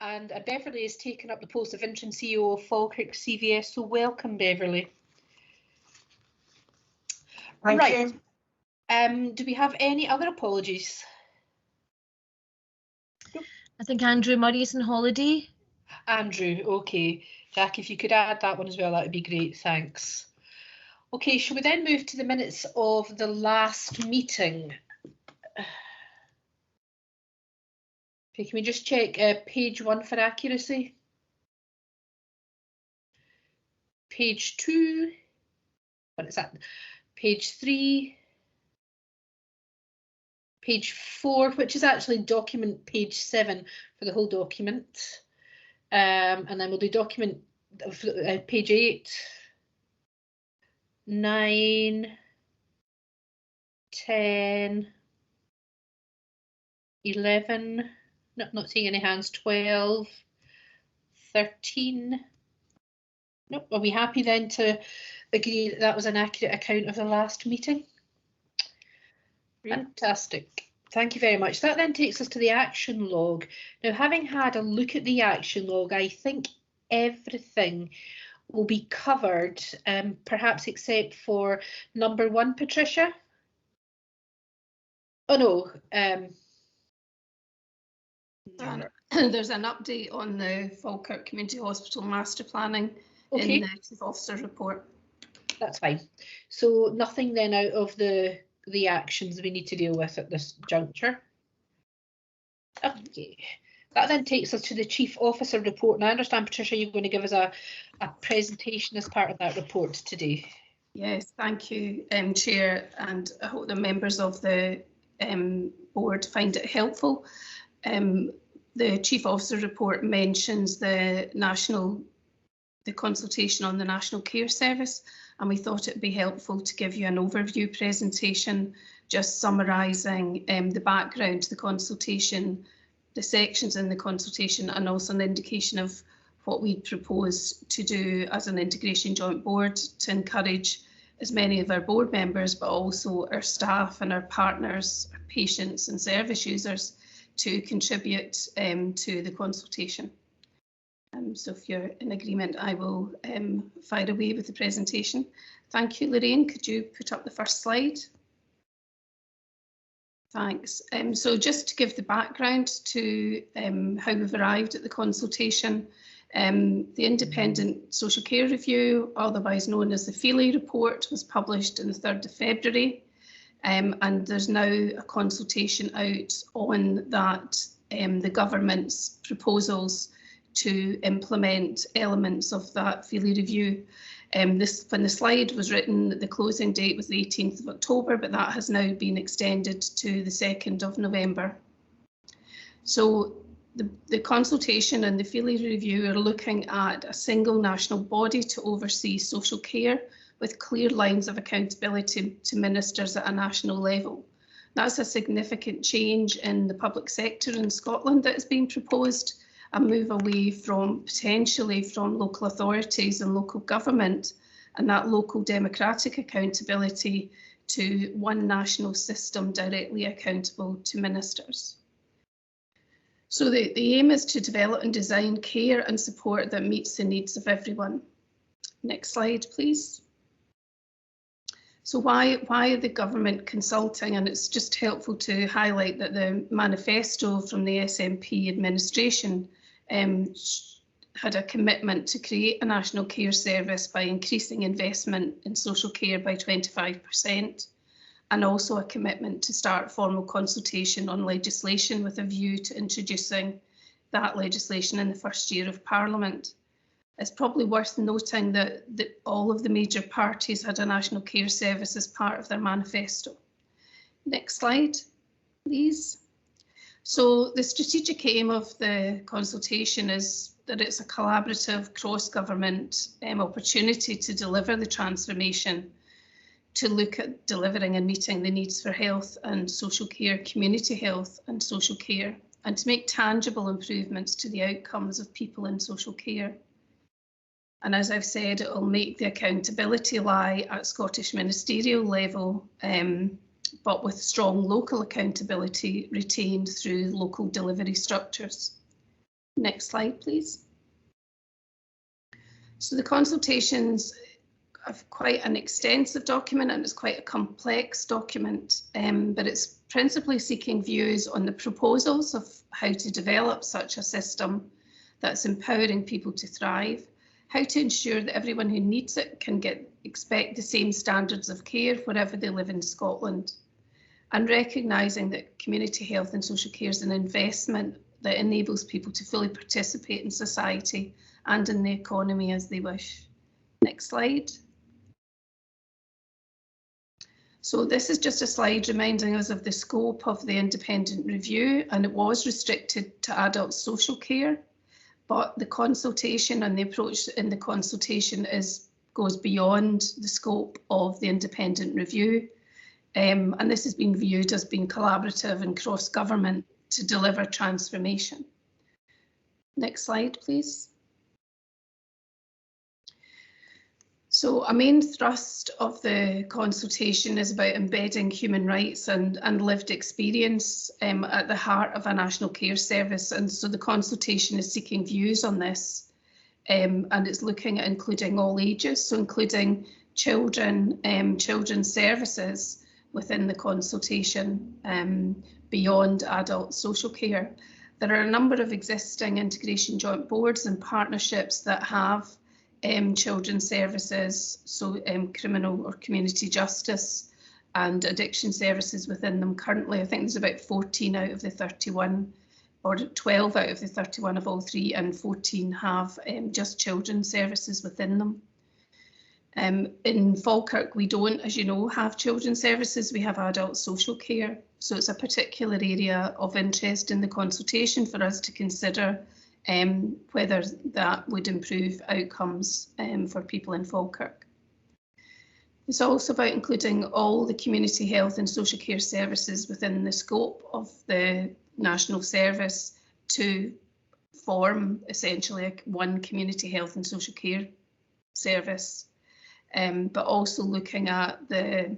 and Beverly has taken up the post of interim CEO of Falkirk CVS, so welcome, Beverly. Thank you. Do we have any other apologies? I think Andrew Murray's on holiday. Andrew, okay. Jack, if you could add that one as well, that would be great, thanks. Okay, shall we then move to the minutes of the last meeting? Okay, can we just check page 1 for accuracy? Page 2, what is that? Page 3, page 4, which is actually document page 7 for the whole document. And then we'll do document page 8, 9, 10, 11, no, not seeing any hands, 12, 13. Nope, are we happy then to agree that that was an accurate account of the last meeting? Fantastic. Thank you very much. That then takes us to the action log. Now, having had a look at the action log, I think everything will be covered, perhaps except for number 1, Patricia. Oh no. There's an update on the Falkirk Community Hospital Master Planning in the Chief Officer's report. That's fine. So nothing then out of the actions we need to deal with at this juncture. Okay, that then takes us to the Chief Officer report. And I understand, Patricia, you're going to give us a presentation as part of that report today. Yes, thank you, Chair, and I hope the members of the board find it helpful. The Chief Officer report mentions the consultation on the National Care Service, and we thought it'd be helpful to give you an overview presentation, just summarising the background to the consultation, the sections in the consultation, and also an indication of what we propose to do as an integration joint board to encourage as many of our board members, but also our staff and our partners, our patients and service users to contribute to the consultation. So if you're in agreement, I will fire away with the presentation. Thank you, Lorraine. Could you put up the first slide? Thanks. So just to give the background to how we've arrived at the consultation, the Independent Social Care Review, otherwise known as the Feely report, was published on the 3rd of February. And there's now a consultation out on that, the government's proposals to implement elements of that Feely review. When the slide was written, the closing date was the 18th of October, but that has now been extended to the 2nd of November. So the consultation and the Feely review are looking at a single national body to oversee social care with clear lines of accountability to ministers at a national level. That's a significant change in the public sector in Scotland that is being proposed, a move away from potentially from local authorities and local government and that local democratic accountability to one national system directly accountable to ministers. So the aim is to develop and design care and support that meets the needs of everyone. Next slide, please. So why the government consulting? And it's just helpful to highlight that the manifesto from the SNP administration had a commitment to create a national care service by increasing investment in social care by 25%, and also a commitment to start formal consultation on legislation with a view to introducing that legislation in the first year of Parliament. It's probably worth noting that all of the major parties had a national care service as part of their manifesto. Next slide, please. So the strategic aim of the consultation is that it's a collaborative cross-government opportunity to deliver the transformation, to look at delivering and meeting the needs for health and social care, community health and social care, and to make tangible improvements to the outcomes of people in social care. And as I've said, it will make the accountability lie at Scottish ministerial level, but with strong local accountability retained through local delivery structures. Next slide, please. So the consultations have quite an extensive document, and it's quite a complex document, but it's principally seeking views on the proposals of how to develop such a system that's empowering people to thrive, how to ensure that everyone who needs it can expect the same standards of care wherever they live in Scotland, and recognising that community health and social care is an investment that enables people to fully participate in society and in the economy as they wish. Next slide. So this is just a slide reminding us of the scope of the independent review, and it was restricted to adult social care, but the consultation and the approach in the consultation goes beyond the scope of the independent review, and this has been viewed as being collaborative and cross-government to deliver transformation. Next slide, please. So a main thrust of the consultation is about embedding human rights and lived experience at the heart of a national care service. And so the consultation is seeking views on this, and it's looking at including all ages, so including children, children's services within the consultation beyond adult social care. There are a number of existing integration joint boards and partnerships that have children's services, so criminal or community justice and addiction services within them. Currently, I think there's about 14 out of the 31, or 12 out of the 31 of all three, and 14 have just children's services within them. In Falkirk, we don't, as you know, have children's services, we have adult social care. So it's a particular area of interest in the consultation for us to consider whether that would improve outcomes for people in Falkirk. It's also about including all the community health and social care services within the scope of the national service to form essentially one community health and social care service, but also looking at the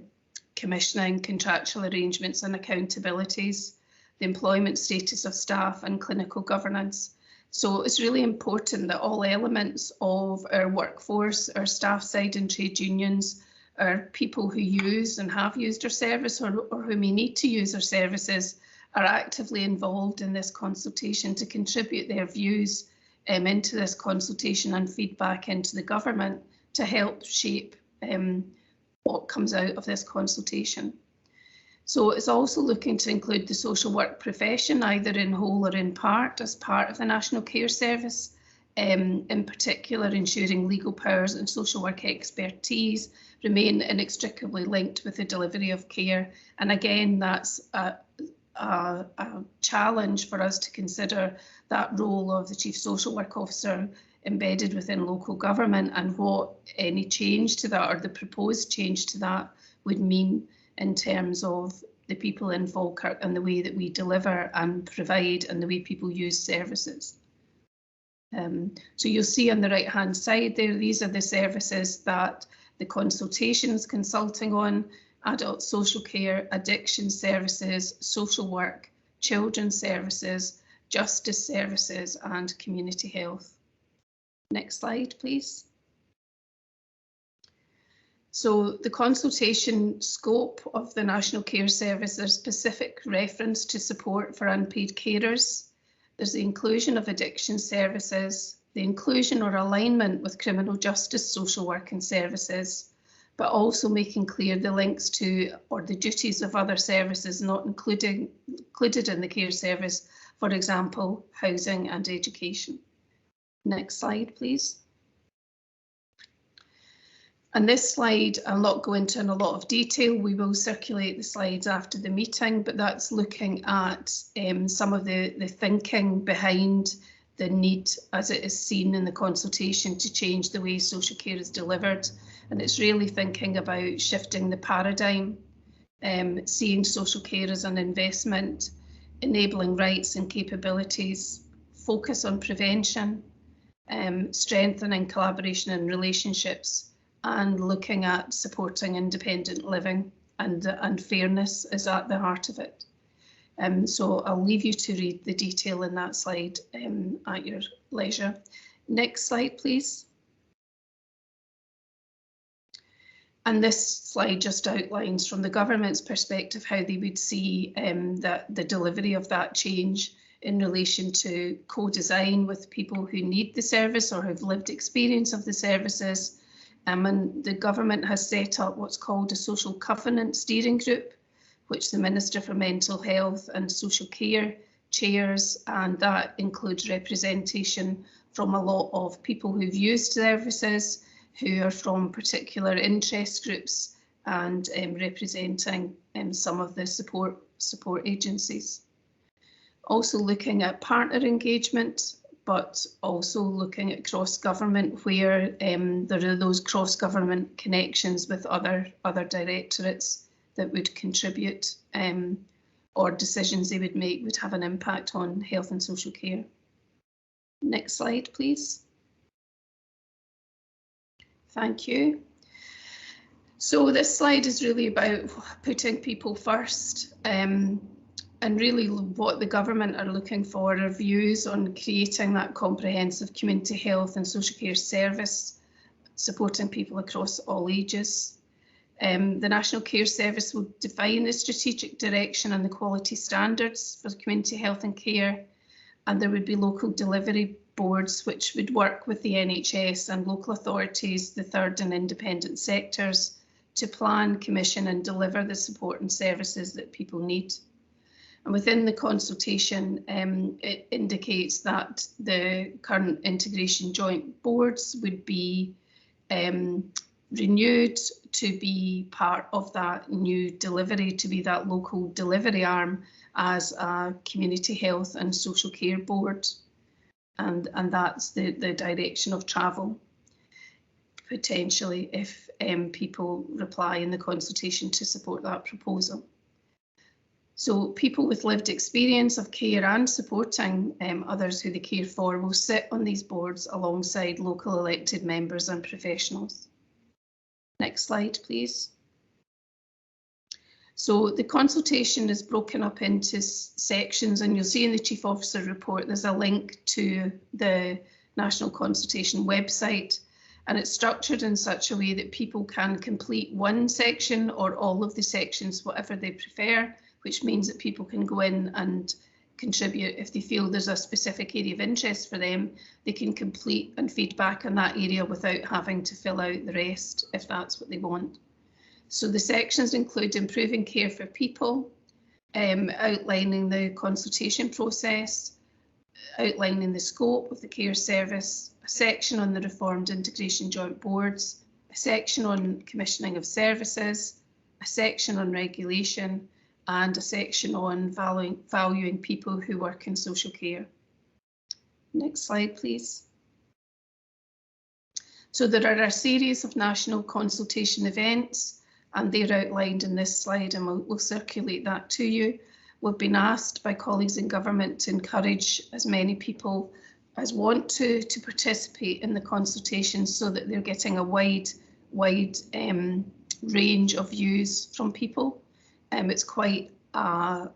commissioning, contractual arrangements and accountabilities, the employment status of staff and clinical governance. So it's really important that all elements of our workforce, our staff side and trade unions, our people who use and have used our service or who may need to use our services are actively involved in this consultation to contribute their views into this consultation and feedback into the government to help shape what comes out of this consultation. So it's also looking to include the social work profession, either in whole or in part, as part of the National Care Service, in particular ensuring legal powers and social work expertise remain inextricably linked with the delivery of care. And again, that's a challenge for us to consider that role of the Chief Social Work Officer embedded within local government and what any change to that or the proposed change to that would mean in terms of the people in Falkirk and the way that we deliver and provide and the way people use services. So you'll see on the right hand side there, these are the services that the consultation is consulting on: adult social care, addiction services, social work, children's services, justice services and community health. Next slide, please. So the consultation scope of the National Care Service, there's specific reference to support for unpaid carers. There's the inclusion of addiction services, the inclusion or alignment with criminal justice social work and services, but also making clear the links to or the duties of other services not included in the care service, for example, housing and education. Next slide, please. And this slide, I'll not go into in a lot of detail. We will circulate the slides after the meeting, but that's looking at some of the thinking behind the need as it is seen in the consultation to change the way social care is delivered. And it's really thinking about shifting the paradigm, seeing social care as an investment, enabling rights and capabilities, focus on prevention, strengthening collaboration and relationships, and looking at supporting independent living and fairness is at the heart of it. So I'll leave you to read the detail in that slide at your leisure. Next slide, please. And this slide just outlines from the government's perspective how they would see the delivery of that change in relation to co-design with people who need the service or have lived experience of the services. And the government has set up what's called a social covenant steering group, which the Minister for Mental Health and Social Care chairs, and that includes representation from a lot of people who've used services, who are from particular interest groups, and representing some of the support agencies. Also looking at partner engagement, but also looking at cross-government, where there are those cross-government connections with other directorates that would contribute, or decisions they would make would have an impact on health and social care. Next slide, please. Thank you. So this slide is really about putting people first, and really what the government are looking for are views on creating that comprehensive community health and social care service, supporting people across all ages. The National Care Service will define the strategic direction and the quality standards for community health and care, and there would be local delivery boards which would work with the NHS and local authorities, the third and independent sectors, to plan, commission and deliver the support and services that people need. And within the consultation, it indicates that the current integration joint boards would be renewed to be part of that new delivery, to be that local delivery arm as a community health and social care board. And that's the direction of travel, potentially, if people reply in the consultation to support that proposal. So people with lived experience of care and supporting others who they care for will sit on these boards alongside local elected members and professionals. Next slide, please. So the consultation is broken up into sections, and you'll see in the Chief Officer report there's a link to the National Consultation website, and it's structured in such a way that people can complete one section or all of the sections, whatever they prefer, which means that people can go in and contribute. If they feel there's a specific area of interest for them, they can complete and feedback on that area without having to fill out the rest if that's what they want. So the sections include improving care for people, outlining the consultation process, outlining the scope of the care service, a section on the reformed integration joint boards, a section on commissioning of services, a section on regulation, and a section on valuing people who work in social care. Next slide, please. So there are a series of national consultation events, and they're outlined in this slide, and we'll circulate that to you. We've been asked by colleagues in government to encourage as many people as want to participate in the consultations, so that they're getting a wide range of views from people. It's quite a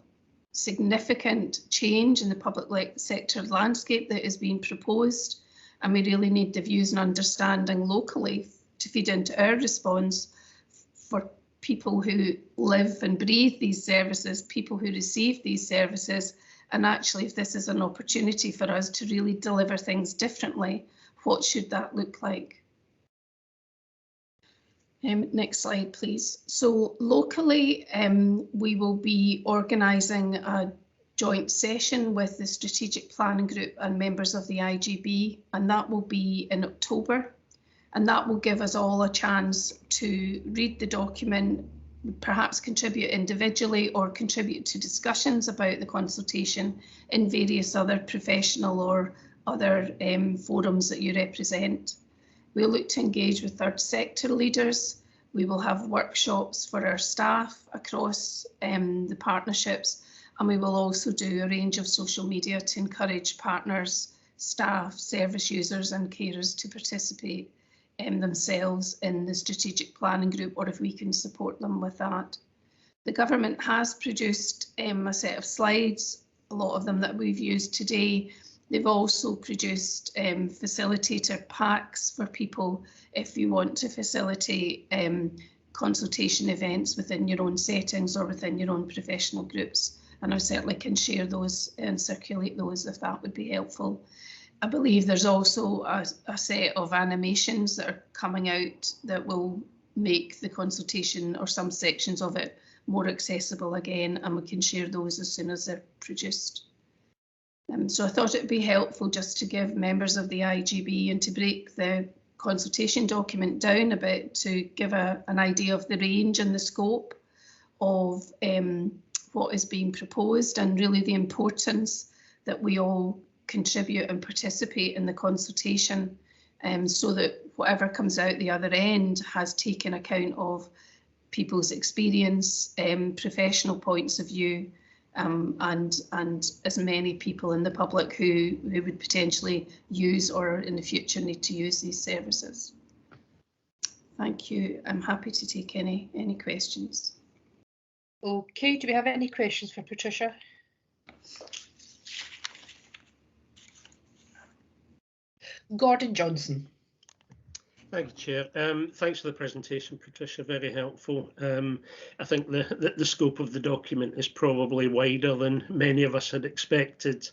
significant change in the public sector landscape that is being proposed, and we really need the views and understanding locally to feed into our response for people who live and breathe these services, people who receive these services, and actually if this is an opportunity for us to really deliver things differently, what should that look like? Next slide, please. So locally, we will be organising a joint session with the Strategic Planning Group and members of the IGB, and that will be in October. And that will give us all a chance to read the document, perhaps contribute individually or contribute to discussions about the consultation in various other professional or other forums that you represent. We'll look to engage with third sector leaders. We will have workshops for our staff across the partnerships, and we will also do a range of social media to encourage partners, staff, service users and carers to participate themselves in the strategic planning group, or if we can support them with that. The government has produced a set of slides, a lot of them that we've used today. They've also produced facilitator packs for people if you want to facilitate consultation events within your own settings or within your own professional groups. And I certainly can share those and circulate those if that would be helpful. I believe there's also a set of animations that are coming out that will make the consultation or some sections of it more accessible again, and we can share those as soon as they're produced. So I thought it'd be helpful just to give members of the IGB and to break the consultation document down a bit to give an idea of the range and the scope of what is being proposed, and really the importance that we all contribute and participate in the consultation, so that whatever comes out the other end has taken account of people's experience, professional points of view, and as many people in the public who would potentially use or in the future need to use these services. Thank you. I'm happy to take any questions. Okay, do we have any questions for Patricia? Gordon Johnson. Thank you, Chair. Thanks for the presentation, Patricia, very helpful. I think the scope of the document is probably wider than many of us had expected.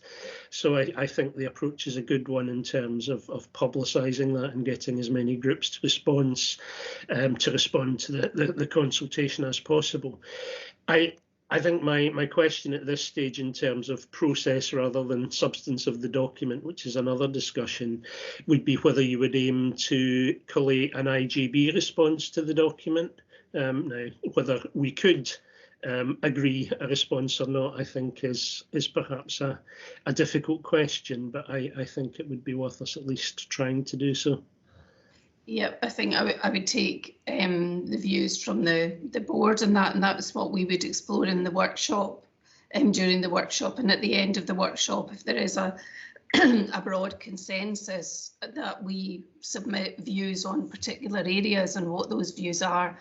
So I think the approach is a good one in terms of publicising that and getting as many groups to respond to the consultation as possible. I think my question at this stage in terms of process rather than substance of the document, which is another discussion, would be whether you would aim to collate an IGB response to the document. Now, whether we could agree a response or not, I think is perhaps a difficult question, but I think it would be worth us at least trying to do so. Yeah, I think I would take the views from the board and that's what we would explore in the workshop, during the workshop, and at the end of the workshop, if there is a broad consensus, that we submit views on particular areas and what those views are,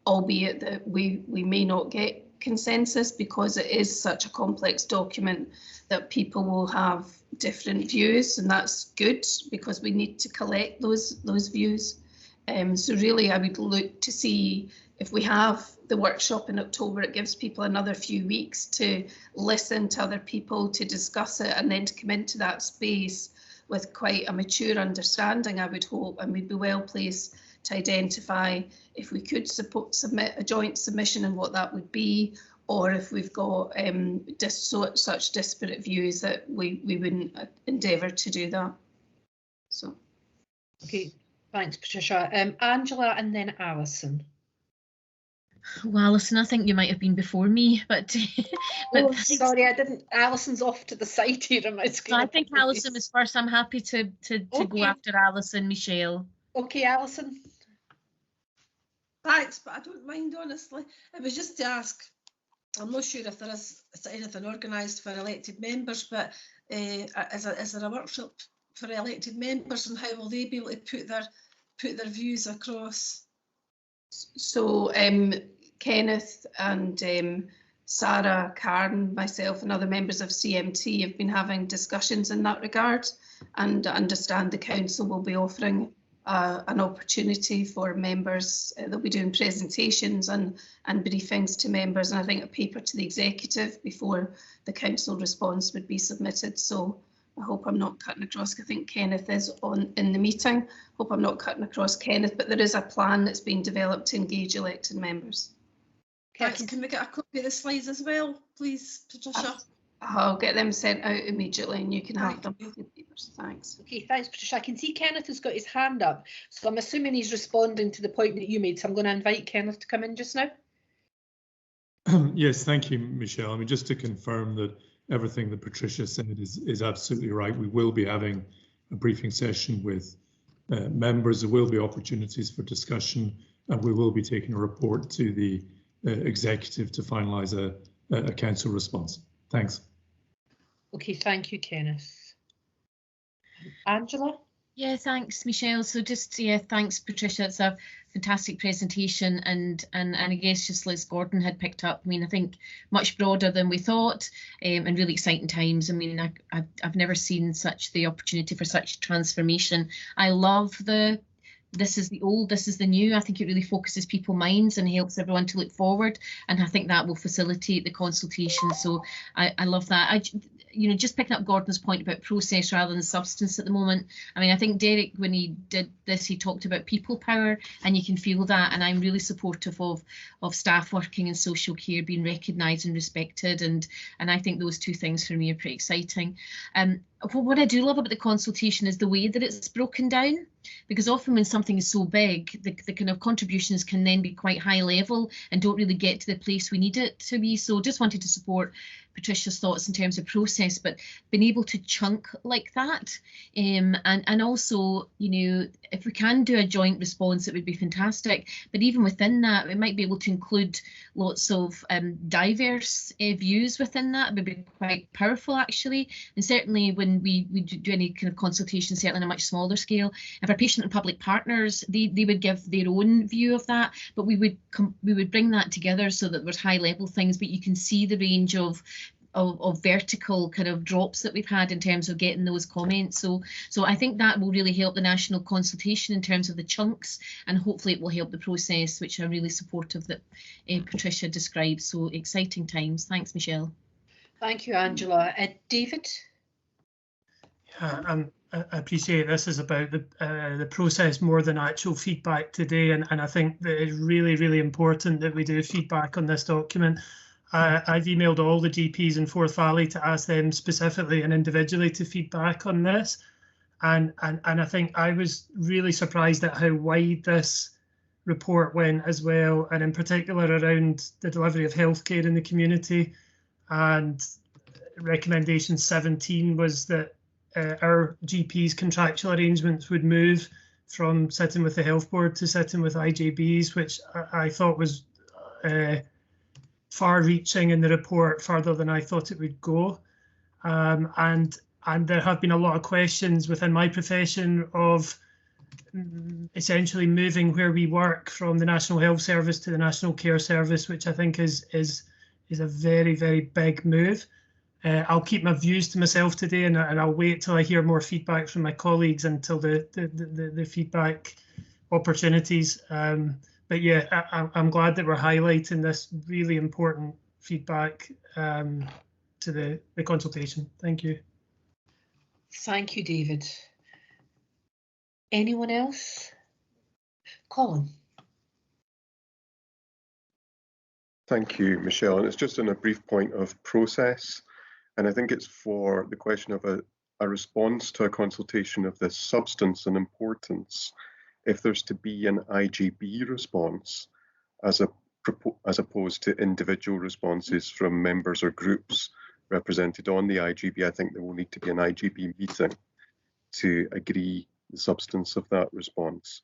albeit that we may not get consensus because it is such a complex document that people will have different views, and that's good because we need to collect those views. So really I would look to see if we have the workshop in October, it gives people another few weeks to listen to other people, to discuss it, and then to come into that space with quite a mature understanding, I would hope, and we'd be well placed to identify if we could submit a joint submission and what that would be, or if we've got such disparate views that we wouldn't endeavour to do that. So. Okay, thanks, Patricia. Angela and then Alison. Well, Alison, I think you might have been before me, but, oh, sorry, I didn't. Alison's off to the side here on my screen. I think Alison was first. I'm happy to go after Alison, Michelle. Okay, Alison. Thanks, but I don't mind, honestly. It was just to ask, I'm not sure if there is anything organised for elected members, but is there a workshop for elected members, and how will they be able to put their views across? So Kenneth and Sarah, Karen, myself and other members of CMT have been having discussions in that regard, and I understand the council will be offering an opportunity for members. They'll be doing presentations and briefings to members, and I think a paper to the executive before the council response would be submitted. So I hope I'm not cutting across. I think Kenneth is in the meeting. Hope I'm not cutting across Kenneth, but there is a plan that's being developed to engage elected members. Thanks. Can we get a copy of the slides as well, please, Patricia? I'll get them sent out immediately and you can have them with your papers. Thanks. Okay, thanks, Patricia. I can see Kenneth has got his hand up, so I'm assuming he's responding to the point that you made, so I'm going to invite Kenneth to come in just now. Yes, thank you, Michelle. I mean, just to confirm that everything that Patricia said is absolutely right. We will be having a briefing session with members. There will be opportunities for discussion, and we will be taking a report to the executive to finalise a council response. Thanks. Okay, thank you, Kenneth. Angela? Yeah, thanks, Michelle. So just, yeah, thanks, Patricia. It's a fantastic presentation, and I guess just as Gordon had picked up, I mean, I think much broader than we thought, and really exciting times. I mean, I've never seen the opportunity for such transformation. I love this is the old, this is the new. I think it really focuses people's minds and helps everyone to look forward, and I think that will facilitate the consultation. So I love that. Just picking up Gordon's point about process rather than substance at the moment. I mean, I think Derek, when he did this, he talked about people power, and you can feel that. And I'm really supportive of staff working in social care being recognised and respected. And I think those two things for me are pretty exciting. What I do love about the consultation is the way that it's broken down, because often when something is so big, the kind of contributions can then be quite high level and don't really get to the place we need it to be. So just wanted to support Patricia's thoughts in terms of process, but being able to chunk like that, and also, if we can do a joint response, it would be fantastic. But even within that, we might be able to include lots of diverse views within that. It would be quite powerful, actually. And certainly when we do any kind of consultation, certainly on a much smaller scale, if our patient and public partners, they would give their own view of that, but we would bring that together so that there's high level things, but you can see the range of vertical kind of drops that we've had in terms of getting those comments. So I think that will really help the national consultation in terms of the chunks, and hopefully it will help the process, which I'm really supportive that Patricia described. So exciting times. Thanks, Michelle. Thank you, Angela. David? Yeah, I appreciate this is about the process more than actual feedback today, and I think that it's really, really important that we do feedback on this document. I've emailed all the GPs in Forth Valley to ask them specifically and individually to feedback on this, and I think I was really surprised at how wide this report went as well, and in particular around the delivery of healthcare in the community. And recommendation 17 was that our GPs' contractual arrangements would move from sitting with the health board to sitting with IJBs, which I thought was far-reaching in the report, further than I thought it would go. And there have been a lot of questions within my profession of essentially moving where we work from the National Health Service to the National Care Service, which I think is a very, very big move. I'll keep my views to myself today, and I'll wait till I hear more feedback from my colleagues until the feedback opportunities. But yeah, I'm glad that we're highlighting this really important feedback to the consultation. Thank you. Thank you, David. Anyone else? Colin. Thank you, Michelle. And it's just on a brief point of process. And I think it's for the question of a response to a consultation of this substance and importance. If there's to be an IGB response as opposed to individual responses from members or groups represented on the IGB, I think there will need to be an IGB meeting to agree the substance of that response.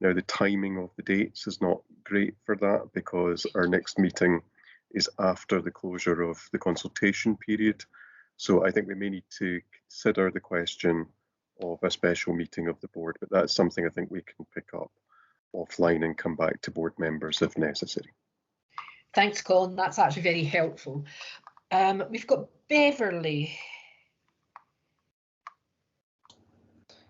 Now, the timing of the dates is not great for that because our next meeting is after the closure of the consultation period. So I think we may need to consider the question of a special meeting of the board, but that's something I think we can pick up offline and come back to board members if necessary. Thanks, Colin. That's actually very helpful. We've got Beverly.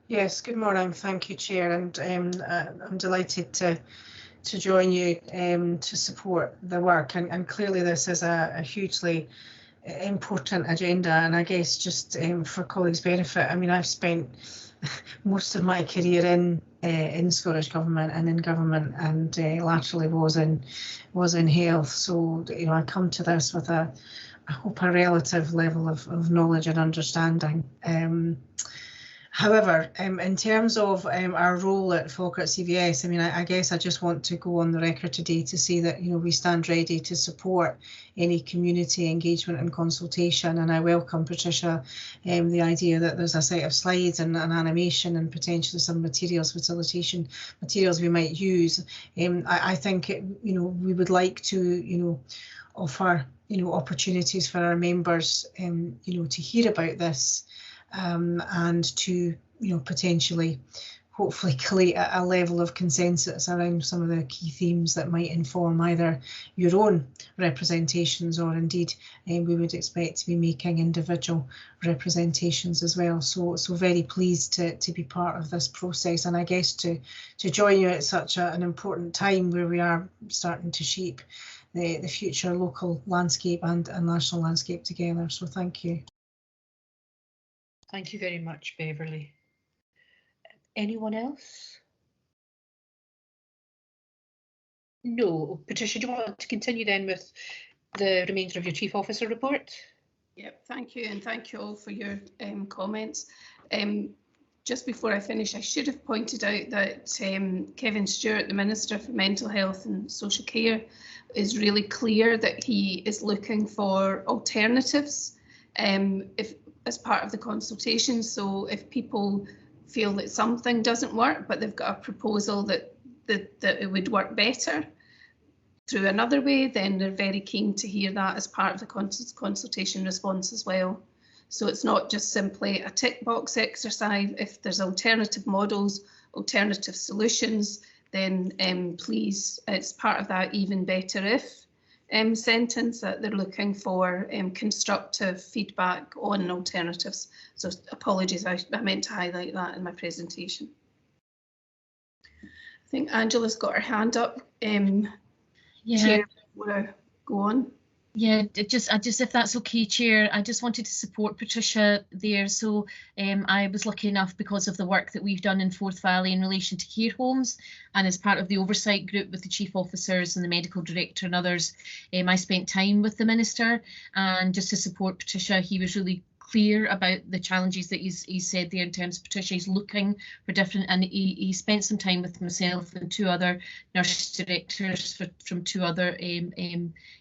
Yes, good morning. Thank you, Chair, and I'm delighted to join you to support the work. And clearly this is a hugely important agenda, and I guess just for colleagues' benefit, I mean, I've spent most of my career in Scottish Government and in government, and laterally was in health. So I come to this with I hope a relative level of knowledge and understanding. However, in terms of our role at Falkirk CVS, I mean, I guess I just want to go on the record today to say that, we stand ready to support any community engagement and consultation. And I welcome, Patricia, the idea that there's a set of slides and an animation and potentially some facilitation materials we might use. I think, we would like to, offer, opportunities for our members, to hear about this. And to potentially, hopefully collate a level of consensus around some of the key themes that might inform either your own representations or indeed we would expect to be making individual representations as well. So very pleased to be part of this process, and I guess to join you at such an important time where we are starting to shape the future local landscape and national landscape together. So thank you. Thank you very much, Beverly. Anyone else? No. Patricia, do you want to continue then with the remainder of your Chief Officer report? Yep, thank you, and thank you all for your comments. Just before I finish, I should have pointed out that Kevin Stewart, the Minister for Mental Health and Social Care, is really clear that he is looking for alternatives as part of the consultation. So if people feel that something doesn't work, but they've got a proposal that it would work better through another way, then they're very keen to hear that as part of the consultation response as well. So it's not just simply a tick box exercise. If there's alternative models, alternative solutions, then please, it's part of that even better if sentence that they're looking for constructive feedback on alternatives. So apologies, I meant to highlight that in my presentation. I think Angela's got her hand up. Yeah. Chair, will I go on? Yeah, just if that's okay, Chair, I just wanted to support Patricia there. So I was lucky enough, because of the work that we've done in Forth Valley in relation to care homes, and as part of the oversight group with the chief officers and the medical director and others, I spent time with the Minister, and just to support Patricia, he was really clear about the challenges that he said there in terms of Patricia. He's looking for different, and he spent some time with myself and two other nurse directors from two other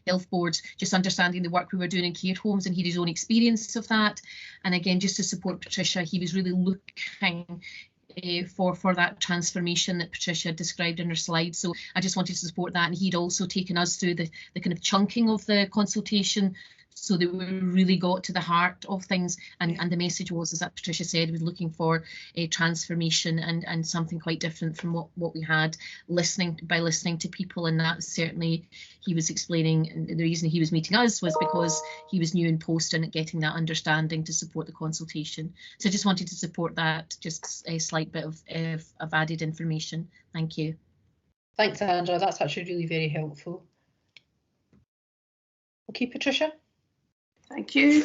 health boards, just understanding the work we were doing in care homes, and he had his own experience of that. And again, just to support Patricia, he was really looking for that transformation that Patricia described in her slide. So I just wanted to support that, and he'd also taken us through the kind of chunking of the consultation, so that we really got to the heart of things, and the message was, as that Patricia said, was looking for a transformation and something quite different from what we had, listening to people. And that certainly, he was explaining, and the reason he was meeting us was because he was new in post and getting that understanding to support the consultation. So I just wanted to support that, just a slight bit of added information. Thank you. Thanks, Angela, that's actually really very helpful. Okay, Patricia. Thank you.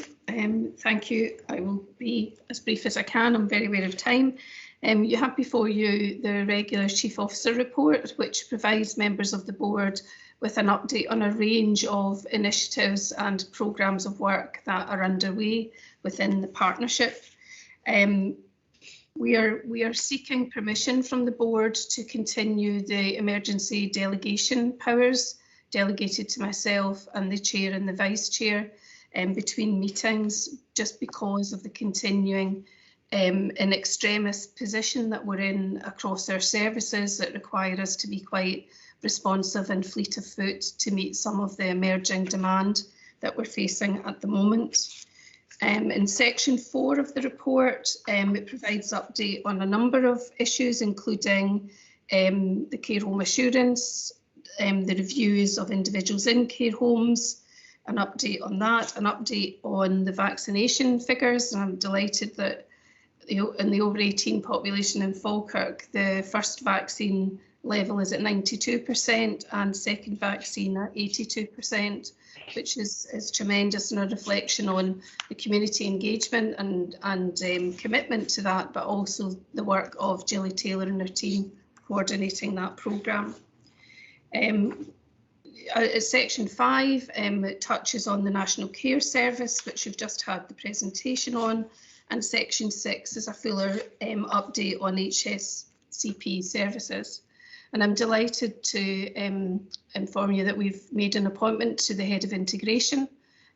Thank you. I will be as brief as I can. I'm very aware of time. You have before you the regular Chief Officer report, which provides members of the board with an update on a range of initiatives and programmes of work that are underway within the partnership. We are seeking permission from the board to continue the emergency delegation powers delegated to myself and the chair and the vice chair between meetings, just because of the continuing in extremis position that we're in across our services that require us to be quite responsive and fleet of foot to meet some of the emerging demand that we're facing at the moment. In section 4 of the report, it provides update on a number of issues, including the care home assurance, the reviews of individuals in care homes, an update on that, an update on the vaccination figures. And I'm delighted that in the over 18 population in Falkirk, the first vaccine level is at 92% and second vaccine at 82%, which is tremendous, and a reflection on the community engagement and commitment to that, but also the work of Gilly Taylor and her team coordinating that programme. Section 5, it touches on the National Care Service, which we've just had the presentation on, and Section 6 is a fuller update on HSCP services. And I'm delighted to inform you that we've made an appointment to the Head of Integration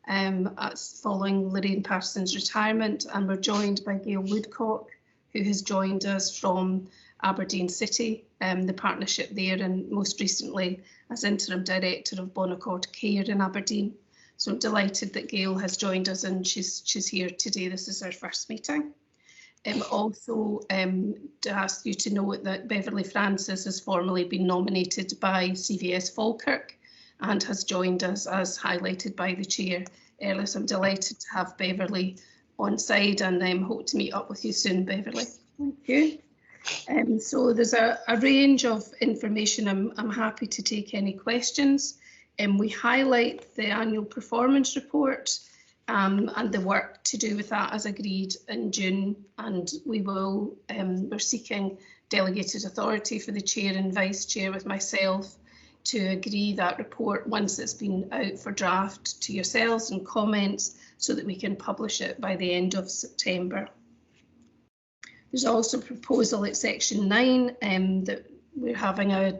following Lorraine Parsons' retirement, and we're joined by Gail Woodcock, who has joined us from Aberdeen City, the partnership there, and most recently as Interim Director of Bon Accord Care in Aberdeen. So I'm delighted that Gail has joined us, and she's here today. This is our first meeting. Also, to ask you to note that Beverly Francis has formally been nominated by CVS Falkirk and has joined us as highlighted by the chair earlier. So I'm delighted to have Beverly on side, and hope to meet up with you soon, Beverly. Thank you. So there's a range of information. I'm happy to take any questions. We highlight the annual performance report and the work to do with that as agreed in June, and we're seeking delegated authority for the chair and vice chair with myself to agree that report once it's been out for draft to yourselves and comments, so that we can publish it by the end of September. There's also a proposal at section 9 that we're having a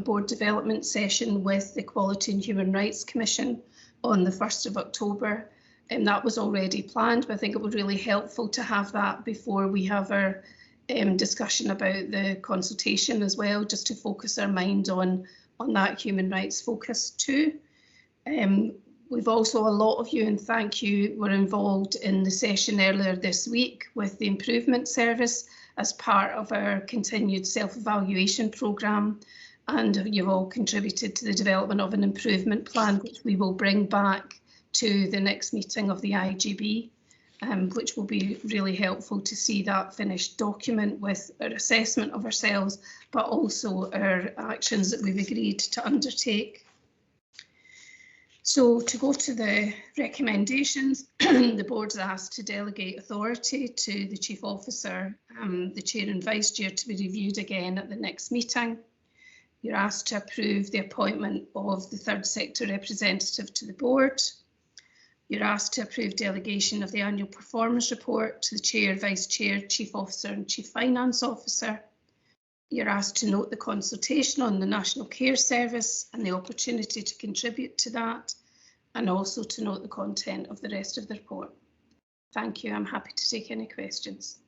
board development session with the Equality and Human Rights Commission on the 1st of October. And that was already planned, but I think it would be really helpful to have that before we have our discussion about the consultation as well, just to focus our mind on that human rights focus too. We've also, a lot of you, and thank you, were involved in the session earlier this week with the improvement service as part of our continued self-evaluation programme, and you've all contributed to the development of an improvement plan, which we will bring back to the next meeting of the IGB, which will be really helpful to see that finished document with our assessment of ourselves, but also our actions that we've agreed to undertake. So to go to the recommendations, the board is asked to delegate authority to the Chief Officer, the Chair and Vice Chair, to be reviewed again at the next meeting. You're asked to approve the appointment of the third sector representative to the board. You're asked to approve delegation of the annual performance report to the Chair, Vice Chair, Chief Officer and Chief Finance Officer. You're asked to note the consultation on the National Care Service and the opportunity to contribute to that, and also to note the content of the rest of the report. Thank you. I'm happy to take any questions.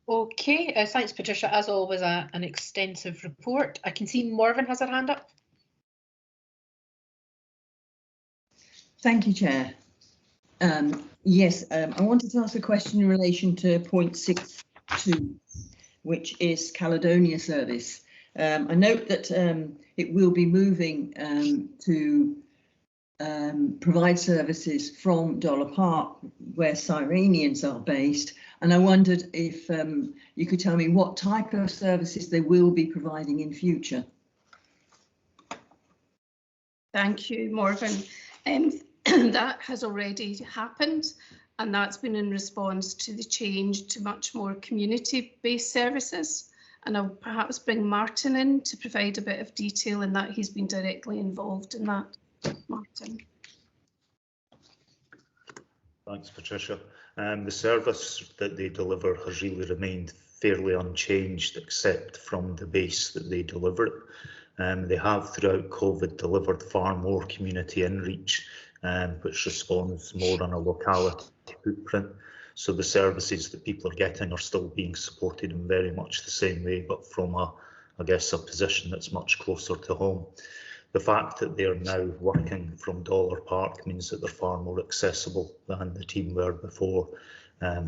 Okay, thanks Patricia. As always, an extensive report. I can see Morven has her hand up. Thank you, Chair. Yes, I wanted to ask a question in relation to point 6.2, which is Caledonia service. I note that it will be moving to provide services from Dollar Park, where Cyrenians are based, and I wondered if you could tell me what type of services they will be providing in future. Thank you, Morven. That has already happened, and that's been in response to the change to much more community-based services. And I'll perhaps bring Martin in to provide a bit of detail in that. He's been directly involved in that. Martin. Thanks, Patricia. The service that they deliver has really remained fairly unchanged, except from the base that they deliver it. They have throughout COVID delivered far more community inreach, which responds more on a locality footprint. So the services that people are getting are still being supported in very much the same way, but from I guess a position that's much closer to home. The fact that they're now working from Dollar Park means that they're far more accessible than the team were before.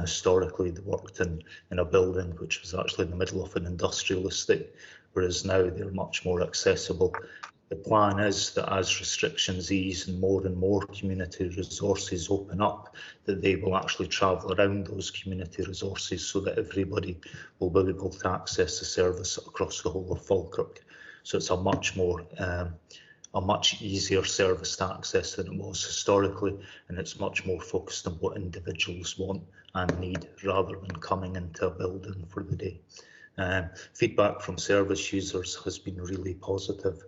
Historically, they worked in a building which was actually in the middle of an industrial estate, whereas now they're much more accessible. The plan is that as restrictions ease and more community resources open up, that they will actually travel around those community resources so that everybody will be able to access the service across the whole of Falkirk. So it's a much easier service to access than it was historically, and it's much more focused on what individuals want and need rather than coming into a building for the day. Feedback from service users has been really positive.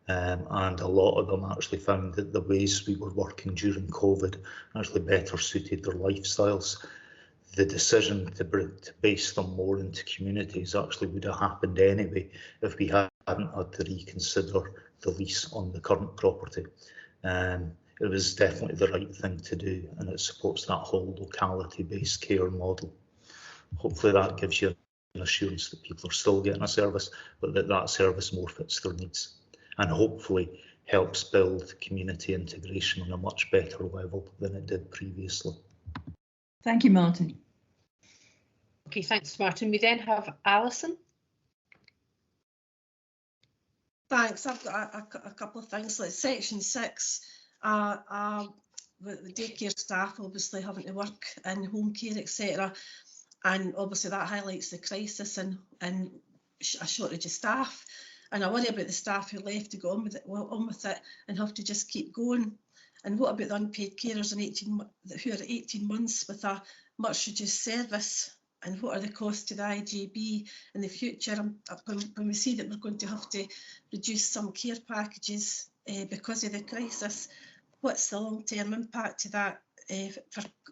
And a lot of them actually found that the ways we were working during COVID actually better suited their lifestyles. The decision to base them more into communities actually would have happened anyway if we hadn't had to reconsider the lease on the current property. It was definitely the right thing to do, and it supports that whole locality-based care model. Hopefully that gives you an assurance that people are still getting a service, but that service more fits their needs, and hopefully helps build community integration on a much better level than it did previously. Thank you, Martin. Okay, thanks, Martin. We then have Alison. Thanks. I've got a couple of things. Like section 6, with the daycare staff obviously having to work in home care, etc. And obviously that highlights the crisis and a shortage of staff. And I worry about the staff who left to go on with it and have to just keep going. And what about the unpaid carers who are 18 months with a much reduced service? And what are the costs to the IJB in the future? When we see that we're going to have to reduce some care packages because of the crisis, what's the long-term impact to that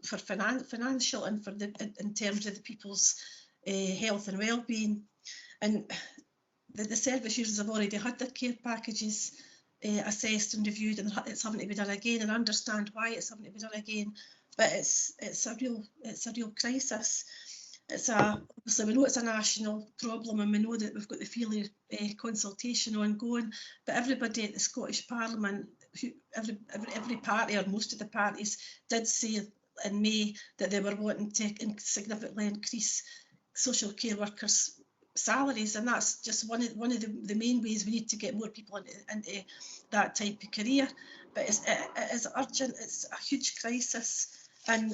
for financial and in terms of the people's health and well-being? And the service users have already had their care packages assessed and reviewed, and it's having to be done again. And I understand why it's having to be done again, but it's a real crisis. Obviously we know it's a national problem, and we know that we've got the Feely consultation ongoing, but everybody at the Scottish Parliament, every party or most of the parties did say in May that they were wanting to significantly increase social care workers' salaries, and that's just one of the main ways we need to get more people into that type of career. But it is urgent. It's a huge crisis, and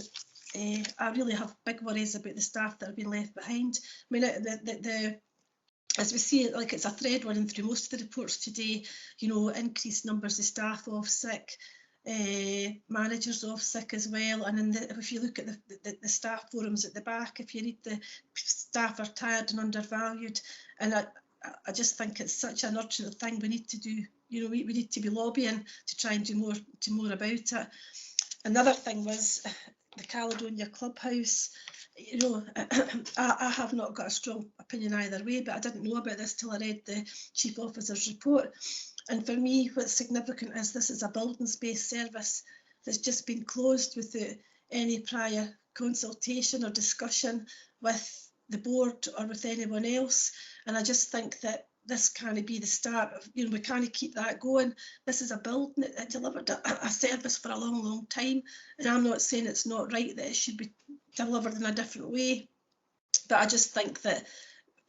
I really have big worries about the staff that have been left behind. I mean, as we see it, like it's a thread running through most of the reports today, you know, increased numbers of staff off sick, managers off sick as well. And if you look at the staff forums at the back, if you read, the staff are tired and undervalued. And I just think it's such an urgent thing we need to do. You know, we need to be lobbying to try and do more about it. Another thing was the Caledonia Clubhouse. You know, I have not got a strong opinion either way, but I didn't know about this till I read the Chief Officer's report. And for me, what's significant is this is a buildings-based service that's just been closed without any prior consultation or discussion with the board or with anyone else. And I just think that this can't be the start of, you know, we can't keep that going. This is a building that delivered a service for a long, long time. And I'm not saying it's not right that it should be delivered in a different way, but I just think that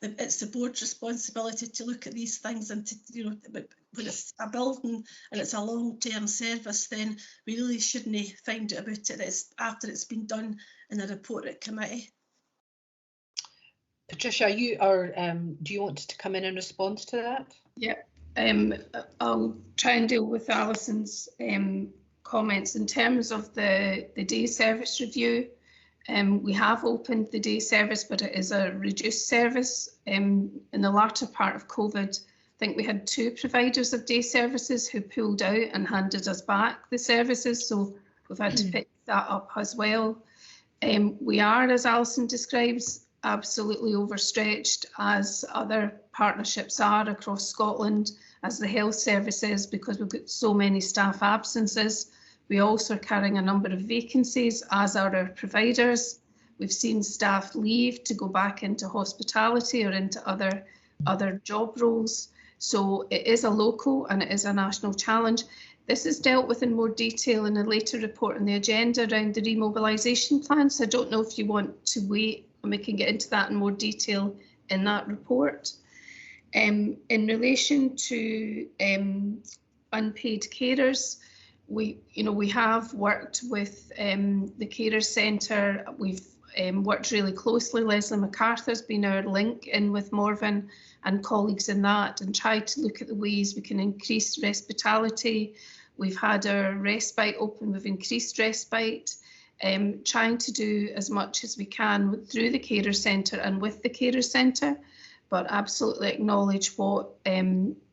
it's the board's responsibility to look at these things, and to, you know, when it's a building and it's a long-term service, then we really shouldn't find out about it after it's been done in a report at committee. Patricia, do you want to come in and respond to that? Yeah, I'll try and deal with Alison's comments in terms of the day service review. We have opened the day service, but it is a reduced service. In the latter part of COVID, I think we had 2 providers of day services who pulled out and handed us back the services, so we've had to pick that up as well. We are, as Alison describes, absolutely overstretched, as other partnerships are across Scotland, as the health services, because we've got so many staff absences. We also are carrying a number of vacancies, as are our providers. We've seen staff leave to go back into hospitality or into other job roles. So it is a local and it is a national challenge. This is dealt with in more detail in a later report on the agenda around the remobilisation plan. So I don't know if you want to wait, and we can get into that in more detail in that report. In relation to unpaid carers, we have worked with the Carers Centre. We've worked really closely. Leslie MacArthur's been our link in with Morven and colleagues in that, and tried to look at the ways we can increase respitability. We've had our respite open, we've increased respite, trying to do as much as we can through the Carers Centre and with the Carers Centre, but absolutely acknowledge what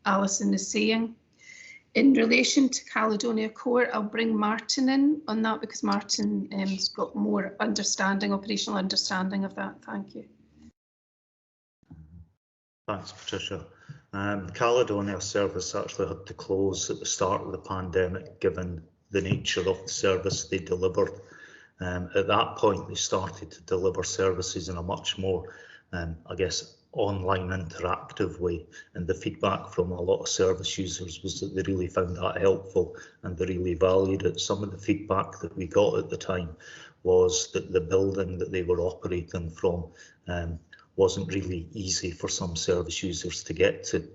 Alison is saying. In relation to Caledonia Court, I'll bring Martin in on that, because Martin has got more operational understanding of that. Thank you. Thanks, Patricia. The Caledonia service actually had to close at the start of the pandemic, given the nature of the service they delivered. At that point, they started to deliver services in a much more, I guess, online interactive way, and the feedback from a lot of service users was that they really found that helpful and they really valued it. Some of the feedback that we got at the time was that the building that they were operating from wasn't really easy for some service users to get to.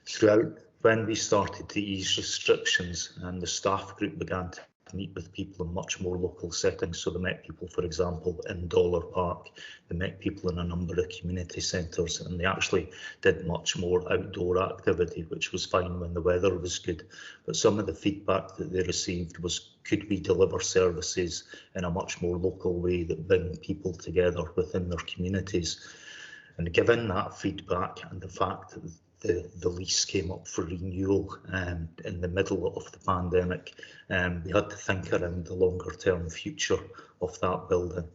Throughout, when we started to ease restrictions, and the staff group began to meet with people in much more local settings. So they met people, for example, in Dollar Park, they met people in a number of community centres, and they actually did much more outdoor activity, which was fine when the weather was good. But some of the feedback that they received was, could we deliver services in a much more local way that bring people together within their communities? And given that feedback and the fact that the lease came up for renewal in the middle of the pandemic, we had to think around the longer term future of that building.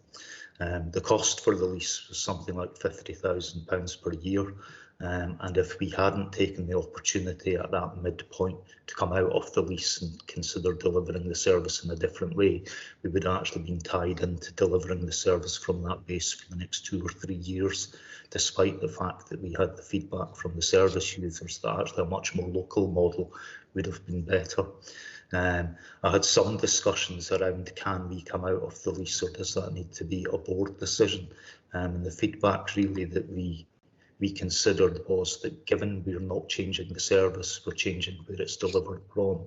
The cost for the lease was something like £50,000 per year, and if we hadn't taken the opportunity at that midpoint to come out of the lease and consider delivering the service in a different way, we would have actually been tied into delivering the service from that base for the next 2 or 3 years, despite the fact that we had the feedback from the service users that actually a much more local model would have been better. I had some discussions around, can we come out of the lease, or does that need to be a board decision? And the feedback really that we considered was that given we're not changing the service, we're changing where it's delivered from,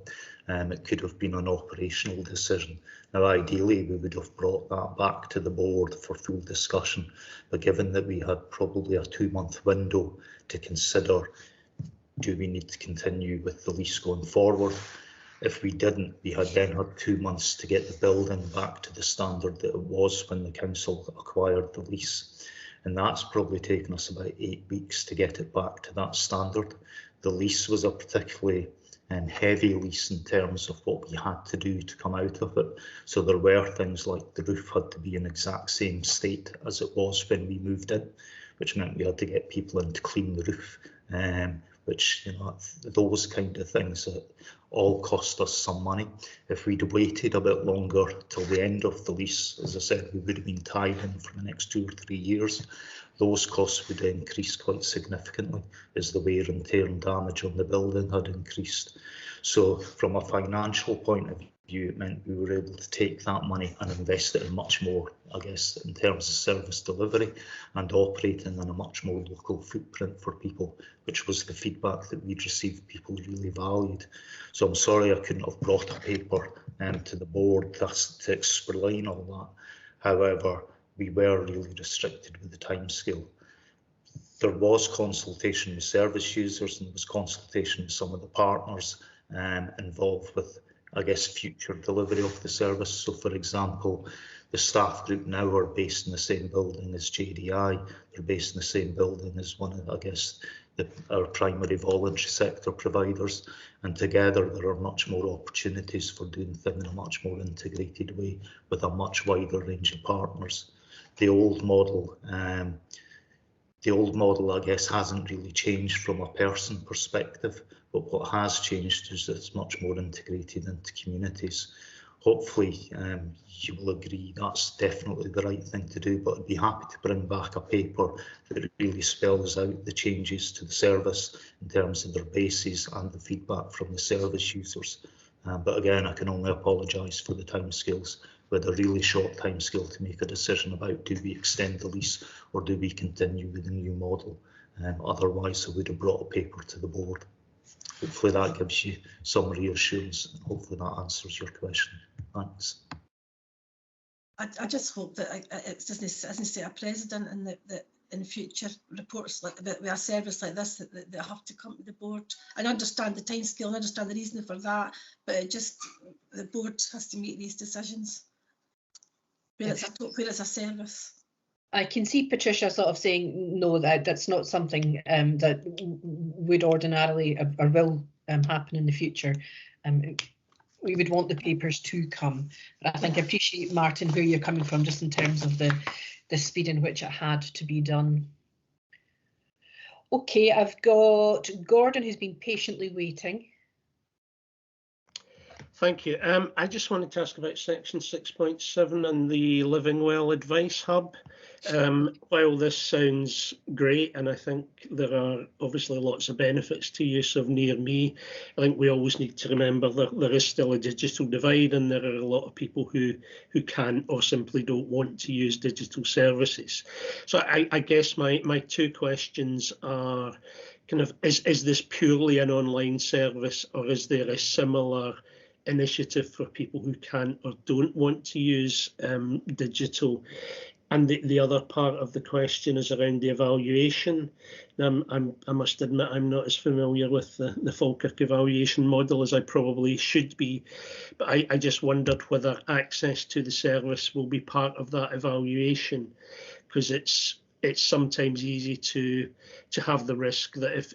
it could have been an operational decision. Now ideally we would have brought that back to the board for full discussion, but given that we had probably a 2-month window to consider, do we need to continue with the lease going forward? If we didn't, we had then had 2 months to get the building back to the standard that it was when the council acquired the lease. And that's probably taken us about 8 weeks to get it back to that standard. The lease was a particularly heavy lease in terms of what we had to do to come out of it. So there were things like the roof had to be in exact same state as it was when we moved in, which meant we had to get people in to clean the roof, which, you know, those kind of things that all cost us some money. If we'd waited a bit longer till the end of the lease, as I said, we would have been tied in for the next 2 or 3 years. Those costs would increase quite significantly as the wear and tear and damage on the building had increased. So from a financial point of view, it meant we were able to take that money and invest it in much more, I guess, in terms of service delivery and operating in a much more local footprint for people, which was the feedback that we'd received people really valued. So I'm sorry I couldn't have brought a paper to the board to explain all that. However, we were really restricted with the timescale. There was consultation with service users, and there was consultation with some of the partners involved with, I guess, future delivery of the service. So, for example, the staff group now are based in the same building as JDI. They're based in the same building as one of, I guess, our primary voluntary sector providers. And together there are much more opportunities for doing things in a much more integrated way with a much wider range of partners. The old model, I guess, hasn't really changed from a person perspective, but what has changed is that it's much more integrated into communities. Hopefully you will agree that's definitely the right thing to do, but I'd be happy to bring back a paper that really spells out the changes to the service in terms of their bases and the feedback from the service users. But again, I can only apologise for the timescales. We had a really short timescale to make a decision about, do we extend the lease or do we continue with the new model? Otherwise, I would have brought a paper to the board. Hopefully that gives you some reassurance, and hopefully that answers your question. Thanks. I just hope that it doesn't set a precedent in that in future reports like that with a service like this that they have to come to the board. I understand the timescale, I understand the reason for that, but it just, the board has to make these decisions where it's a service. I can see Patricia sort of saying, no, that's not something that would ordinarily or will happen in the future. We would want the papers to come. But I think I appreciate, Martin, where you're coming from, just in terms of the speed in which it had to be done. Okay, I've got Gordon, who's been patiently waiting. Thank you. I just wanted to ask about section 6.7 and the Living Well Advice Hub. While this sounds great, and I think there are obviously lots of benefits to use of Near Me, I think we always need to remember that there is still a digital divide, and there are a lot of people who can't or simply don't want to use digital services. So I guess my two questions are kind of, is this purely an online service, or is there a similar initiative for people who can't or don't want to use digital? And the other part of the question is around the evaluation. I must admit I'm not as familiar with the Falkirk evaluation model as I probably should be, but I just wondered whether access to the service will be part of that evaluation, because it's sometimes easy to have the risk that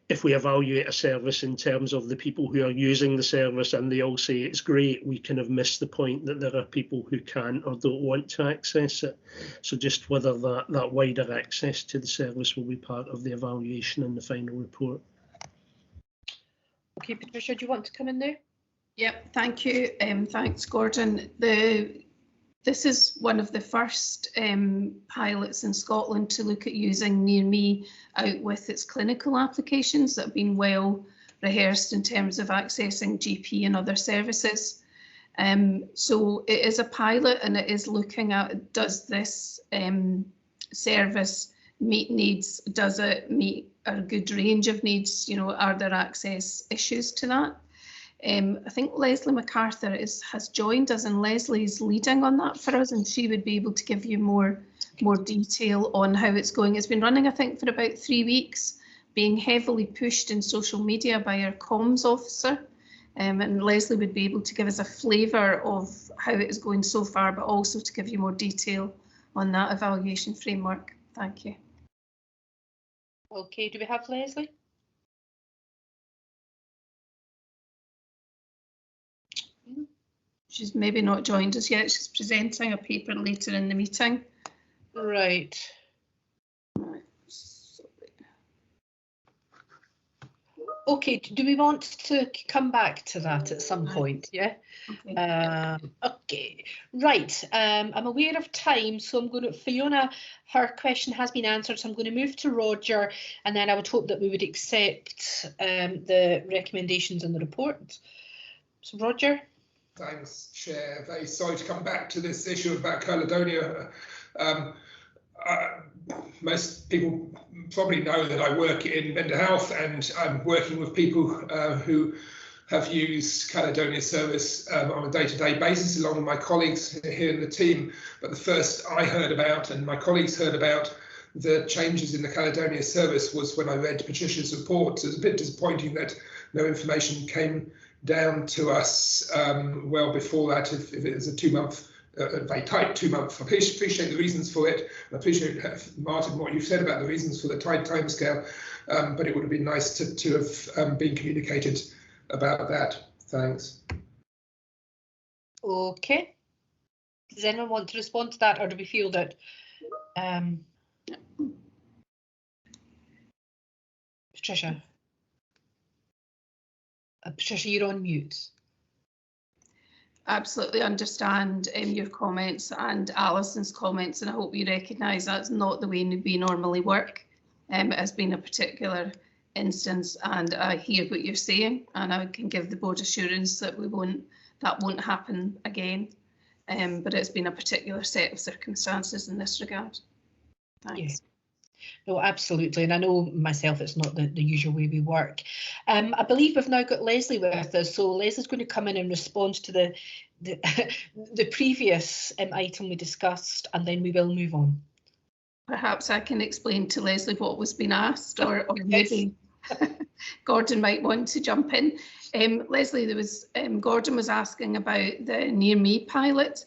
if we evaluate a service in terms of the people who are using the service and they all say it's great, we kind of miss the point that there are people who can't or don't want to access it. So just whether that wider access to the service will be part of the evaluation in the final report. Okay, Patricia, do you want to come in now? Yep, thank you. Thanks, Gordon. This is one of the first pilots in Scotland to look at using Near Me out with its clinical applications that have been well rehearsed in terms of accessing GP and other services. So it is a pilot, and it is looking at, does this service meet needs? Does it meet a good range of needs? You know, are there access issues to that? I think Leslie MacArthur has joined us, and Leslie's leading on that for us, and she would be able to give you more detail on how it's going. It's been running, I think, for about 3 weeks, being heavily pushed in social media by our comms officer, and Leslie would be able to give us a flavour of how it is going so far, but also to give you more detail on that evaluation framework. Thank you. Okay, do we have Leslie? She's maybe not joined us yet. She's presenting a paper later in the meeting. Right. Okay, do we want to come back to that at some point? Yeah. Okay. Okay. Right. I'm aware of time, so I'm going to, Fiona, her question has been answered, so I'm going to move to Roger, and then I would hope that we would accept the recommendations in the report. So Roger. Thanks, Chair. Very sorry to come back to this issue about Caledonia. Most people probably know that I work in mental health, and I'm working with people who have used Caledonia service on a day-to-day basis, along with my colleagues here in the team. But the first I heard about, and my colleagues heard about, the changes in the Caledonia service was when I read Patricia's report. It was a bit disappointing that no information came down to us well before that, if it was a 2-month, very tight 2-month. I appreciate the reasons for it. I appreciate, Martin, what you've said about the reasons for the tight timescale, but it would have been nice to have been communicated about that. Thanks. Okay. Does anyone want to respond to that, or do we feel that Patricia? Patricia, you're on mute. Absolutely understand your comments and Alison's comments, and I hope you recognise that's not the way we normally work. It has been a particular instance, and I hear what you're saying, and I can give the board assurance that that won't happen again. But it's been a particular set of circumstances in this regard. Thanks. Yeah. No, absolutely, and I know myself it's not the usual way we work. I believe we've now got Leslie with us, so Leslie's going to come in and respond to the previous item we discussed, and then we will move on. Perhaps I can explain to Leslie what was being asked, or maybe Gordon might want to jump in. Leslie, there was Gordon was asking about the Near Me pilot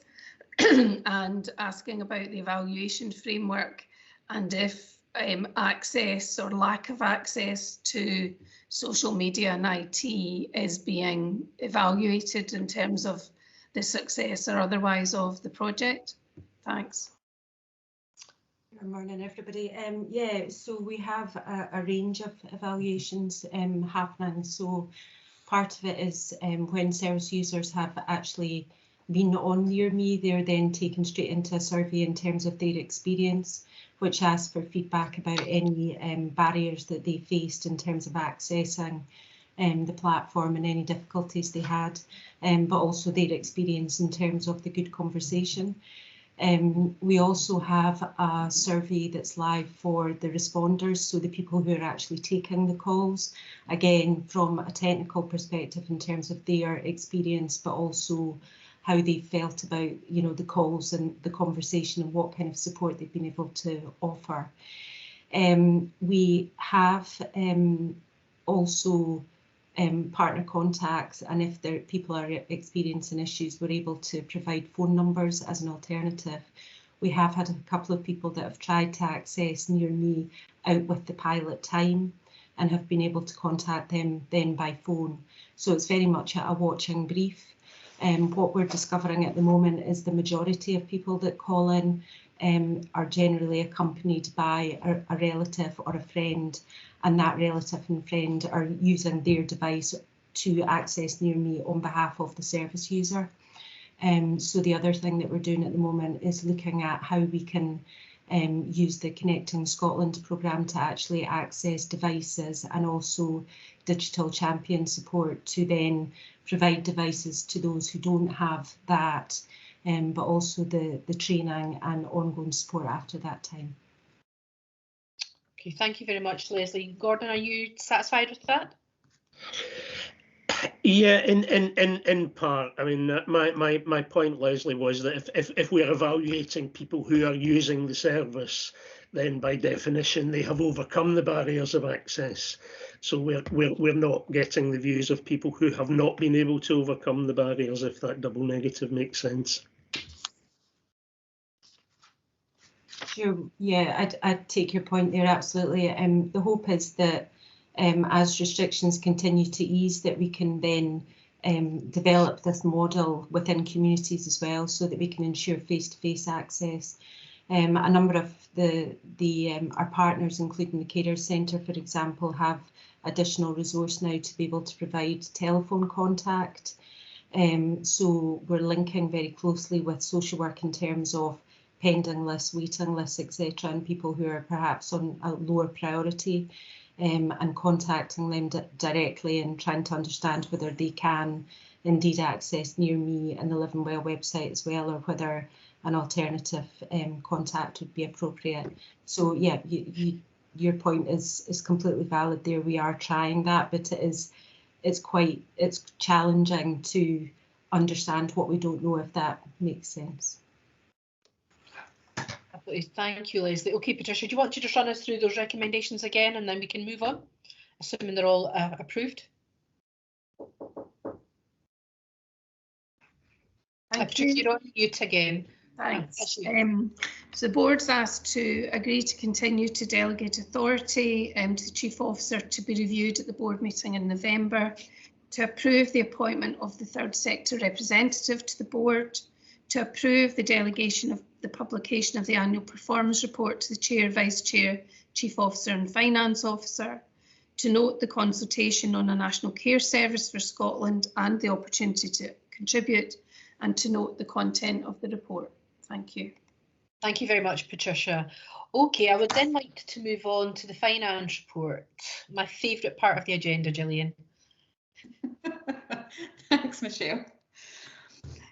and asking about the evaluation framework, and if access or lack of access to social media and IT is being evaluated in terms of the success or otherwise of the project. Thanks. Good morning, everybody. Yeah, so we have a range of evaluations happening. So part of it is when service users have actually been on Near Me, they're then taken straight into a survey in terms of their experience, which asks for feedback about any barriers that they faced in terms of accessing the platform and any difficulties they had, but also their experience in terms of the good conversation. We also have a survey that's live for the responders, so the people who are actually taking the calls, again from a technical perspective in terms of their experience, but also how they felt about, you know, the calls and the conversation and what kind of support they've been able to offer. We have also partner contacts, and if people are experiencing issues, we're able to provide phone numbers as an alternative. We have had a couple of people that have tried to access Near Me out with the pilot time and have been able to contact them then by phone. So it's very much a watching brief. What we're discovering at the moment is the majority of people that call in are generally accompanied by a relative or a friend, and that relative and friend are using their device to access Near Me on behalf of the service user. So the other thing that we're doing at the moment is looking at how we can use the Connecting Scotland programme to actually access devices, and also digital champion support to then provide devices to those who don't have that, but also the training and ongoing support after that time. Okay, thank you very much, Leslie. Gordon, are you satisfied with that? Yeah, in part. I mean, my point, Leslie, was that if we're evaluating people who are using the service, then by definition they have overcome the barriers of access. So we're not getting the views of people who have not been able to overcome the barriers, if that double negative makes sense. Sure. Yeah, I'd take your point there, absolutely. The hope is that as restrictions continue to ease, that we can then develop this model within communities as well, so that we can ensure face-to-face access. A number of our partners, including the Carers Centre, for example, have additional resource now to be able to provide telephone contact. So we're linking very closely with social work in terms of pending lists, waiting lists, etc., and people who are perhaps on a lower priority, and contacting them directly and trying to understand whether they can indeed access Near Me and the Living Well website as well, or whether an alternative contact would be appropriate. So yeah, your point is completely valid there. We are trying that, but it's challenging to understand what we don't know, if that makes sense. Absolutely. Thank you, Leslie. Okay, Patricia, do you want to just run us through those recommendations again, and then we can move on, assuming they're all approved? Patricia, you're on mute again. Thanks. So the board's asked to agree to continue to delegate authority to the Chief Officer to be reviewed at the board meeting in November, to approve the appointment of the third sector representative to the board, to approve the delegation of the publication of the annual performance report to the Chair, Vice Chair, Chief Officer and Finance Officer, to note the consultation on a national care service for Scotland and the opportunity to contribute, and to note the content of the report. Thank you. Thank you very much, Patricia. Okay, I would then like to move on to the finance report, my favourite part of the agenda, Gillian. Thanks, Michelle.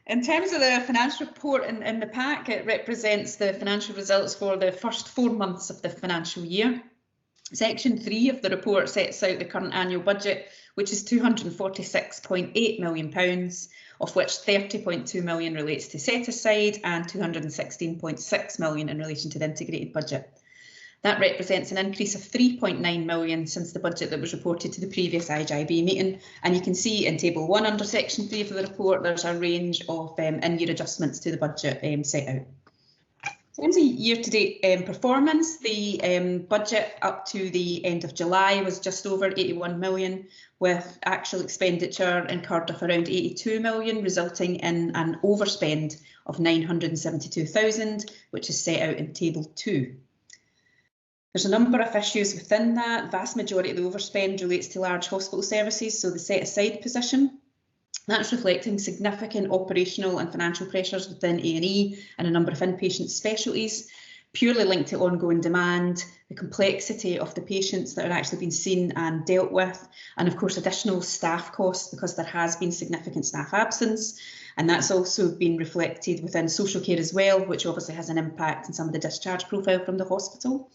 In terms of the financial report in the pack, it represents the financial results for the first 4 months of the financial year. Section 3 of the report sets out the current annual budget, which is £246.8 million, of which £30.2 million relates to set aside and £216.6 million in relation to the integrated budget. That represents an increase of £3.9 million since the budget that was reported to the previous IJB meeting. And you can see in Table 1 under Section 3 of the report, there's a range of in-year adjustments to the budget set out. In terms of year-to-date performance, the budget up to the end of July was just over 81 million, with actual expenditure incurred of around 82 million, resulting in an overspend of 972,000, which is set out in Table 2. There's a number of issues within that. The vast majority of the overspend relates to large hospital services, so the set-aside position. That's reflecting significant operational and financial pressures within A&E and a number of inpatient specialties, purely linked to ongoing demand, the complexity of the patients that are actually being seen and dealt with, and of course additional staff costs because there has been significant staff absence, and that's also been reflected within social care as well, which obviously has an impact on some of the discharge profile from the hospital.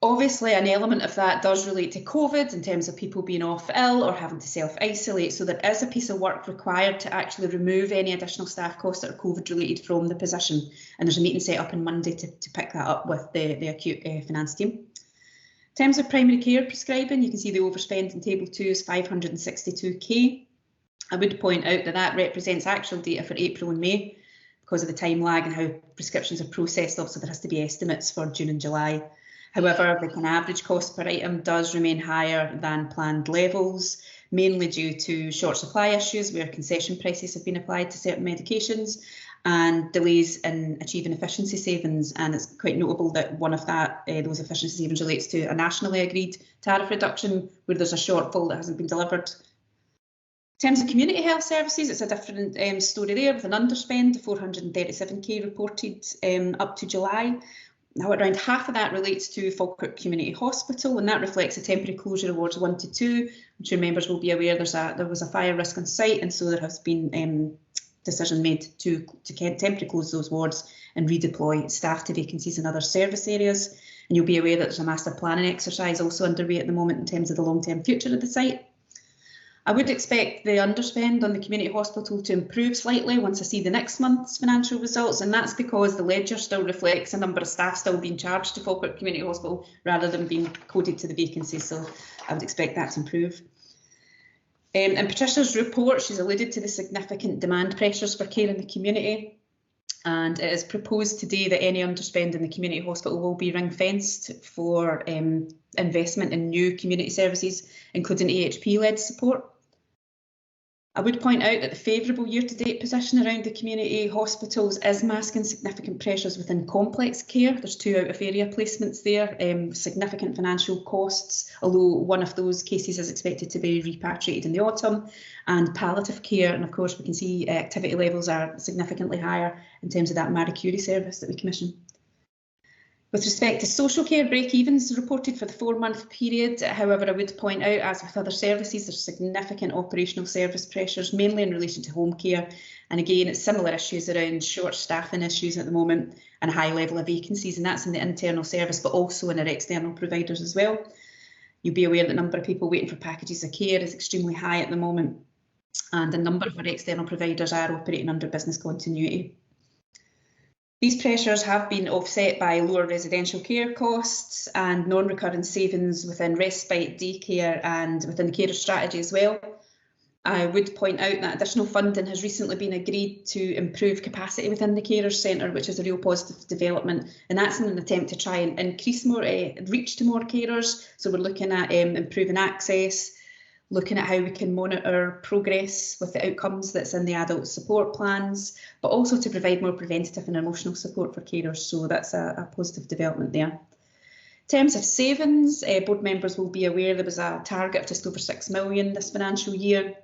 Obviously, an element of that does relate to COVID in terms of people being off ill or having to self-isolate. So there is a piece of work required to actually remove any additional staff costs that are COVID related from the position. And there's a meeting set up on Monday to pick that up with the acute finance team. In terms of primary care prescribing, you can see the overspend in table 2 is 562k. I would point out that that represents actual data for April and May because of the time lag and how prescriptions are processed. Obviously, there has to be estimates for June and July. However, the kind of average cost per item does remain higher than planned levels, mainly due to short supply issues where concession prices have been applied to certain medications and delays in achieving efficiency savings. And it's quite notable that one of those efficiency savings relates to a nationally agreed tariff reduction where there's a shortfall that hasn't been delivered. In terms of community health services, it's a different story there with an underspend, 437k reported up to July. Now, around half of that relates to Falkirk Community Hospital, and that reflects the temporary closure of wards 1 to 2. I'm sure members will be aware there was a fire risk on site, and so there has been decision made to temporarily close those wards and redeploy staff to vacancies in other service areas. And you'll be aware that there's a master planning exercise also underway at the moment in terms of the long-term future of the site. I would expect the underspend on the community hospital to improve slightly once I see the next month's financial results, and that's because the ledger still reflects a number of staff still being charged to Falkirk Community Hospital rather than being coded to the vacancies, so I would expect that to improve. In Patricia's report, she's alluded to the significant demand pressures for care in the community, and it is proposed today that any underspend in the community hospital will be ring-fenced for investment in new community services, including AHP-led support. I would point out that the favourable year-to-date position around the community hospitals is masking significant pressures within complex care. There's 2 out-of-area placements there, significant financial costs, although one of those cases is expected to be repatriated in the autumn, and palliative care. And of course, we can see activity levels are significantly higher in terms of that Marie Curie service that we commission. With respect to social care, break-evens reported for the 4-month period. However, I would point out, as with other services, there's significant operational service pressures, mainly in relation to home care. And again, it's similar issues around short staffing issues at the moment and a high level of vacancies, and that's in the internal service, but also in our external providers as well. You'll be aware that the number of people waiting for packages of care is extremely high at the moment, and a number of our external providers are operating under business continuity. These pressures have been offset by lower residential care costs and non-recurrent savings within respite, daycare and within the carer strategy as well. I would point out that additional funding has recently been agreed to improve capacity within the Carers Centre, which is a real positive development, and that's in an attempt to try and increase more reach to more carers. So we're looking at improving access, looking at how we can monitor progress with the outcomes that's in the adult support plans, but also to provide more preventative and emotional support for carers. So that's a positive development there. In terms of savings, board members will be aware there was a target of just over 6 million this financial year,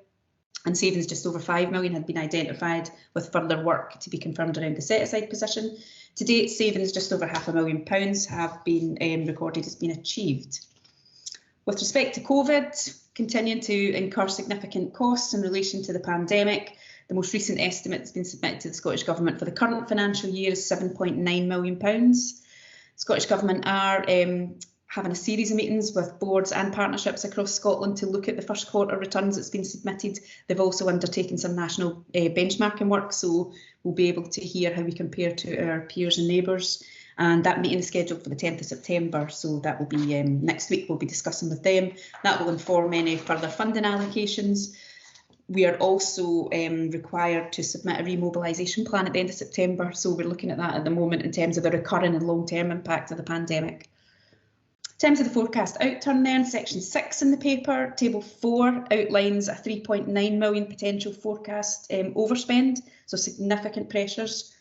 and savings just over 5 million had been identified, with further work to be confirmed around the set-aside position. To date, savings just over £500,000 have been recorded as being achieved. With respect to COVID, continuing to incur significant costs in relation to the pandemic, the most recent estimate that's been submitted to the Scottish Government for the current financial year is £7.9 million. The Scottish Government are having a series of meetings with boards and partnerships across Scotland to look at the first quarter returns that's been submitted. They've also undertaken some national benchmarking work, so we'll be able to hear how we compare to our peers and neighbours. And that meeting is scheduled for the 10th of September, so that will be next week. We'll be discussing with them. That will inform any further funding allocations. We are also required to submit a remobilisation plan at the end of September, so we're looking at that at the moment in terms of the recurring and long-term impact of the pandemic. In terms of the forecast outturn then, section 6 in the paper, table 4 outlines a 3.9 million potential forecast overspend, so significant pressures.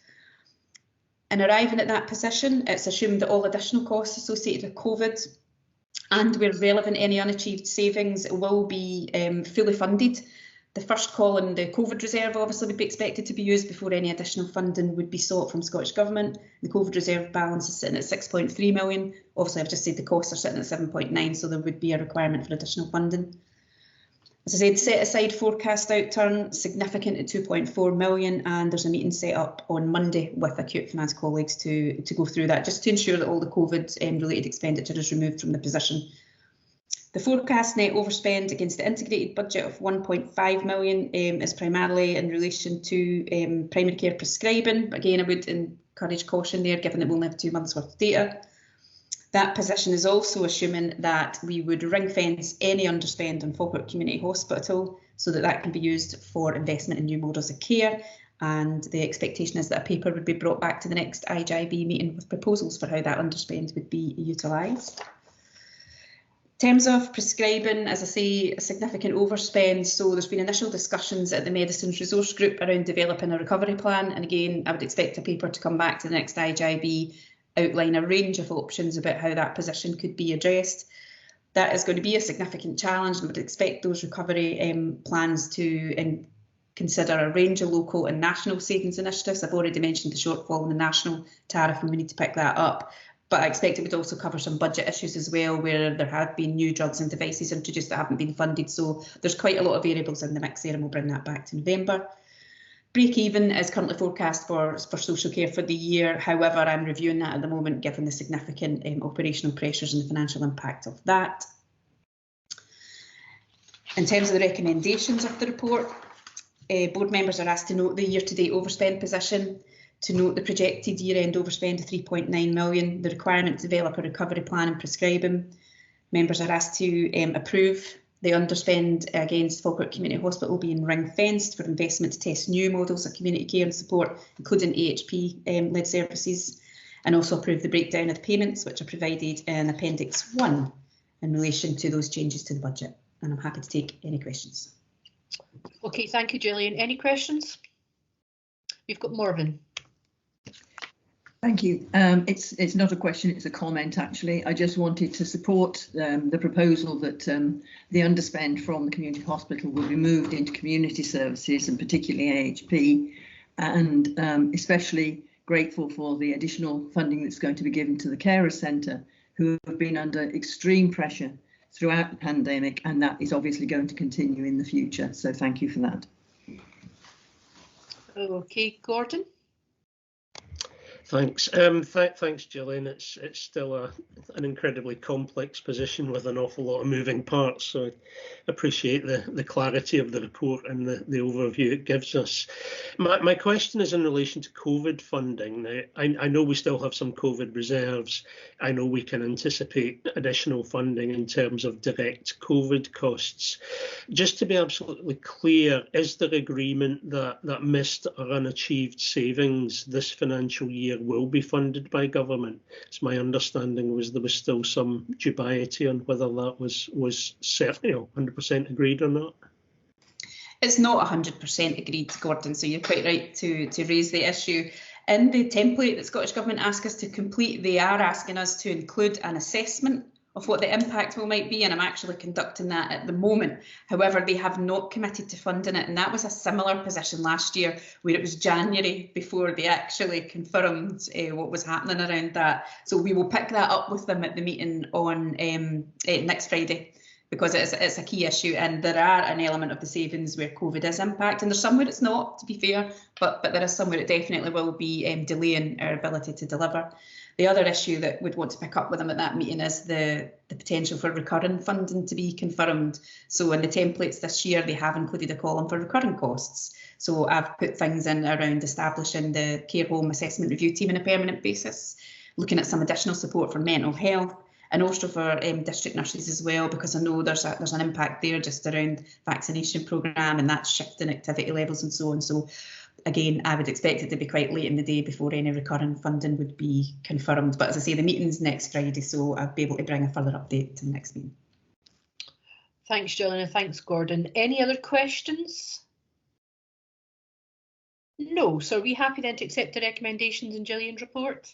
In arriving at that position, it's assumed that all additional costs associated with COVID and where relevant any unachieved savings will be fully funded. The first call in the COVID reserve obviously would be expected to be used before any additional funding would be sought from Scottish Government. The COVID reserve balance is sitting at 6.3 million. Obviously, I've just said the costs are sitting at 7.9, so there would be a requirement for additional funding. As I said, set aside forecast outturn significant at 2.4 million, and there's a meeting set up on Monday with Acute Finance colleagues to go through that, just to ensure that all the COVID related expenditure is removed from the position. The forecast net overspend against the integrated budget of 1.5 million is primarily in relation to primary care prescribing. Again, I would encourage caution there, given that we only have 2 months worth of data. That position is also assuming that we would ring fence any underspend on Falkirk Community Hospital so that that can be used for investment in new models of care. And the expectation is that a paper would be brought back to the next IJB meeting with proposals for how that underspend would be utilised. In terms of prescribing, as I say, a significant overspend. So there's been initial discussions at the Medicines Resource Group around developing a recovery plan. And again, I would expect a paper to come back to the next IJB, outline a range of options about how that position could be addressed. That is going to be a significant challenge, and I would expect those recovery plans to consider a range of local and national savings initiatives. I've already mentioned the shortfall in the national tariff, and we need to pick that up. But I expect it would also cover some budget issues as well, where there have been new drugs and devices introduced that haven't been funded. So there's quite a lot of variables in the mix there, and we'll bring that back to November. Break even is currently forecast for social care for the year. However, I'm reviewing that at the moment, given the significant operational pressures and the financial impact of that. In terms of the recommendations of the report, board members are asked to note the year-to-date overspend position, to note the projected year-end overspend of 3.9 million, the requirement to develop a recovery plan and prescribing. Members are asked to approve the underspend against Falkirk Community Hospital being ring-fenced for investment to test new models of community care and support, including AHP-led services, and also approve the breakdown of the payments, which are provided in Appendix 1 in relation to those changes to the budget. And I'm happy to take any questions. Okay, thank you, Gillian. Any questions? We've got Morven. Thank you. It's not a question, it's a comment actually. I just wanted to support the proposal that the underspend from the community hospital will be moved into community services and particularly AHP, and especially grateful for the additional funding that's going to be given to the Carers Centre, who have been under extreme pressure throughout the pandemic, and that is obviously going to continue in the future. So thank you for that. Okay, Gordon. Thanks. Thanks, Gillian. It's still an incredibly complex position with an awful lot of moving parts. So I appreciate the clarity of the report and the overview it gives us. My question is in relation to COVID funding. Now, I know we still have some COVID reserves. I know we can anticipate additional funding in terms of direct COVID costs. Just to be absolutely clear, is there agreement that missed or unachieved savings this financial year will be funded by government? It's my understanding there was still some dubiety on whether that was certainly 100% agreed or not. It's not 100% agreed, Gordon, so you're quite right to raise the issue. In the template that Scottish Government ask us to complete, they are asking us to include an assessment of what the impact might be, and I'm actually conducting that at the moment. However, they have not committed to funding it, and that was a similar position last year, where it was January before they actually confirmed what was happening around that. So we will pick that up with them at the meeting on next Friday, because it's a key issue, and there are an element of the savings where COVID is impacting. There's somewhere it's not, to be fair, but there is somewhere it definitely will be delaying our ability to deliver. The other issue that we'd want to pick up with them at that meeting is the potential for recurring funding to be confirmed. So in the templates this year, they have included a column for recurring costs. So I've put things in around establishing the care home assessment review team on a permanent basis, looking at some additional support for mental health, and also for district nurses as well, because I know there's an impact there just around vaccination programme, and that's shifting activity levels and so on. So again, I would expect it to be quite late in the day before any recurring funding would be confirmed. But as I say, the meeting's next Friday, so I'll be able to bring a further update to the next meeting. Thanks, Gillian, and thanks, Gordon. Any other questions? No, so are we happy then to accept the recommendations in Gillian's report?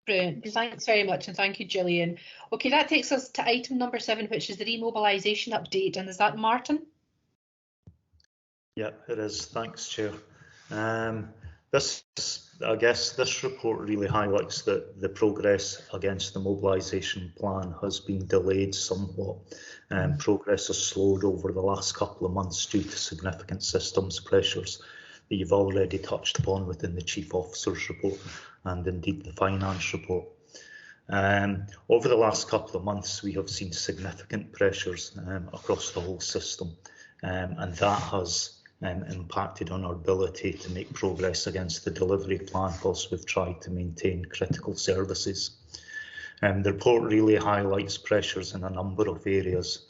Brilliant, thanks very much, and thank you, Gillian. Okay, that takes us to item number 7, which is the remobilisation update, and is that Martin? Yeah, it is. Thanks, Chair. I guess this report really highlights that the progress against the mobilisation plan has been delayed somewhat. Progress has slowed over the last couple of months due to significant systems pressures that you've already touched upon within the Chief Officer's report and indeed the Finance report. Over the last couple of months, we have seen significant pressures across the whole system, and that has impacted on our ability to make progress against the delivery plan whilst we've tried to maintain critical services. The report really highlights pressures in a number of areas.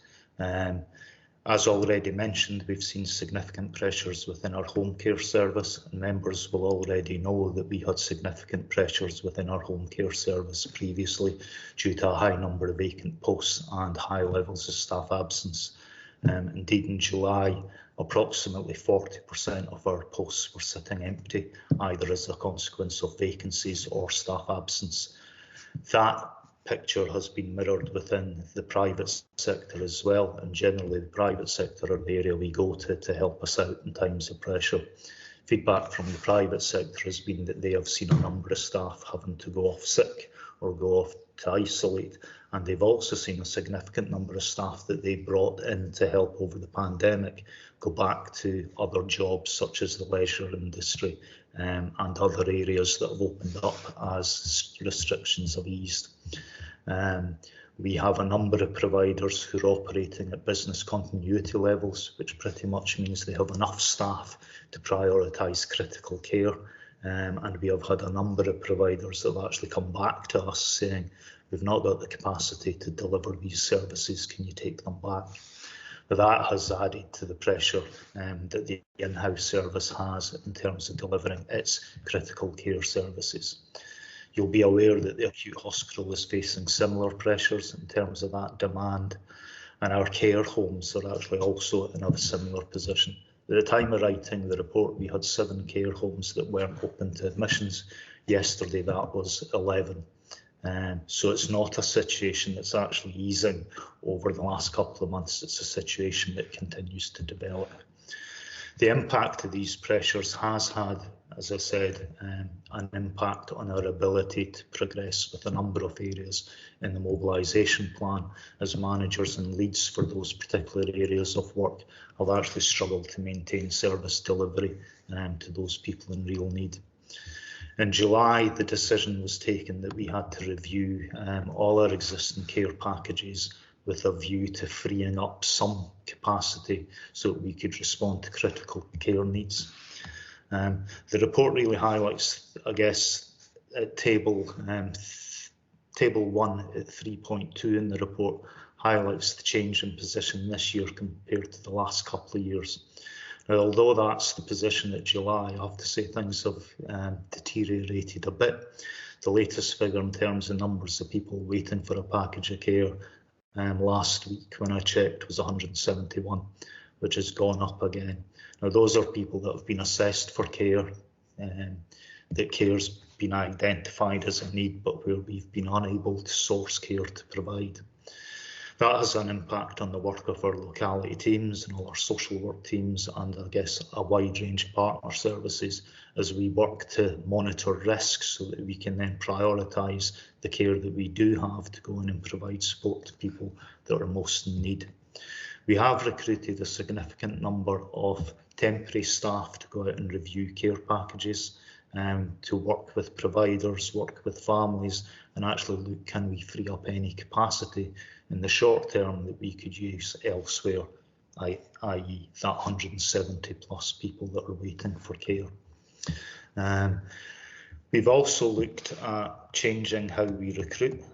As already mentioned, we've seen significant pressures within our home care service, and members will already know that we had significant pressures within our home care service previously due to a high number of vacant posts and high levels of staff absence. Indeed, in July, approximately 40% of our posts were sitting empty, either as a consequence of vacancies or staff absence. That picture has been mirrored within the private sector as well, and generally the private sector are the area we go to help us out in times of pressure. Feedback from the private sector has been that they have seen a number of staff having to go off sick or go off to isolate, and they've also seen a significant number of staff that they brought in to help over the pandemic go back to other jobs such as the leisure industry and other areas that have opened up as restrictions have eased. We have a number of providers who are operating at business continuity levels, which pretty much means they have enough staff to prioritise critical care. And we have had a number of providers that have actually come back to us saying, we've not got the capacity to deliver these services, can you take them back? But that has added to the pressure that the in-house service has in terms of delivering its critical care services. You'll be aware that the acute hospital is facing similar pressures in terms of that demand, and our care homes are actually also in a similar position. At the time of writing the report, we had 7 care homes that weren't open to admissions. Yesterday, that was 11. So it's not a situation that's actually easing over the last couple of months. It's a situation that continues to develop. The impact of these pressures has had, as I said, an impact on our ability to progress with a number of areas in the mobilisation plan, as managers and leads for those particular areas of work have actually struggled to maintain service delivery to those people in real need. In July, the decision was taken that we had to review all our existing care packages with a view to freeing up some capacity so that we could respond to critical care needs. The report really highlights, I guess, table 1 at 3.2 in the report highlights the change in position this year compared to the last couple of years. Now, although that's the position at July, I have to say things have deteriorated a bit. The latest figure in terms of numbers of people waiting for a package of care last week when I checked was 171, which has gone up again. Now, those are people that have been assessed for care, that care's been identified as a need, but where we've been unable to source care to provide. That has an impact on the work of our locality teams and all our social work teams, and I guess a wide range of partner services as we work to monitor risks so that we can then prioritise the care that we do have to go in and provide support to people that are most in need. We have recruited a significant number of temporary staff to go out and review care packages, to work with providers, work with families, and actually look, can we free up any capacity in the short term that we could use elsewhere, i.e. that 170 plus people that are waiting for care. We've also looked at changing how we recruit.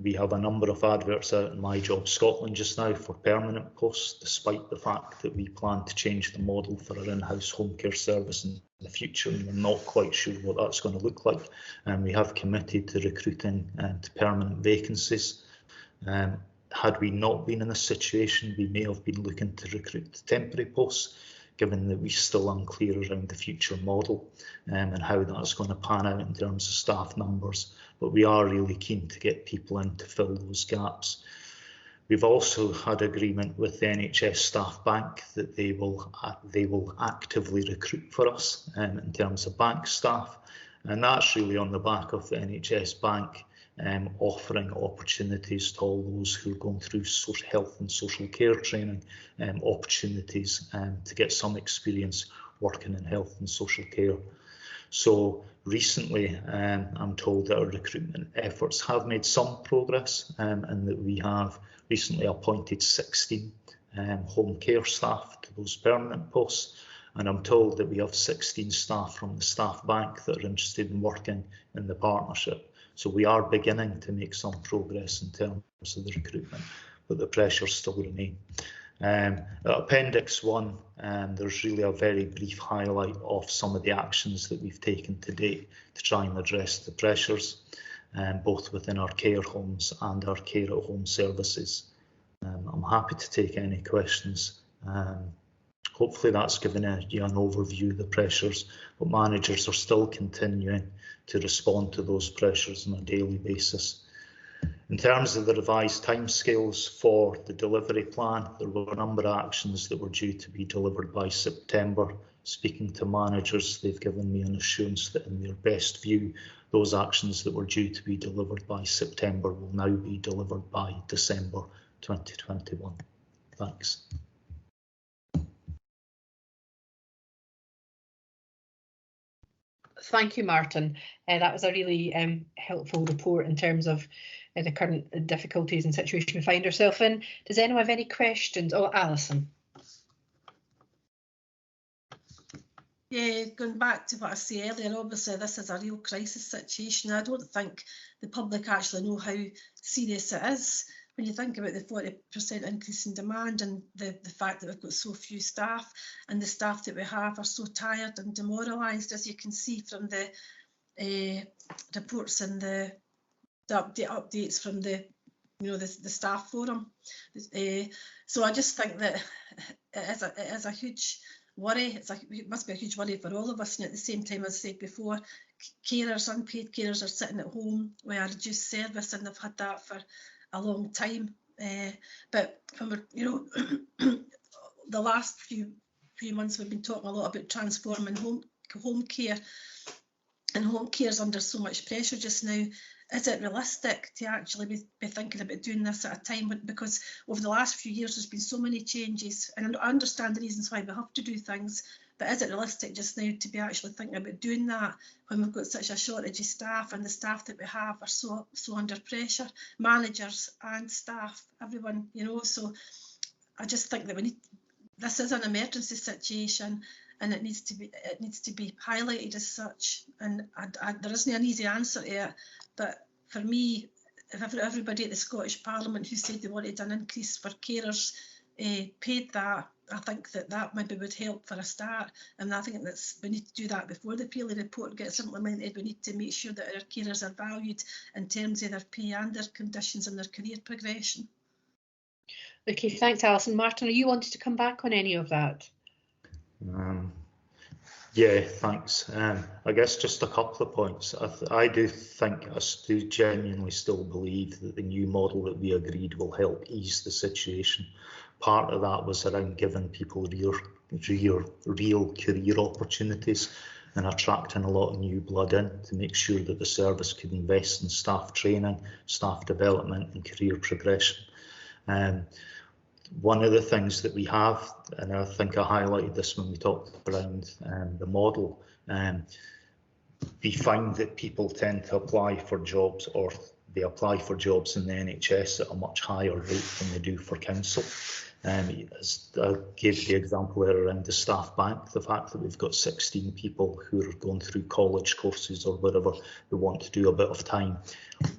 We have a number of adverts out in My Job Scotland just now for permanent posts, despite the fact that we plan to change the model for our in-house home care service in the future, and we're not quite sure what that's going to look like. We have committed to recruiting to permanent vacancies. Had we not been in this situation, we may have been looking to recruit to temporary posts. given that we're still unclear around the future model and how that's going to pan out in terms of staff numbers. But we are really keen to get people in to fill those gaps. We've also had agreement with the NHS Staff Bank that they will actively recruit for us in terms of bank staff, and that's really on the back of the NHS Bank offering opportunities to all those who are going through social health and social care training, opportunities to get some experience working in health and social care. So recently, I'm told that our recruitment efforts have made some progress and that we have recently appointed 16 home care staff to those permanent posts. And I'm told that we have 16 staff from the staff bank that are interested in working in the partnership. So we are beginning to make some progress in terms of the recruitment, but the pressures still remain. At Appendix 1, there's really a very brief highlight of some of the actions that we've taken to date to try and address the pressures, both within our care homes and our care at home services. I'm happy to take any questions. Hopefully that's given you an overview of the pressures, but managers are still continuing to respond to those pressures on a daily basis. In terms of the revised timescales for the delivery plan, there were a number of actions that were due to be delivered by September. Speaking to managers, they've given me an assurance that in their best view, those actions that were due to be delivered by September will now be delivered by December 2021. Thanks. Thank you, Martin. That was a really helpful report in terms of the current difficulties and situation we find ourselves in. Does anyone have any questions? Oh, Alison. Yeah, going back to what I said earlier, obviously this is a real crisis situation. I don't think the public actually know how serious it is. When you think about the 40% increase in demand and the fact that we've got so few staff, and the staff that we have are so tired and demoralised, as you can see from the reports and the updates from the staff forum. So I just think that it is a huge worry. It must be a huge worry for all of us, and at the same time, as I said before, carers, unpaid carers, are sitting at home with a reduced service, and they've had that for a long time. But when we're, the last few months we've been talking a lot about transforming home care, and home care is under so much pressure just now. Is it realistic to actually be thinking about doing this at a time because over the last few years there's been so many changes, and I understand the reasons why we have to do things, but is it realistic just now to be actually thinking about doing that when we've got such a shortage of staff, and the staff that we have are so under pressure, managers and staff, everyone, So I just think that this is an emergency situation, and it needs to be highlighted as such. And there isn't an easy answer to it, but for me, if everybody at the Scottish Parliament who said they wanted an increase for carers paid that, I think that maybe would help for a start. And I think we need to do that before the Paley report gets implemented. We need to make sure that our carers are valued in terms of their pay and their conditions and their career progression. Okay, thanks, Alison. Martin, are you wanting to come back on any of that? Yeah, thanks. I guess just a couple of points. I do genuinely still believe that the new model that we agreed will help ease the situation. Part of that was around giving people real career opportunities and attracting a lot of new blood in to make sure that the service could invest in staff training, staff development and career progression. One of the things that we have, and I think I highlighted this when we talked around the model, we find that people tend to apply for jobs, or they apply for jobs in the NHS at a much higher rate than they do for council. As I gave the example there around the staff bank, the fact that we've got 16 people who are going through college courses or whatever who want to do a bit of time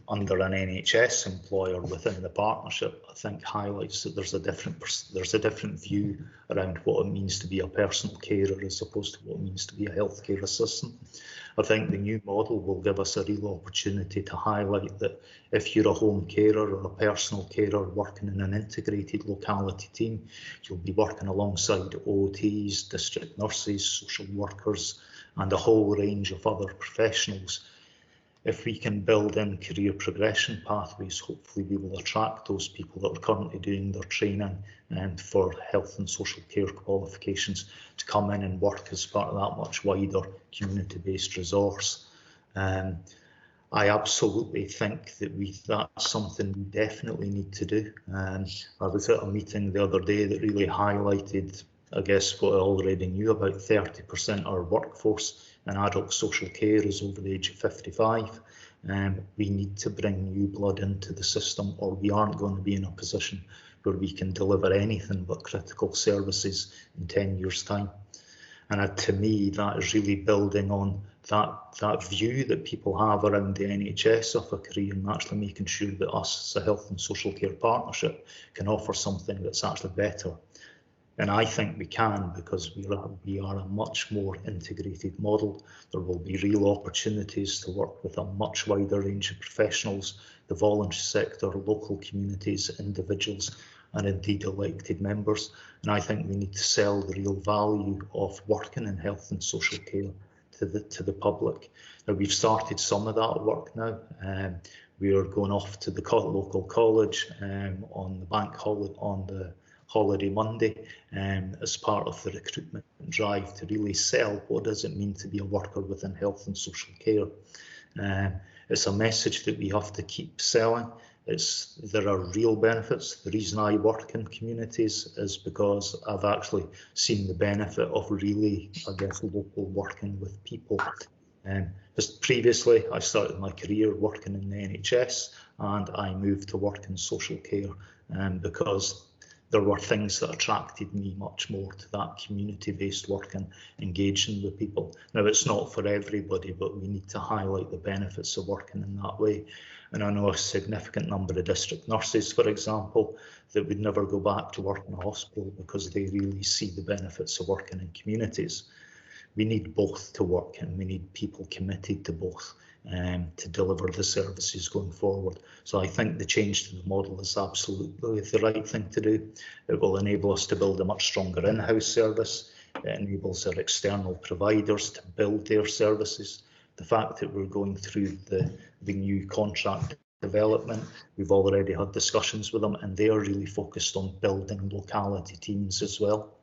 under an NHS employer within the partnership, I think highlights that there's a different view around what it means to be a personal carer as opposed to what it means to be a healthcare assistant. I think the new model will give us a real opportunity to highlight that if you're a home carer or a personal carer working in an integrated locality team, you'll be working alongside OTs, district nurses, social workers, and a whole range of other professionals. If we can build in career progression pathways, hopefully we will attract those people that are currently doing their training and for health and social care qualifications to come in and work as part of that much wider community-based resource. I absolutely think that that's something we definitely need to do. I was at a meeting the other day that really highlighted, I guess, what I already knew about 30% of our workforce in adult social care is over the age of 55. We need to bring new blood into the system, or we aren't going to be in a position where we can deliver anything but critical services in 10 years' time. And to me, that is really building on that view that people have around the NHS of a career, and actually making sure that us as a health and social care partnership can offer something that's actually better. And I think we can, because we are a much more integrated model. There will be real opportunities to work with a much wider range of professionals, the voluntary sector, local communities, individuals, and indeed elected members. And I think we need to sell the real value of working in health and social care to the public. Now, we've started some of that work now. We are going off to the local college on the bank holiday, on the holiday Monday, as part of the recruitment drive to really sell what does it mean to be a worker within health and social care. It's a message that we have to keep selling. There are real benefits. The reason I work in communities is because I've actually seen the benefit of really, I guess, local working with people. Just previously, I started my career working in the NHS, and I moved to work in social care because there were things that attracted me much more to that community-based work and engaging with people. Now, it's not for everybody, but we need to highlight the benefits of working in that way. And I know a significant number of district nurses, for example, that would never go back to work in a hospital because they really see the benefits of working in communities. We need both to work, and we need people committed to both to deliver the services going forward. So I think the change to the model is absolutely the right thing to do. It will enable us to build a much stronger in-house service. It enables our external providers to build their services. The fact that we're going through the new contract development, we've already had discussions with them, and they are really focused on building locality teams as well.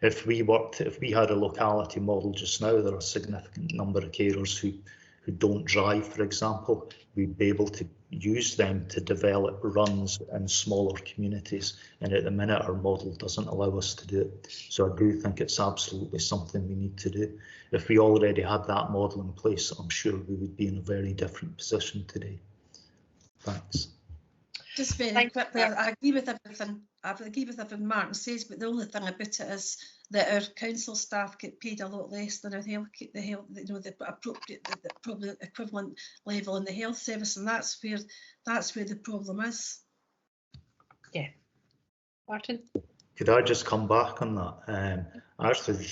If we had a locality model just now, there are a significant number of carers who don't drive, for example. We'd be able to use them to develop runs in smaller communities, and at the minute our model doesn't allow us to do it. So I do think it's absolutely something we need to do. If we already had that model in place, I'm sure we would be in a very different position today. Thanks. Just very quickly, I agree with everything. I agree with everything Martin says, but the only thing about it is that our council staff get paid a lot less than the appropriate, probably equivalent level in the health service, and that's where the problem is. Yeah, Martin. Could I just come back on that? Actually,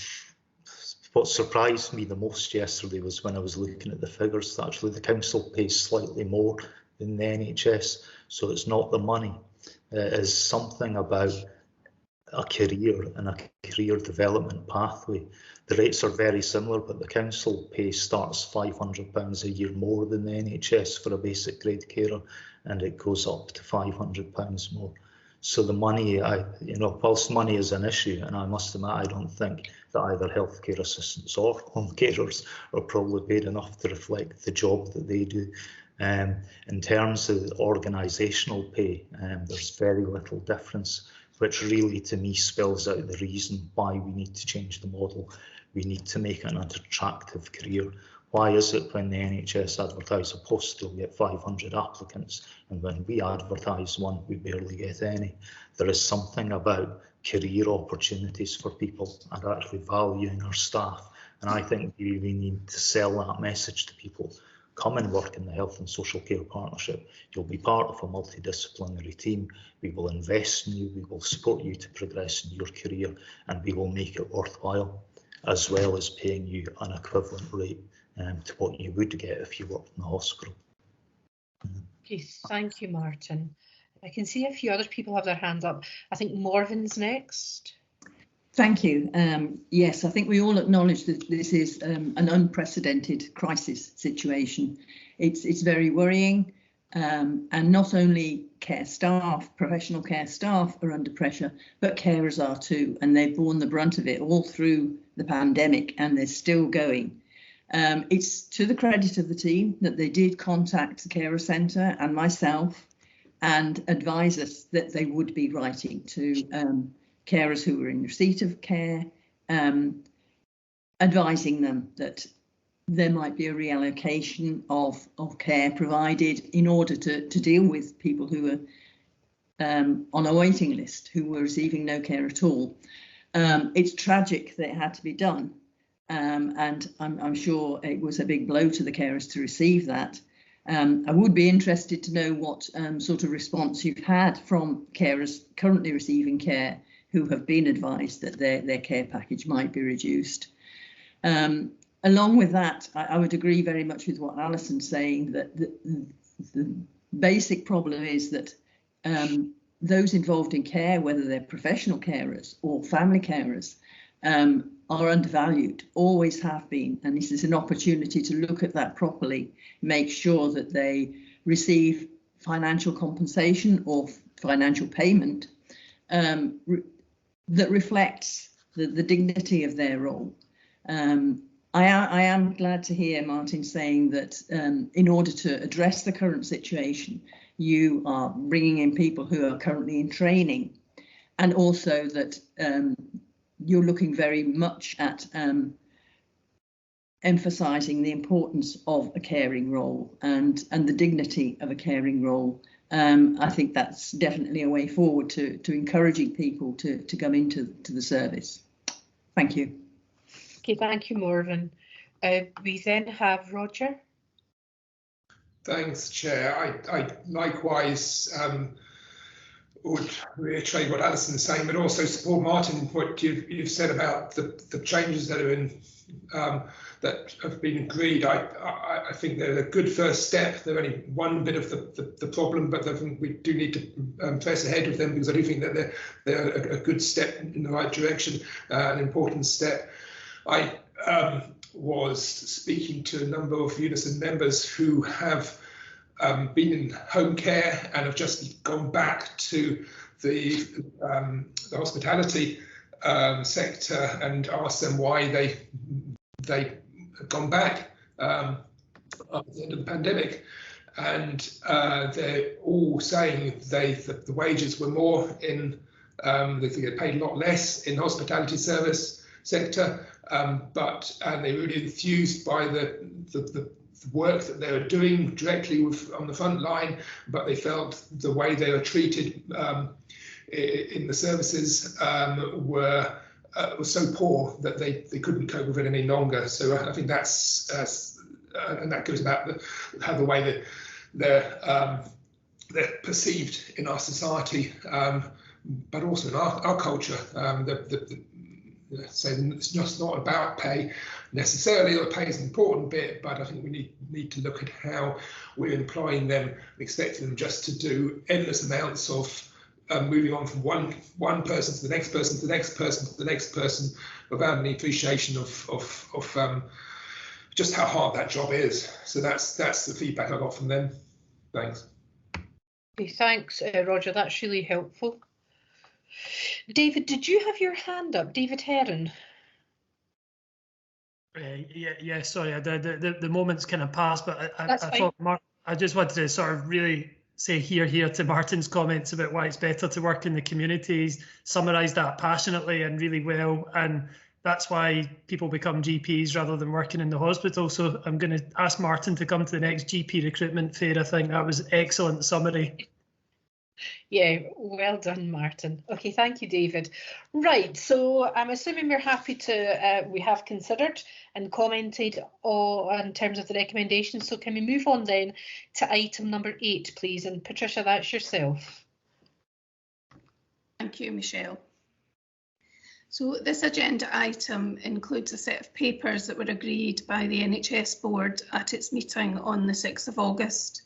what surprised me the most yesterday was when I was looking at the figures. Actually, the council pays slightly more than the NHS, so it's not the money. It is something about a career and a career development pathway. The rates are very similar, but the council pay starts £500 a year more than the NHS for a basic grade carer, and it goes up to £500 more. So the money, whilst money is an issue, and I must admit, I don't think that either healthcare assistants or home carers are probably paid enough to reflect the job that they do. In terms of organisational pay, there's very little difference, which really to me spells out the reason why we need to change the model. We need to make it an attractive career. Why is it when the NHS advertise a post, they'll get 500 applicants, and when we advertise one, we barely get any? There is something about career opportunities for people and actually valuing our staff, and I think we really need to sell that message to people. Come and work in the Health and Social Care Partnership. You'll be part of a multidisciplinary team. We will invest in you, we will support you to progress in your career, and we will make it worthwhile. as well as paying you an equivalent rate to what you would get if you worked in the hospital. Okay, thank you, Martin. I can see a few other people have their hands up. I think Morven's next. Thank you. Yes, I think we all acknowledge that this is an unprecedented crisis situation. It's very worrying, and not only care staff, professional care staff are under pressure, but carers are too, and they've borne the brunt of it all through the pandemic, and they're still going. It's to the credit of the team that they did contact the carer centre and myself and advise us that they would be writing to carers who were in receipt of care, advising them that there might be a reallocation of care provided in order to deal with people who were on a waiting list, who were receiving no care at all. It's tragic that it had to be done, and I'm sure it was a big blow to the carers to receive that. I would be interested to know what sort of response you've had from carers currently receiving care who have been advised that their care package might be reduced. Along with that, I would agree very much with what Alison's saying, that the basic problem is that those involved in care, whether they're professional carers or family carers, are undervalued, always have been, and this is an opportunity to look at that properly, make sure that they receive financial compensation or financial payment that reflects the dignity of their role. I am glad to hear Martin saying that in order to address the current situation, you are bringing in people who are currently in training, and also that you're looking very much at emphasising the importance of a caring role and the dignity of a caring role. I think that's definitely a way forward to encouraging people to come into the service. Thank you. Okay, thank you, Morven. We then have Roger. Thanks, Chair. I likewise would reiterate what Alison's saying, but also support Martin, what you've said about the changes that are in that have been agreed. I think they're a good first step. They're only one bit of the problem, but we do need to press ahead with them, because I do think that they're a good step in the right direction, an important step. I was speaking to a number of Unison members who have been in home care and have just gone back to the hospitality sector, and asked them why they had gone back at the end of the pandemic, and they're all saying the wages were more in they get paid a lot less in the hospitality service sector, but they were really enthused by the work that they were doing directly on the front line, but they felt the way they were treated in the services was so poor that they couldn't cope with it any longer. So I think that's and that goes about how the way that they're perceived in our society, but also in our culture. So it's just not about pay necessarily. The pay is an important bit, but I think we need to look at how we're employing them and expecting them just to do endless amounts of moving on from one person to the next person to the next person to the next person, without any appreciation of just how hard that job is. So that's the feedback I got from them. Thanks. Okay, thanks, Roger. That's really helpful. David, did you have your hand up? David Heron. Yeah, sorry, I did. The moment's kind of passed, but I thought I just wanted to sort of really say here to Martin's comments about why it's better to work in the communities. Summarised that passionately and really well, and that's why people become GPs rather than working in the hospital. So I'm going to ask Martin to come to the next GP recruitment fair. I think that was an excellent summary. Yeah, well done, Martin. Okay, thank you, David. Right, so I'm assuming we're happy to, we have considered and commented in terms of the recommendations. So can we move on then to item number 8, please? And Patricia, that's yourself. Thank you, Michelle. So this agenda item includes a set of papers that were agreed by the NHS board at its meeting on the 6th of August.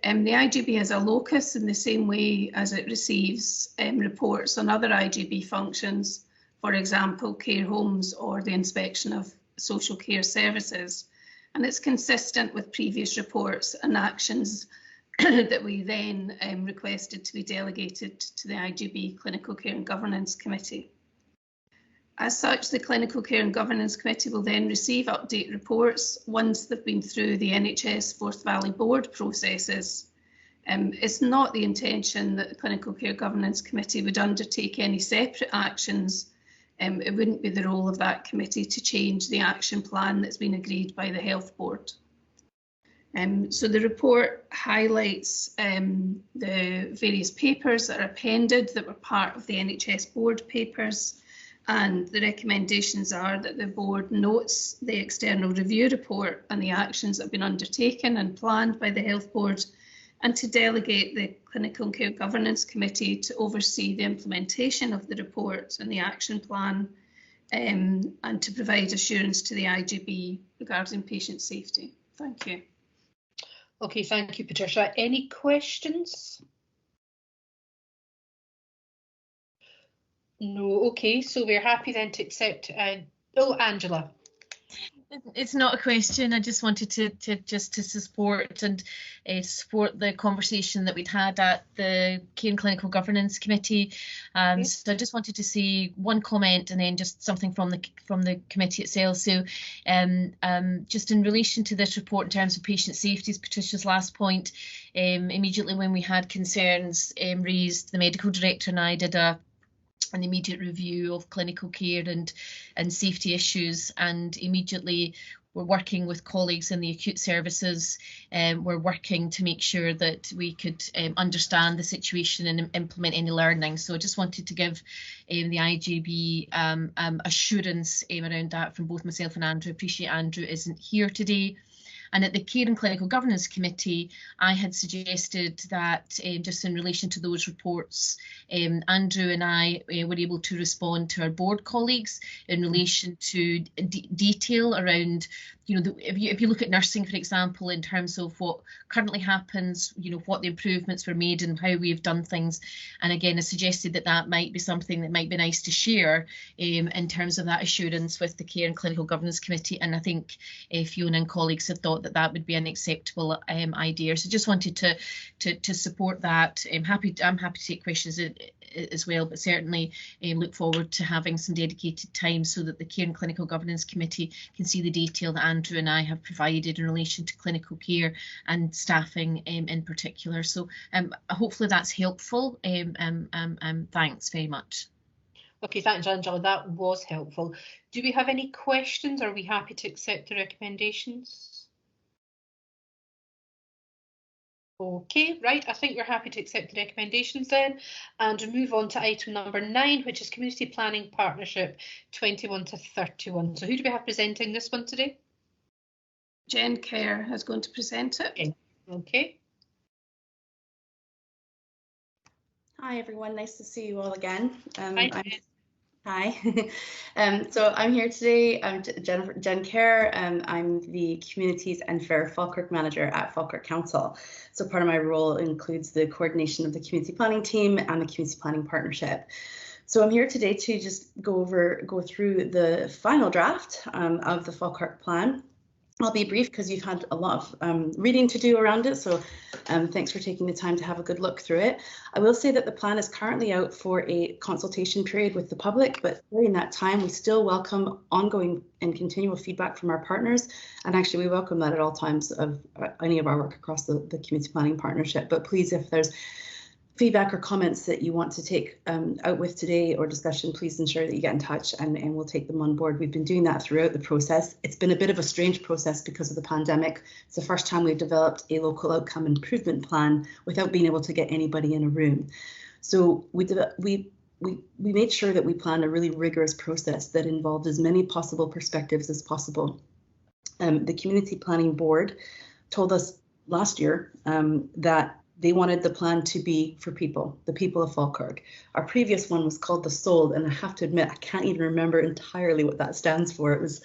The IGB has a locus in the same way as it receives reports on other IGB functions, for example, care homes or the inspection of social care services. And it's consistent with previous reports and actions that we then requested to be delegated to the IGB Clinical Care and Governance Committee. As such, the Clinical Care and Governance Committee will then receive update reports once they've been through the NHS Forth Valley Board processes. It's not the intention that the Clinical Care Governance Committee would undertake any separate actions. It wouldn't be the role of that committee to change the action plan that's been agreed by the Health Board. So the report highlights the various papers that are appended that were part of the NHS Board papers. And the recommendations are that the board notes the external review report and the actions that have been undertaken and planned by the Health Board, and to delegate the Clinical Care Governance Committee to oversee the implementation of the report and the action plan, and to provide assurance to the IGB regarding patient safety. Thank you. Okay, thank you, Patricia. Any questions? No, okay, so we're happy then to accept. Oh, Angela. It's not a question. I just wanted to support and support the conversation that we'd had at the Care and Clinical Governance Committee. Okay. So I just wanted to say one comment and then just something from the committee itself. So just in relation to this report in terms of patient safety, Patricia's last point, immediately when we had concerns raised, the medical director and I did an immediate review of clinical care and safety issues, and immediately we're working with colleagues in the acute services. We're working to make sure that we could understand the situation and implement any learning. So I just wanted to give the IGB assurance around that from both myself and Andrew. I appreciate Andrew isn't here today. And at the Care and Clinical Governance Committee, I had suggested that just in relation to those reports, Andrew and I were able to respond to our board colleagues in relation to detail around, you know, if you look at nursing, for example, in terms of what currently happens, you know, what the improvements were made and how we've done things. And again, I suggested that that might be something that might be nice to share in terms of that assurance with the Care and Clinical Governance Committee. And I think Fiona and colleagues have thought that that would be an acceptable idea. So just wanted to support that. I'm happy to take questions as well, but certainly look forward to having some dedicated time so that the Care and Clinical Governance Committee can see the detail that Andrew and I have provided in relation to clinical care and staffing in particular. So hopefully that's helpful. Thanks very much. Okay, thanks, Angela. That was helpful. Do we have any questions? Are we happy to accept the recommendations? Okay, right, I think we're happy to accept the recommendations then, and move on to item number 9, which is Community Planning Partnership 21 to 31. So who do we have presenting this one today? Jen Kerr is going to present it. Okay. Hi everyone, nice to see you all again. Hi. Hi. So I'm here today. I'm Jen Kerr. I'm the Communities and Fair Falkirk Manager at Falkirk Council. So part of my role includes the coordination of the community planning team and the community planning partnership. So I'm here today to just go through the final draft of the Falkirk plan. I'll be brief because you've had a lot of reading to do around it, so thanks for taking the time to have a good look through it. I will say that the plan is currently out for a consultation period with the public, but during that time we still welcome ongoing and continual feedback from our partners, and actually we welcome that at all times of any of our work across the community planning partnership. But please, if there's feedback or comments that you want to take out with today or discussion, please ensure that you get in touch and we'll take them on board. We've been doing that throughout the process. It's been a bit of a strange process because of the pandemic. It's the first time we've developed a local outcome improvement plan without being able to get anybody in a room. So we made sure that we planned a really rigorous process that involved as many possible perspectives as possible. The Community Planning Board told us last year that They wanted the plan to be for people, the people of Falkirk. Our previous one was called The Soul, and I have to admit, I can't even remember entirely what that stands for. It was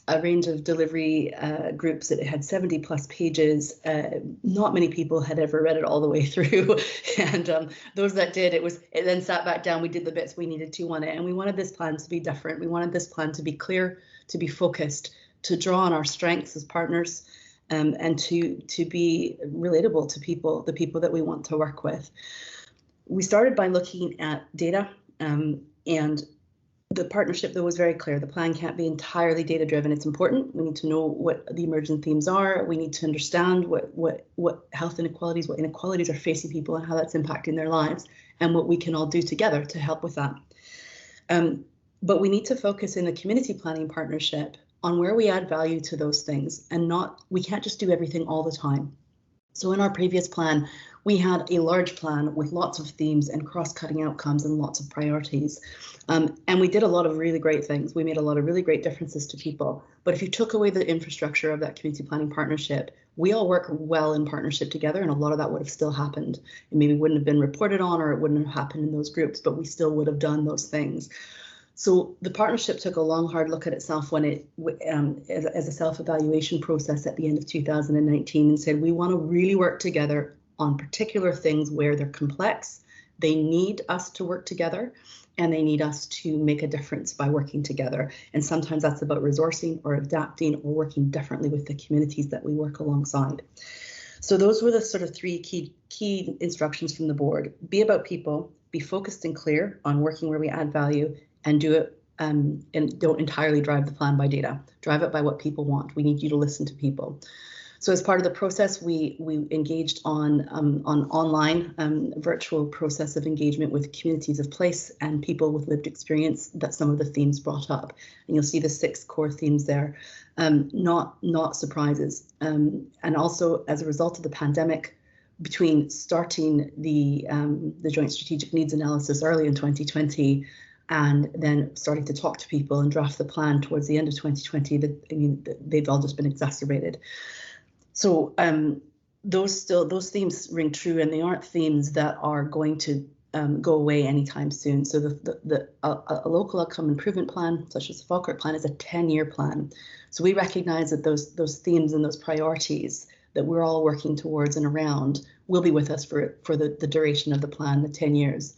a range of delivery groups. It had 70 plus pages. Not many people had ever read it all the way through. And those that did, it then sat back down. We did the bits we needed to on it. And we wanted this plan to be different. We wanted this plan to be clear, to be focused, to draw on our strengths as partners, and to be relatable to people, the people that we want to work with. We started by looking at data, and the partnership, though, was very clear. The plan can't be entirely data driven. It's important. We need to know what the emergent themes are. We need to understand what health inequalities, what inequalities are facing people and how that's impacting their lives, and what we can all do together to help with that. But we need to focus in the community planning partnership on where we add value to those things, and we can't just do everything all the time. So in our previous plan, we had a large plan with lots of themes and cross-cutting outcomes and lots of priorities. And we did a lot of really great things. We made a lot of really great differences to people. But if you took away the infrastructure of that community planning partnership, we all work well in partnership together, and a lot of that would have still happened. It maybe wouldn't have been reported on, or it wouldn't have happened in those groups, but we still would have done those things. So the partnership took a long, hard look at itself when as a self-evaluation process at the end of 2019, and said, we want to really work together on particular things where they're complex. They need us to work together, and they need us to make a difference by working together. And sometimes that's about resourcing or adapting or working differently with the communities that we work alongside. So those were the sort of three key instructions from the board. Be about people, be focused and clear on working where we add value, and do it and don't entirely drive the plan by data. Drive it by what people want. We need you to listen to people. So as part of the process, we engaged on online virtual process of engagement with communities of place and people with lived experience that some of the themes brought up. And you'll see the 6 core themes there, not surprises. And also as a result of the pandemic, between starting the Joint Strategic Needs Analysis early in 2020 and then starting to talk to people and draft the plan towards the end of 2020, they've all just been exacerbated. So those themes ring true, and they aren't themes that are going to go away anytime soon. So a local outcome improvement plan, such as the Falkirk plan, is a 10-year plan. So we recognise that those themes and those priorities that we're all working towards and around will be with us for the duration of the plan, the 10 years.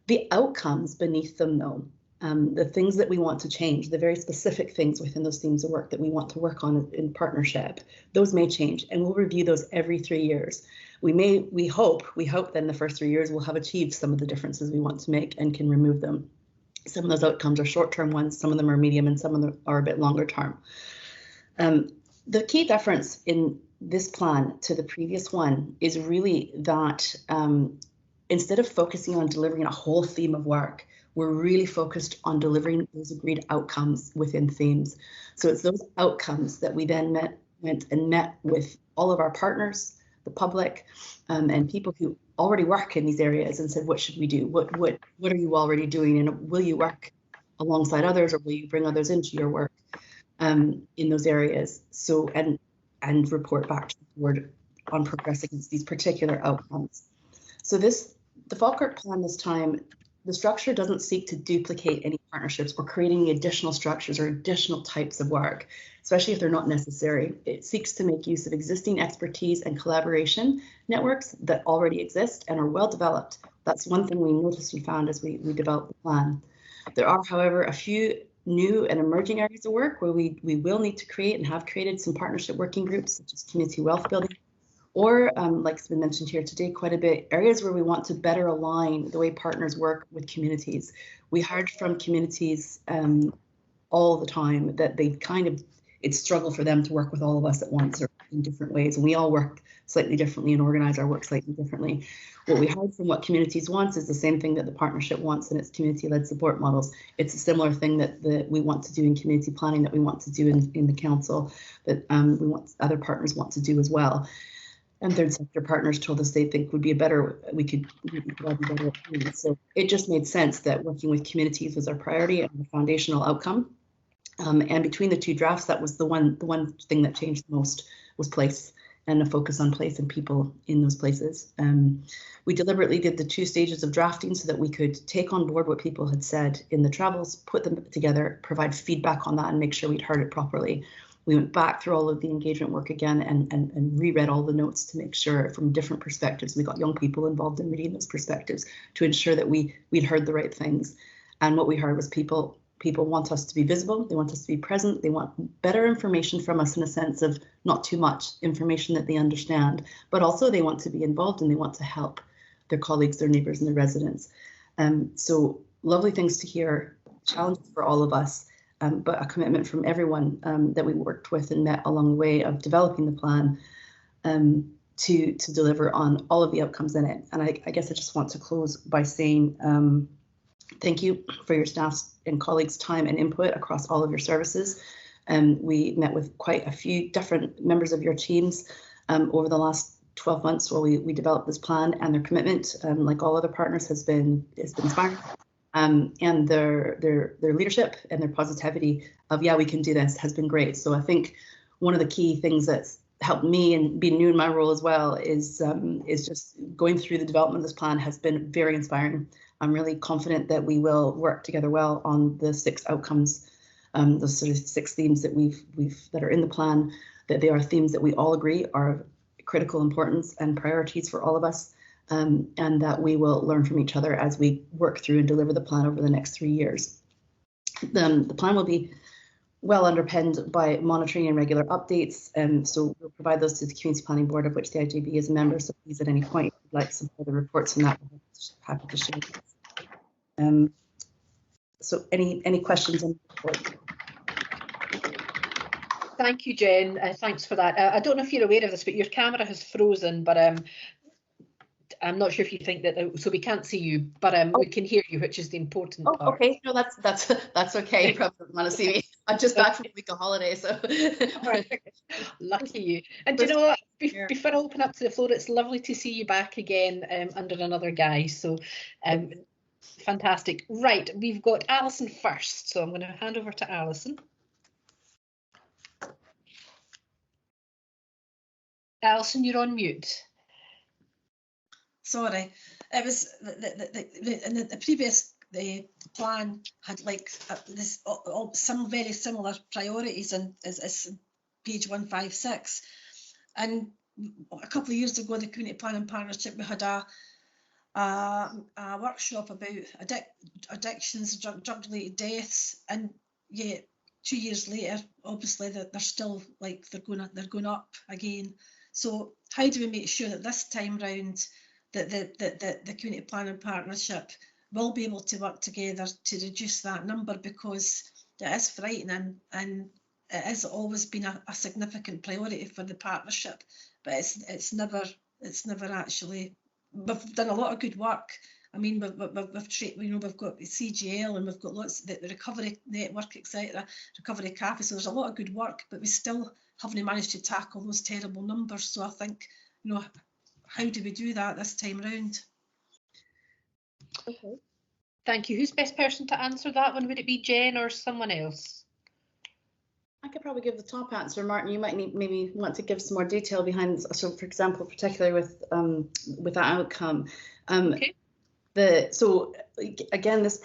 The outcomes beneath them, though, the things that we want to change, the very specific things within those themes of work that we want to work on in partnership, those may change, and we'll review those every 3 years. We hope that in the first 3 years we'll have achieved some of the differences we want to make and can remove them. Some of those outcomes are short-term ones, some of them are medium, and some of them are a bit longer term. The key difference in this plan to the previous one is really that instead of focusing on delivering a whole theme of work, we're really focused on delivering those agreed outcomes within themes. So it's those outcomes that we then went and met with all of our partners, the public, and people who already work in these areas, and said, what should we do? What are you already doing? And will you work alongside others, or will you bring others into your work in those areas? So and report back to the board on progress against these particular outcomes. So the Falkirk plan this time, the structure doesn't seek to duplicate any partnerships or creating additional structures or additional types of work, especially if they're not necessary. It seeks to make use of existing expertise and collaboration networks that already exist and are well developed. That's one thing we noticed and found as we developed the plan. There are, however, a few new and emerging areas of work where we will need to create and have created some partnership working groups, such as community wealth building, or like has been mentioned here today quite a bit, areas where we want to better align the way partners work with communities. We heard from communities all the time that it's struggle for them to work with all of us at once or in different ways, and we all work slightly differently and organize our work slightly differently. What we heard from what communities wants is the same thing that the partnership wants in its community-led support models. It's a similar thing that we want to do in community planning, that we want to do in the council, that we want other partners want to do as well. And third sector partners told us they think would be we could all be better at doing it. So it just made sense that working with communities was our priority and the foundational outcome. And between the two drafts, that was the one thing that changed the most was place and a focus on place and people in those places. We deliberately did the 2 stages of drafting so that we could take on board what people had said in the travels, put them together, provide feedback on that, and make sure we'd heard it properly. We went back through all of the engagement work again and reread all the notes to make sure from different perspectives. We got young people involved in reading those perspectives to ensure that we'd heard the right things. And what we heard was people want us to be visible, they want us to be present, they want better information from us in a sense of not too much information that they understand, but also they want to be involved and they want to help their colleagues, their neighbours and their residents. So lovely things to hear, challenges for all of us, but a commitment from everyone that we worked with and met along the way of developing the plan to deliver on all of the outcomes in it. And I guess I just want to close by saying thank you for your staff's and colleagues' time and input across all of your services. We met with quite a few different members of your teams over the last 12 months while we developed this plan, and their commitment, like all other partners, has been inspiring. And their leadership and their positivity of, yeah, we can do this, has been great. So I think one of the key things that's helped me and being new in my role as well is just going through the development of this plan has been very inspiring. I'm really confident that we will work together well on the 6 outcomes, those sort of 6 themes that that are in the plan, that they are themes that we all agree are of critical importance and priorities for all of us, and that we will learn from each other as we work through and deliver the plan over the next 3 years. The plan will be well underpinned by monitoring and regular updates, so we'll provide those to the Community Planning Board, of which the IJB is a member, so please at any point if you'd like some further reports on that, we're happy to share. So any questions on the report? Thank you, Jen. Thanks for that. I don't know if you're aware of this, but your camera has frozen, but I'm not sure if you think that, so we can't see you, but we can hear you, which is the important part. Okay, no, that's okay. You probably don't want to see me. I'm just back from a week of holiday, so. Lucky you. And do you know what? Before I open up to the floor, it's lovely to see you back again under another guise. So fantastic. Right, we've got Alison first, so I'm going to hand over to Alison. Alison, you're on mute. Sorry, it was the previous plan had like some very similar priorities, and as page 156. And a couple of years ago, the Community Planning Partnership, we had a workshop about addictions, drug-related deaths, and yeah, 2 years later, obviously they're still like they're going up again. So how do we make sure that this time round that the Community Planning Partnership will be able to work together to reduce that number, because it is frightening and it has always been a significant priority for the partnership, but it's never actually. We've done a lot of good work. I mean, we've got CGL and we've got lots the recovery network, etc., recovery cafe. So there's a lot of good work, but we still haven't managed to tackle those terrible numbers. So I think, how do we do that this time round? Okay, thank you. Who's best person to answer that one? Would it be Jen or someone else? I could probably give the top answer. Martin, you might maybe want to give some more detail behind. So, for example, particularly with that outcome. Okay. So again, this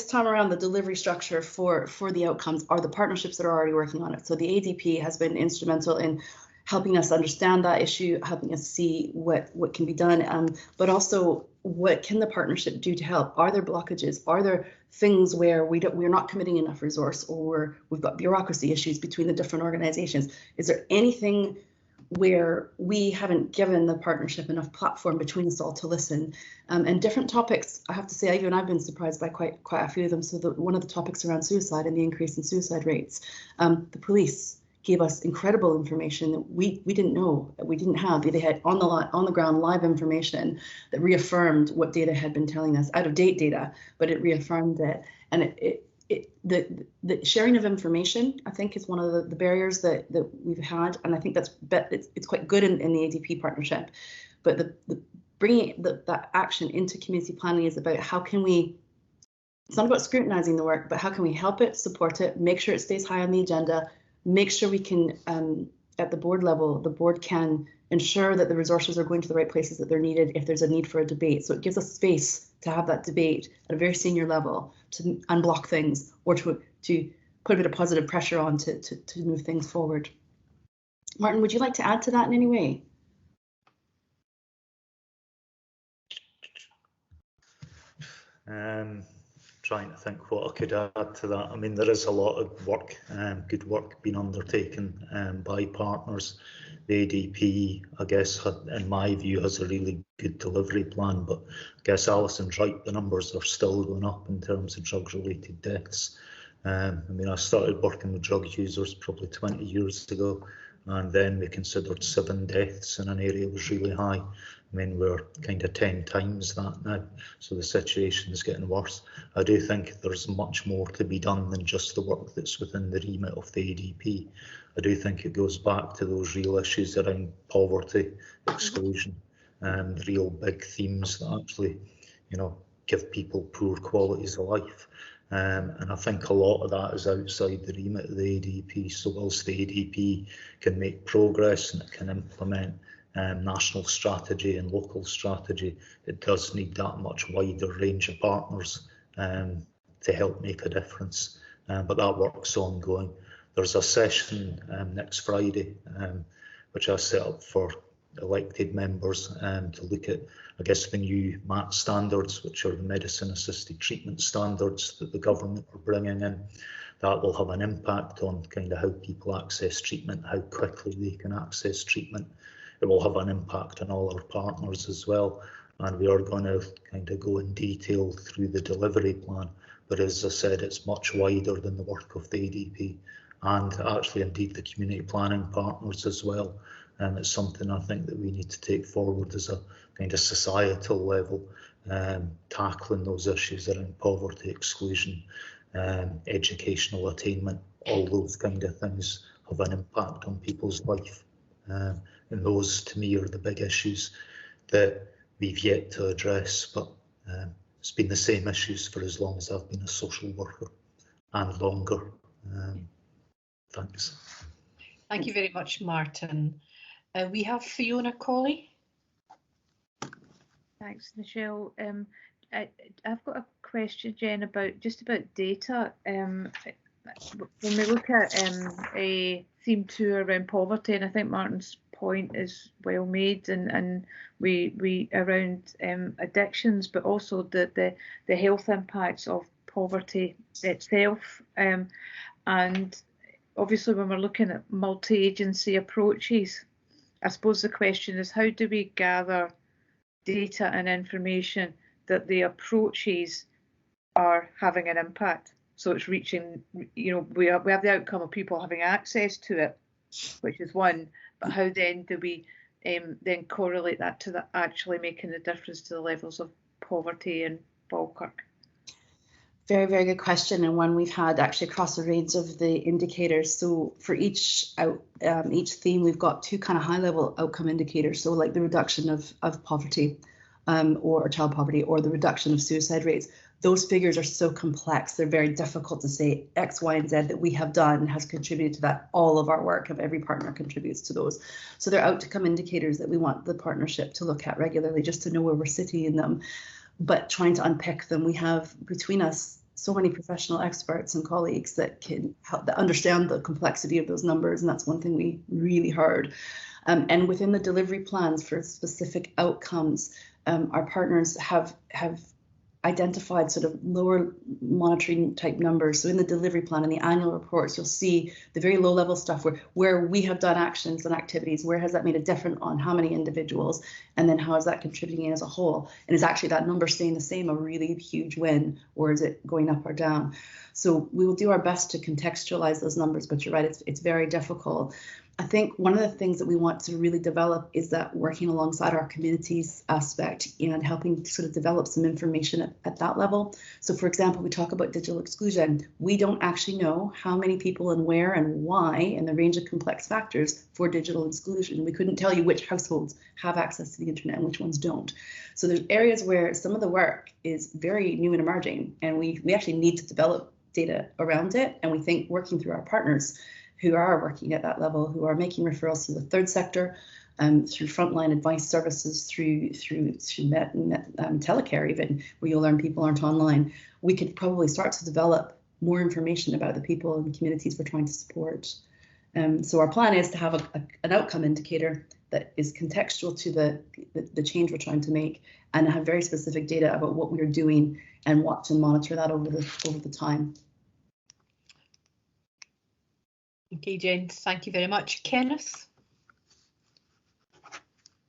time around, the delivery structure for the outcomes are the partnerships that are already working on it. So the ADP has been instrumental in helping us understand that issue, helping us see what can be done, but also what can the partnership do to help? Are there blockages? Are there things where we're not committing enough resource, or we've got bureaucracy issues between the different organizations? Is there anything where we haven't given the partnership enough platform between us all to listen? And different topics, I have to say, even I've been surprised by quite a few of them. So one of the topics around suicide and the increase in suicide rates, the police gave us incredible information that we didn't know, that we didn't have. They had on the ground live information that reaffirmed what data had been telling us, out of date data, but it reaffirmed it. And the sharing of information, I think, is one of the barriers that we've had, and I think it's quite good in the ADP partnership. But the bringing that action into community planning is about how can we. It's not about scrutinizing the work, but how can we help it, support it, make sure it stays high on the agenda, make sure we can at the board level, the board can ensure that the resources are going to the right places that they're needed if there's a need for a debate. So it gives us space to have that debate at a very senior level, to unblock things or to put a bit of positive pressure on to move things forward. Martin, would you like to add to that in any way? Trying to think what I could add to that. I mean, there is a lot of work, good work being undertaken by partners. The ADP, I guess, in my view, has a really good delivery plan, but I guess Alison's right, the numbers are still going up in terms of drug-related deaths. I mean, I started working with drug users probably 20 years ago, and then we considered 7 deaths in an area that was really high. I mean, we're kind of 10 times that now, so the situation is getting worse. I do think there's much more to be done than just the work that's within the remit of the ADP. I do think it goes back to those real issues around poverty, exclusion, and real big themes that actually, you know, give people poor qualities of life. And I think a lot of that is outside the remit of the ADP. So whilst the ADP can make progress and it can implement national strategy and local strategy, it does need that much wider range of partners to help make a difference. But that work's ongoing. There's a session next Friday, which I set up for elected members to look at, I guess, the new MAT standards, which are the medicine assisted treatment standards that the government are bringing in. That will have an impact on kind of how people access treatment, how quickly they can access treatment. It will have an impact on all our partners as well. And we are going to kind of go in detail through the delivery plan. But as I said, it's much wider than the work of the ADP and actually indeed the community planning partners as well. And it's something I think that we need to take forward as a kind of societal level, tackling those issues around poverty, exclusion, educational attainment, all those kind of things have an impact on people's life. And those, to me, are the big issues that we've yet to address. But it's been the same issues for as long as I've been a social worker and longer. Thanks. Thank you very much, Martin. We have Fiona Colley. Thanks, Michelle. I've got a question, Jen, about data. When we look at a theme 2 around poverty, and I think Martin's point is well made, and we around addictions, but also the health impacts of poverty itself, and obviously when we're looking at multi-agency approaches, I suppose the question is, how do we gather data and information that the approaches are having an impact? So it's reaching, you know, we have the outcome of people having access to it, which is one, but how then do we then correlate that to actually making a difference to the levels of poverty in Falkirk? Very, very good question, and one we've had actually across a range of the indicators. So for each theme, we've got 2 kind of high-level outcome indicators. So like the reduction of poverty or child poverty, or the reduction of suicide rates. Those figures are so complex, they're very difficult to say X, Y, and Z that we have done has contributed to that. All of our work of every partner contributes to those. So they're outcome indicators that we want the partnership to look at regularly, just to know where we're sitting in them. But trying to unpick them, we have between us so many professional experts and colleagues that can help, that understand the complexity of those numbers, and that's one thing we really heard. And within the delivery plans for specific outcomes, our partners have identified sort of lower monitoring type numbers. So in the delivery plan and the annual reports, you'll see the very low level stuff where we have done actions and activities, where has that made a difference on how many individuals, and then how is that contributing as a whole? And is actually that number staying the same a really huge win, or is it going up or down? So we will do our best to contextualize those numbers, but you're right, it's very difficult. I think one of the things that we want to really develop is that working alongside our communities aspect and helping to sort of develop some information at that level. So for example, we talk about digital exclusion. We don't actually know how many people and where and why, and the range of complex factors for digital exclusion. We couldn't tell you which households have access to the internet and which ones don't. So there's areas where some of the work is very new and emerging, and we actually need to develop data around it. And we think working through our partners who are working at that level, who are making referrals to the third sector, through frontline advice services, through telecare even, where you'll learn people aren't online. We could probably start to develop more information about the people and communities we're trying to support. So our plan is to have an outcome indicator that is contextual to the change we're trying to make, and have very specific data about what we're doing and watch and monitor that over the time. Okay, Jen, thank you very much. Kenneth?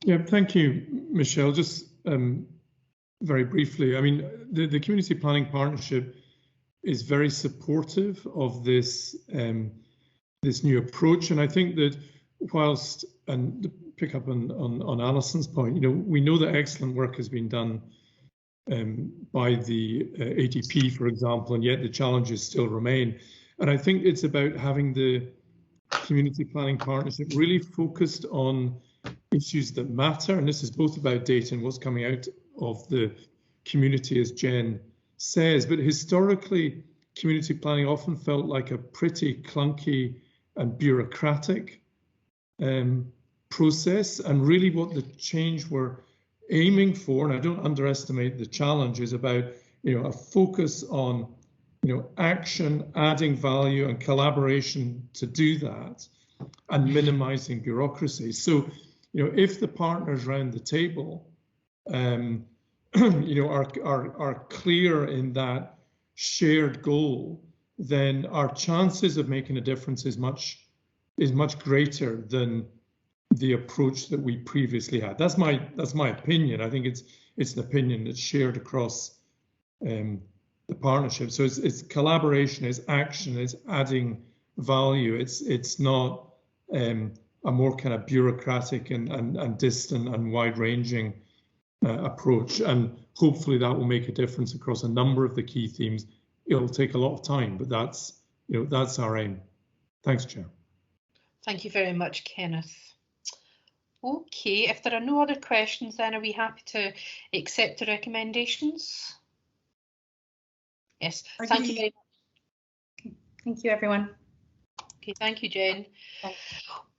Yeah, thank you, Michelle. Just very briefly, I mean, the Community Planning Partnership is very supportive of this this new approach, and I think that whilst, and to pick up on Alison's point, you know, we know that excellent work has been done by the ATP, for example, and yet the challenges still remain. And I think it's about having the Community Planning Partnership really focused on issues that matter, and this is both about data and what's coming out of the community, as Jen says. But historically, community planning often felt like a pretty clunky and bureaucratic process, and really what the change we're aiming for, and I don't underestimate the challenge, is about, you know, a focus on, you know, action, adding value and collaboration to do that, and minimizing bureaucracy. So, you know, if the partners around the table, you know, are clear in that shared goal, then our chances of making a difference is much greater than the approach that we previously had. That's my opinion. I think it's an opinion that's shared across the partnership. So it's collaboration, it's action, it's adding value. It's not a more kind of bureaucratic and distant and wide-ranging approach. And hopefully that will make a difference across a number of the key themes. It'll take a lot of time, but that's, you know, that's our aim. Thanks, Chair. Thank you very much, Kenneth. Okay, if there are no other questions, then are we happy to accept the recommendations? Yes, thank you very much. Thank you, everyone. Okay, thank you, Jen.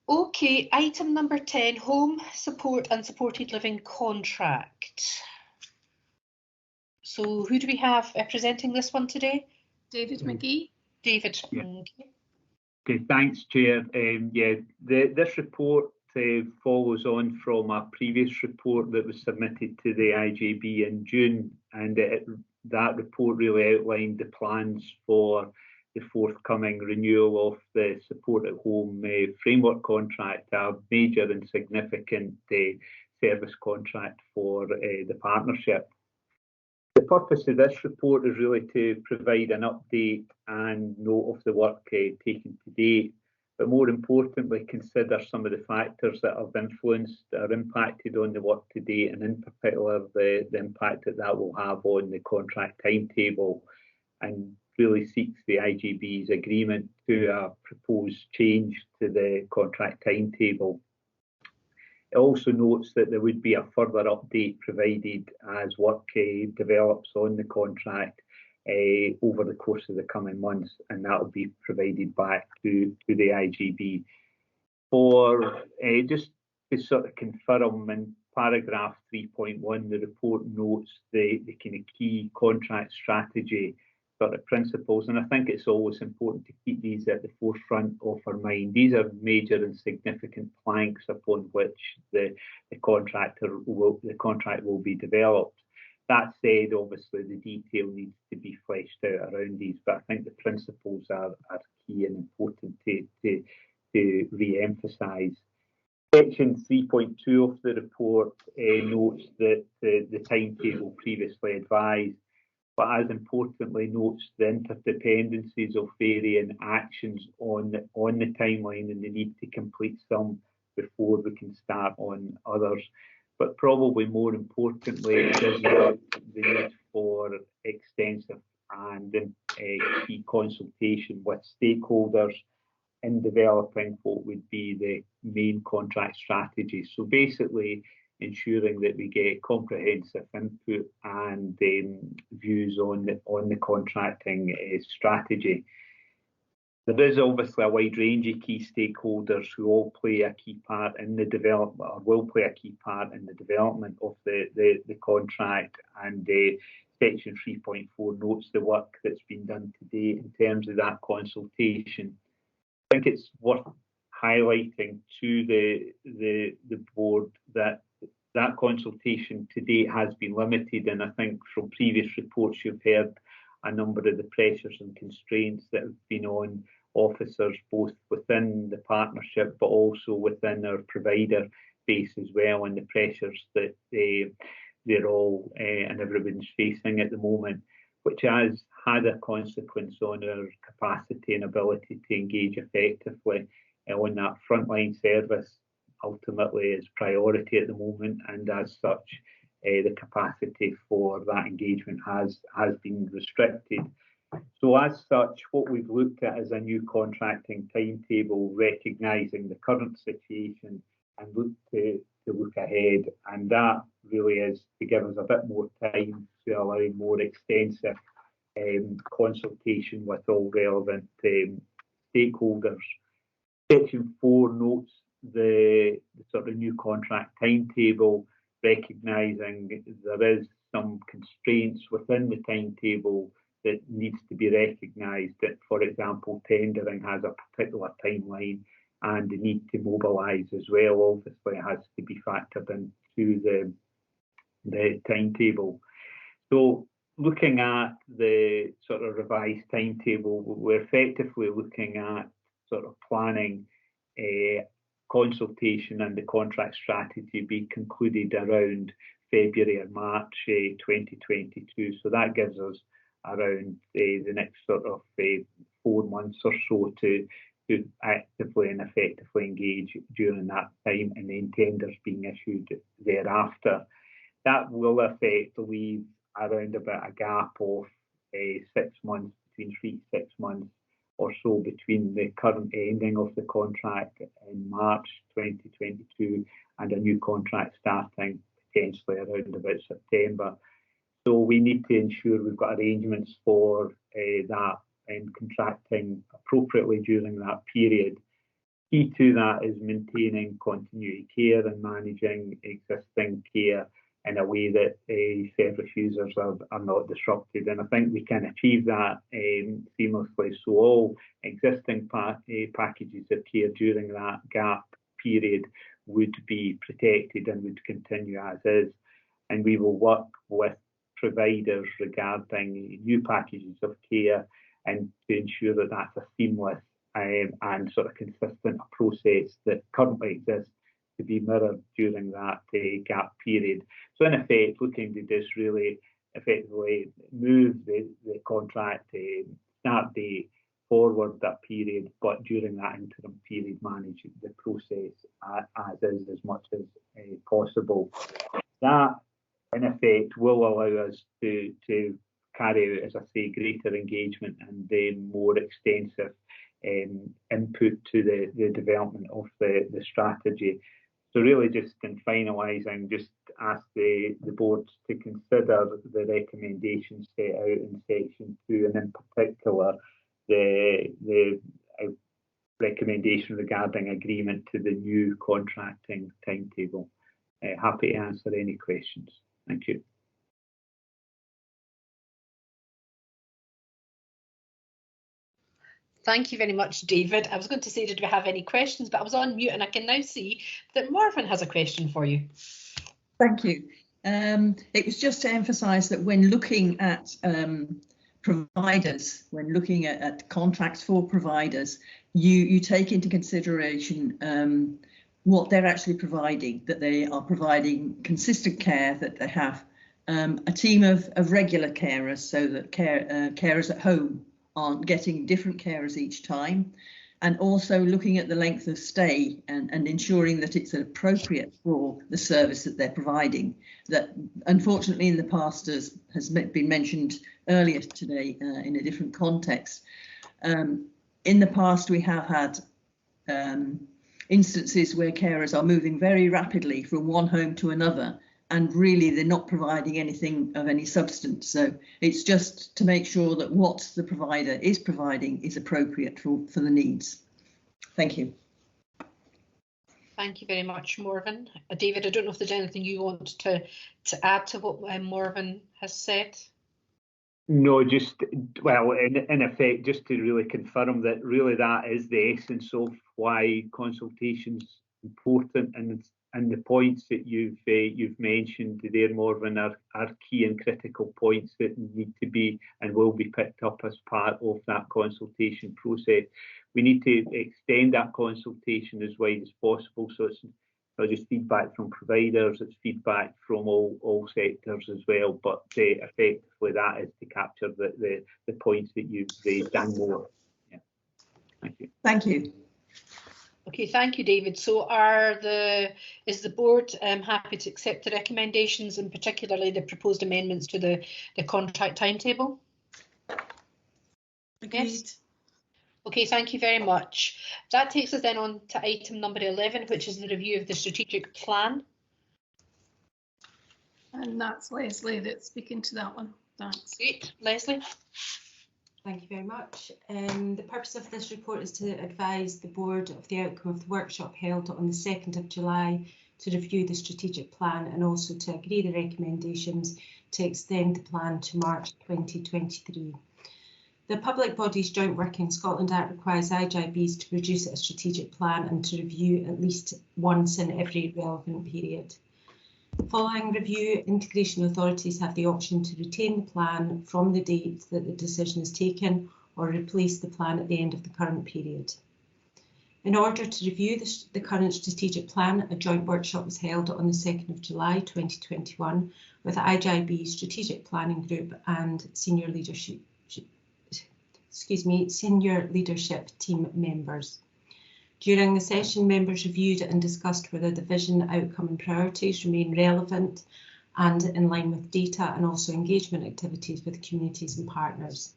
Okay, item number 10, home support and supported living contract. So who do we have presenting this one today? David McGee. David. Yeah. Okay, thanks, Chair. Yeah, this report follows on from a previous report that was submitted to the IJB in June, and that report really outlined the plans for the forthcoming renewal of the support at home framework contract, a major and significant service contract for the partnership. The purpose of this report is really to provide an update and note of the work taken to date, but more importantly, consider some of the factors that have influenced or impacted on the work to date, and in particular the impact that will have on the contract timetable, and really seeks the IJB's agreement to a proposed change to the contract timetable. It also notes that there would be a further update provided as work develops on the contract over the course of the coming months, and that will be provided back to the IJB. For just to sort of confirm, in paragraph 3.1, the report notes the kind of key contract strategy sort of principles, and I think it's always important to keep these at the forefront of our mind. These are major and significant planks upon which the contract will be developed. That said, obviously the detail needs to be fleshed out around these, but I think the principles are key and important to re-emphasise. Section 3.2 of the report notes that the timetable previously advised, but as importantly notes the interdependencies of varying actions on the timeline and the need to complete some before we can start on others. But probably more importantly, it does note the need for extensive and key consultation with stakeholders in developing what would be the main contract strategy. So basically ensuring that we get comprehensive input and views on the contracting strategy. There is obviously a wide range of key stakeholders who all play a key part in the development, or will play a key part in the development of the contract, and Section 3.4 notes the work that's been done today in terms of that consultation. I think it's worth highlighting to the board that that consultation to date has been limited, and I think from previous reports you've heard a number of the pressures and constraints that have been on officers both within the partnership but also within our provider base as well, and the pressures that they're all and everyone's facing at the moment, which has had a consequence on our capacity and ability to engage effectively on that frontline service. Ultimately is priority at the moment, and as such the capacity for that engagement has been restricted. So as such, what we've looked at is a new contracting timetable, recognising the current situation and look ahead, and that really is to give us a bit more time to allow more extensive consultation with all relevant stakeholders. Section 4 notes the sort of new contract timetable, recognising there is some constraints within the timetable that needs to be recognised, that, for example, tendering has a particular timeline and the need to mobilise as well, obviously has to be factored into the timetable. So looking at the sort of revised timetable, we're effectively looking at sort of planning a consultation and the contract strategy be concluded around February or March 2022. So that gives us around the next sort of 4 months or so to actively and effectively engage during that time, and then tenders being issued thereafter. That will effectively leave around about a gap of 6 months, between 3 to 6 months or so between the current ending of the contract in March 2022 and a new contract starting potentially around about September. So we need to ensure we've got arrangements for that and contracting appropriately during that period. Key to that is maintaining continuity care and managing existing care in a way that service users are not disrupted. And I think we can achieve that seamlessly. So all existing packages of care during that gap period would be protected and would continue as is. And we will work with providers regarding new packages of care and to ensure that that's a seamless and sort of consistent process that currently exists to be mirrored during that gap period. So in effect, looking to just really effectively move the contract start date forward that period, but during that interim period manage the process as is as much as possible. That in effect will allow us to carry out, as I say, greater engagement and then more extensive input to the development of the strategy. So really just in finalising, just ask the board to consider the recommendations set out in section 2, and in particular the recommendation regarding agreement to the new contracting timetable. Happy to answer any questions. Thank you. Thank you very much, David. I was going to say, did we have any questions, but I was on mute, and I can now see that Marvin has a question for you. Thank you. It was just to emphasise that when looking at providers, when looking at contracts for providers, you take into consideration what they're actually providing, that they are providing consistent care, that they have a team of regular carers, so that carers at home aren't getting different carers each time, and also looking at the length of stay and ensuring that it's appropriate for the service that they're providing. That unfortunately in the past has been mentioned earlier today in a different context. In the past we have had instances where carers are moving very rapidly from one home to another, and really they're not providing anything of any substance. So it's just to make sure that what the provider is providing is appropriate for the needs. Thank you. Thank you very much, Morven. David, I don't know if there's anything you want to add to what Morven has said. No, just, well, in effect, just to really confirm that really that is the essence of why consultation's important, and the points that you've mentioned there, Morven, are key and critical points that need to be and will be picked up as part of that consultation process. We need to extend that consultation as wide as possible, so it's not just feedback from providers, it's feedback from all sectors as well, but effectively that is to capture the points that you've raised and more. Yeah. Thank you. Thank you. Okay, thank you, David. So is the board happy to accept the recommendations, and particularly the proposed amendments to the contract timetable? Agreed. Yes. Okay, thank you very much. That takes us then on to item number 11, which is the review of the strategic plan. And that's Leslie that's speaking to that one. Thanks. Great, Leslie. Thank you very much. The purpose of this report is to advise the board of the outcome of the workshop held on the 2nd of July to review the strategic plan, and also to agree the recommendations to extend the plan to March 2023. The Public Bodies Joint Work in Scotland Act requires IJBs to produce a strategic plan and to review at least once in every relevant period. Following review, integration authorities have the option to retain the plan from the date that the decision is taken, or replace the plan at the end of the current period. In order to review the current strategic plan, a joint workshop was held on the 2nd of July 2021 with the IJB Strategic Planning Group and senior leadership team members. During the session, members reviewed and discussed whether the vision, outcome and priorities remain relevant and in line with data, and also engagement activities with communities and partners.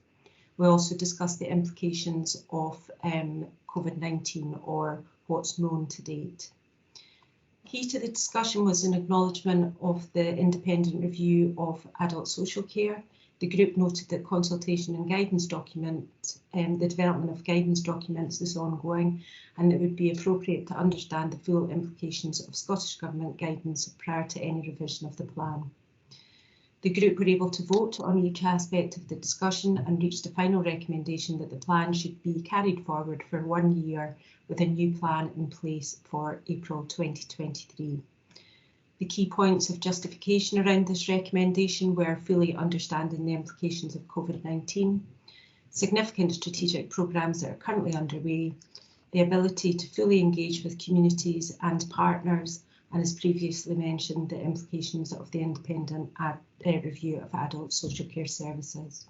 We also discussed the implications of COVID-19, or what's known to date. Key to the discussion was an acknowledgement of the independent review of adult social care. The group noted that consultation and guidance the development of guidance documents is ongoing, and it would be appropriate to understand the full implications of Scottish Government guidance prior to any revision of the plan. The group were able to vote on each aspect of the discussion and reached a final recommendation that the plan should be carried forward for 1 year with a new plan in place for April 2023. The key points of justification around this recommendation were fully understanding the implications of COVID-19, significant strategic programmes that are currently underway, the ability to fully engage with communities and partners, and as previously mentioned, the implications of the independent review of adult social care services.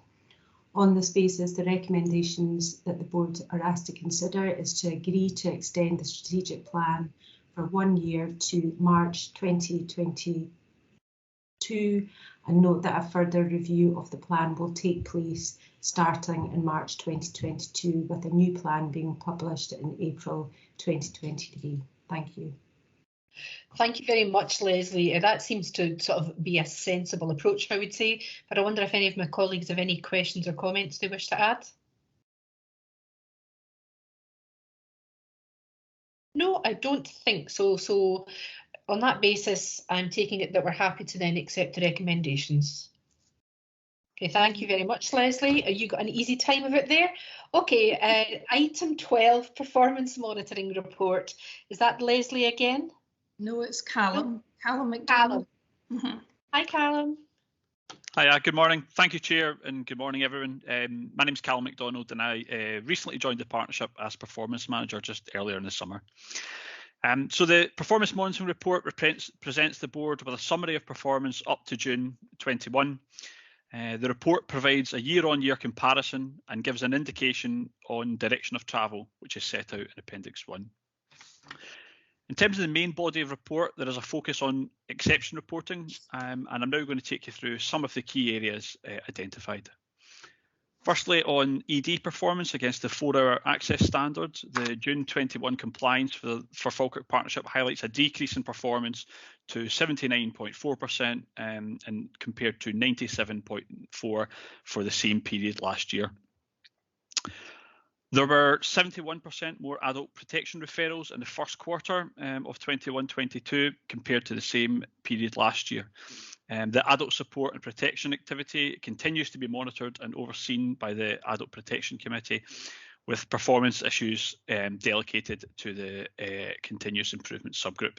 On this basis, the recommendations that the board are asked to consider is to agree to extend the strategic plan for 1 year to March 2022, and note that a further review of the plan will take place starting in March 2022, with a new plan being published in April 2023. Thank you. Thank you very much, Leslie. That seems to sort of be a sensible approach, I would say, but I wonder if any of my colleagues have any questions or comments they wish to add. No, I don't think so. So on that basis, I'm taking it that we're happy to then accept the recommendations. Okay, thank you very much, Leslie. You got an easy time of it there. Okay, item 12, performance monitoring report. Is that Leslie again? No, it's Callum. Callum McDonald. Hi, Callum. Hi, good morning. Thank you, Chair, and good morning, everyone. My name is Callum McDonald, and I recently joined the partnership as Performance Manager just earlier in the summer. So the Performance Monitoring Report presents the Board with a summary of performance up to June 21. The report provides a year-on-year comparison and gives an indication on direction of travel, which is set out in Appendix 1. In terms of the main body of report, there is a focus on exception reporting, and I'm now going to take you through some of the key areas identified. Firstly, on ED performance against the 4-hour access standard, the June 21 compliance for Falkirk Partnership highlights a decrease in performance to 79.4% and compared to 97.4% for the same period last year. There were 71% more adult protection referrals in the first quarter of 21-22 compared to the same period last year. The adult support and protection activity continues to be monitored and overseen by the Adult Protection Committee, with performance issues delegated to the Continuous Improvement subgroup.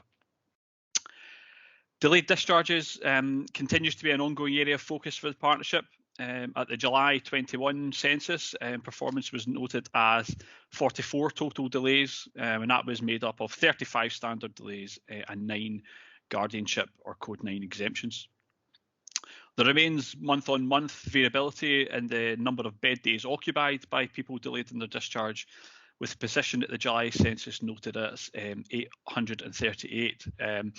Delayed discharges continues to be an ongoing area of focus for the partnership. At the July 21 census, performance was noted as 44 total delays, and that was made up of 35 standard delays and 9 guardianship or Code 9 exemptions. There remains month-on-month variability in the number of bed days occupied by people delayed in their discharge, with position at the July census noted as 838. And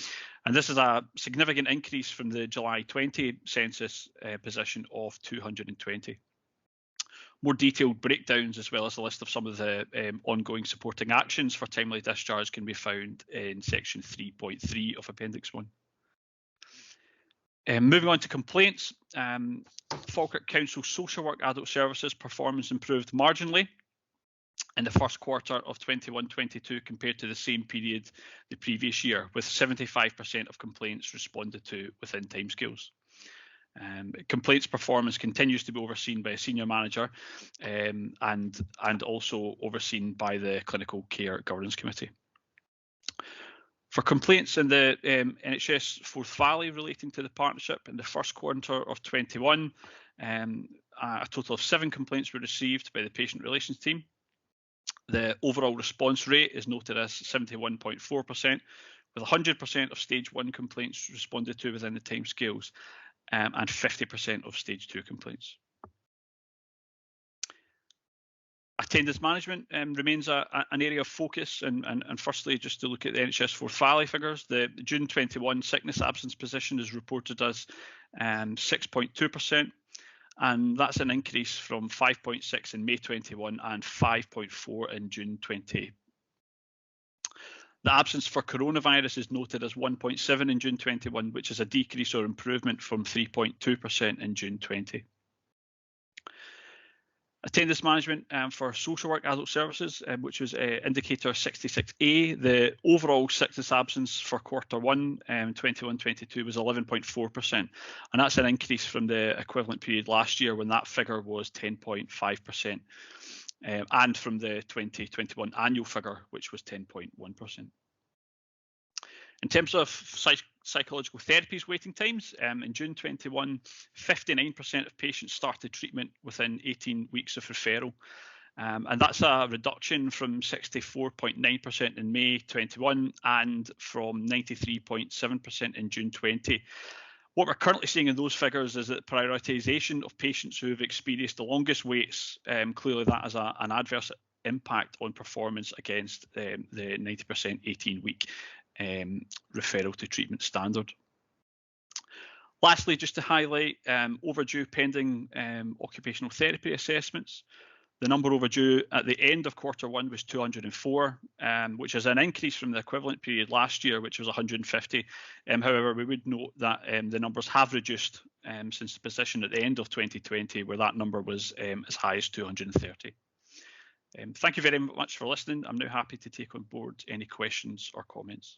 this is a significant increase from the July 20 census position of 220. More detailed breakdowns, as well as a list of some of the ongoing supporting actions for timely discharge, can be found in section 3.3 of Appendix 1. Moving on to complaints, Falkirk Council Social Work Adult Services performance improved marginally in the first quarter of 21-22 compared to the same period the previous year, with 75% of complaints responded to within timescales. Complaints performance continues to be overseen by a senior manager and also overseen by the Clinical Care Governance Committee. For complaints in the NHS Forth Valley relating to the partnership in the first quarter of 21, a total of 7 complaints were received by the patient relations team. The overall response rate is noted as 71.4%, with 100% of stage 1 complaints responded to within the timescales and 50% of stage 2 complaints. Attendance management remains an area of focus, and firstly, just to look at the NHS Forth Valley figures, the June 21 sickness absence position is reported as 6.2%, and that's an increase from 5.6 in May 21 and 5.4 in June 20. The absence for coronavirus is noted as 1.7 in June 21, which is a decrease or improvement from 3.2% in June 20. Attendance management for social work adult services, which was indicator 66A, the overall sickness absence for quarter 1 21-22 was 11.4%, and that's an increase from the equivalent period last year when that figure was 10.5%, and from the 2021 annual figure, which was 10.1%. In terms of psychological therapies waiting times, in June 21, 59% of patients started treatment within 18 weeks of referral. And that's a reduction from 64.9% in May 21 and from 93.7% in June 20. What we're currently seeing in those figures is that prioritisation of patients who have experienced the longest waits, clearly that has an adverse impact on performance against the 90% 18-week referral to treatment standard. Lastly, just to highlight overdue pending occupational therapy assessments. The number overdue at the end of quarter 1 was 204, which is an increase from the equivalent period last year, which was 150. However, we would note that the numbers have reduced since the position at the end of 2020, where that number was as high as 230. Thank you very much for listening. I'm now happy to take on board any questions or comments.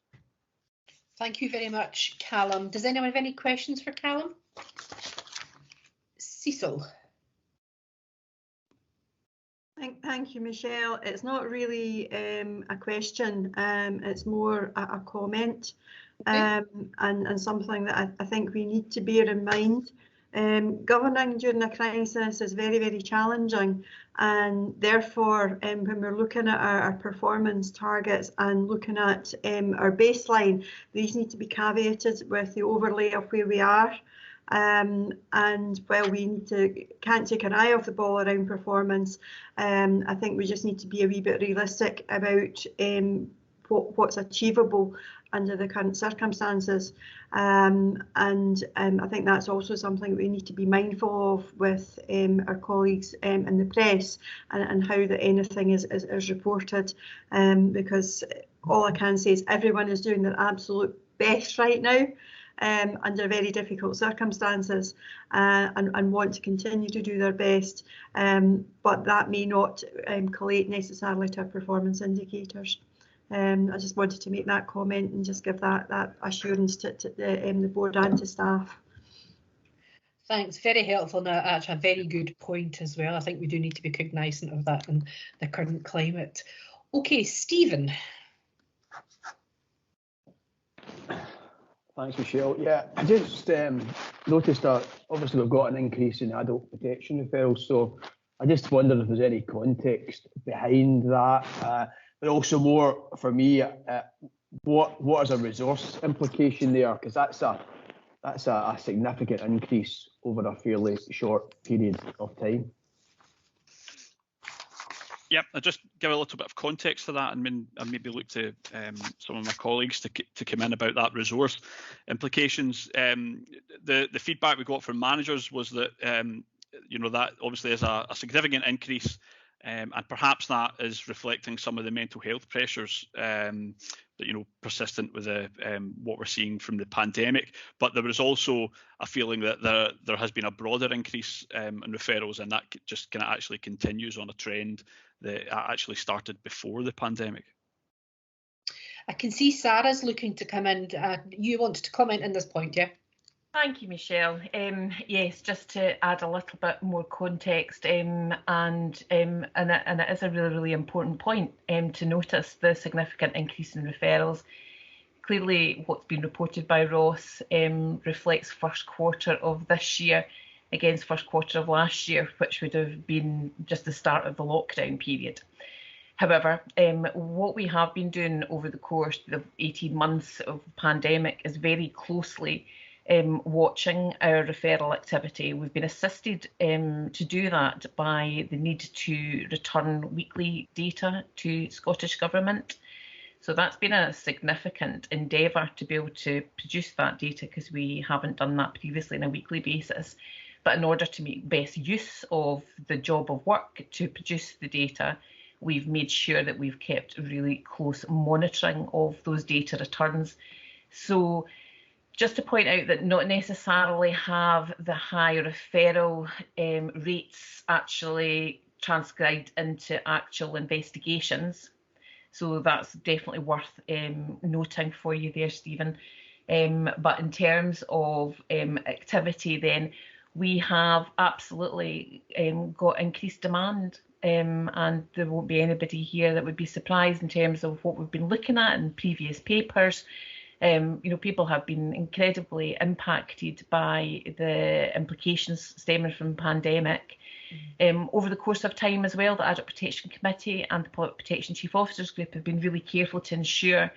Thank you very much, Callum. Does anyone have any questions for Callum? Cecil. Thank you, Michelle. It's not really a question, it's more a comment, okay. And something that I think we need to bear in mind. Governing during a crisis is very, very challenging, and therefore when we're looking at our performance targets and looking at our baseline, these need to be caveated with the overlay of where we are. And while we can't take an eye off the ball around performance, I think we just need to be a wee bit realistic about what's achievable under the current circumstances. And I think that's also something we need to be mindful of with our colleagues in the press, and how that anything is reported, because all I can say is everyone is doing their absolute best right now, under very difficult circumstances, and want to continue to do their best, but that may not collate necessarily to our performance indicators. I just wanted to make that comment and just give that assurance to the board and to staff. Thanks, very helpful. Now, actually, a very good point as well. I think we do need to be cognizant of that in the current climate. Okay, Stephen. Thanks, Michelle. Yeah, I just noticed that obviously we've got an increase in adult protection referrals, so I just wondered if there's any context behind that, but also more for me, what is a resource implication there? Because that's a significant increase over a fairly short period of time. Yeah, I'll just give a little bit of context to that, and maybe look to some of my colleagues to come in about that resource implications. The feedback we got from managers was that that obviously is a significant increase, and perhaps that is reflecting some of the mental health pressures that persistent with what we're seeing from the pandemic. But there was also a feeling that there has been a broader increase in referrals, and that just kind of actually continues on a trend that actually started before the pandemic. I can see Sarah's looking to come in. You wanted to comment on this point, yeah? Thank you, Michelle. Yes, just to add a little bit more context, and it is a really, really important point to notice the significant increase in referrals. Clearly, what's been reported by Ross reflects first quarter of this year against first quarter of last year, which would have been just the start of the lockdown period. However, what we have been doing over the course of 18 months of the pandemic is very closely watching our referral activity. We've been assisted to do that by the need to return weekly data to Scottish Government. So that's been a significant endeavour to be able to produce that data, because we haven't done that previously on a weekly basis. But in order to make best use of the job of work to produce the data, we've made sure that we've kept really close monitoring of those data returns. So just to point out that not necessarily have the high referral rates actually transcribed into actual investigations. So that's definitely worth noting for you there, Stephen. But in terms of activity then, we have absolutely got increased demand, and there won't be anybody here that would be surprised in terms of what we've been looking at in previous papers. People have been incredibly impacted by the implications stemming from the pandemic. Over the course of time as well, the Adult Protection Committee and the Public Protection Chief Officers Group have been really careful to ensure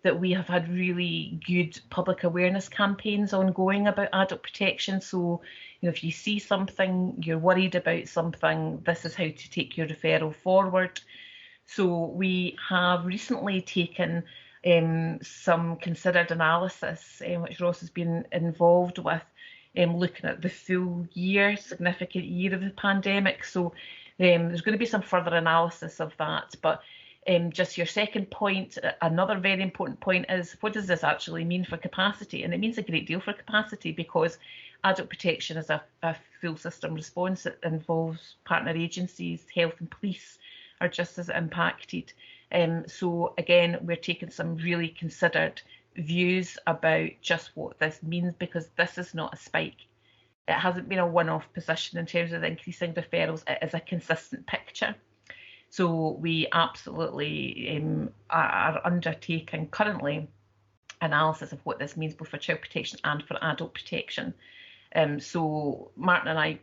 that we have had really good public awareness campaigns ongoing about adult protection. So, if you see something, you're worried about something, this is how to take your referral forward. So we have recently taken some considered analysis, which Ross has been involved with, looking at the full year, significant year of the pandemic. So there's going to be some further analysis of that. But just your second point, another very important point is, what does this actually mean for capacity? And it means a great deal for capacity, because adult protection is a full system response. It involves partner agencies, health and police are just as impacted. So again, we're taking some really considered views about just what this means, because this is not a spike. It hasn't been a one-off position in terms of increasing referrals. It is a consistent picture. So we absolutely are undertaking currently analysis of what this means both for child protection and for adult protection. So Martin and I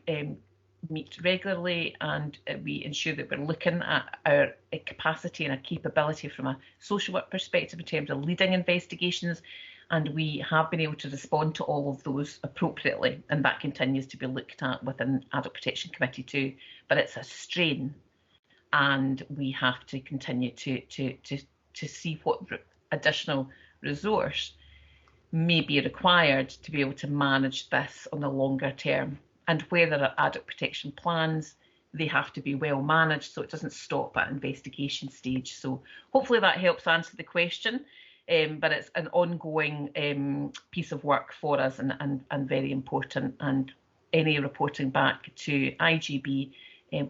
meet regularly, and we ensure that we're looking at our capacity and our capability from a social work perspective in terms of leading investigations, and we have been able to respond to all of those appropriately, and that continues to be looked at within Adult Protection Committee too. But it's a strain, and we have to continue to see what additional resource may be required to be able to manage this on the longer term. And where there are adult protection plans, they have to be well managed so it doesn't stop at investigation stage. So hopefully that helps answer the question, but it's an ongoing piece of work for us and very important, and any reporting back to IGB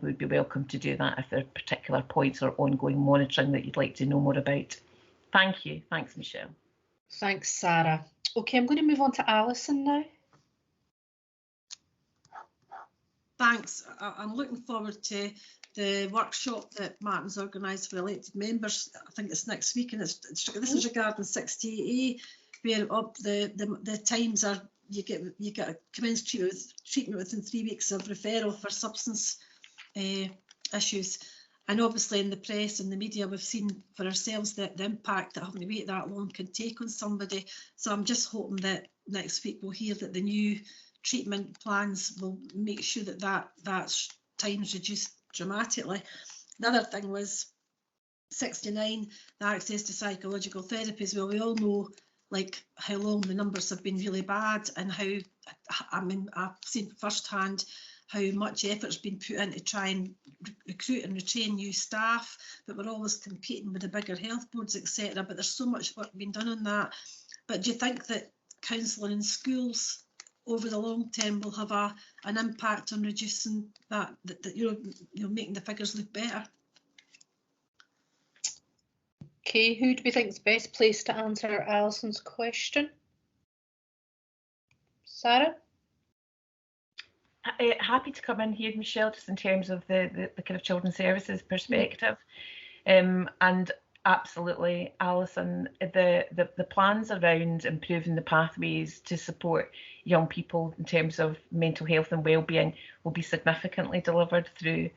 would be welcome to do that if there are particular points or ongoing monitoring that you'd like to know more about. Thank you. Thanks, Michelle. Thanks, Sarah. Okay, I'm going to move on to Alison now. Thanks. I'm looking forward to the workshop that Martin's organised for elected members. I think it's next week, and this is regarding 68A, where up the times are you get a commenced treatment within 3 weeks of referral for substance issues. And obviously in the press and the media we've seen for ourselves the impact that having to wait that long can take on somebody. So I'm just hoping that next week we'll hear that the new treatment plans will make sure that time's reduced dramatically. Another thing was 69, the access to psychological therapies. Well, we all know like how long the numbers have been really bad, and how, I mean, I've seen firsthand how much effort's been put in to try and recruit and retain new staff, but we're always competing with the bigger health boards, etc. But there's so much work being done on that. But do you think that counselling in schools over the long term will have an impact on reducing that you know, making the figures look better? Okay, who do we think is best placed to answer Alison's question? Sarah? Happy to come in here, Michelle, just in terms of the kind of children's services perspective. And absolutely, Alison, the plans around improving the pathways to support young people in terms of mental health and wellbeing will be significantly delivered through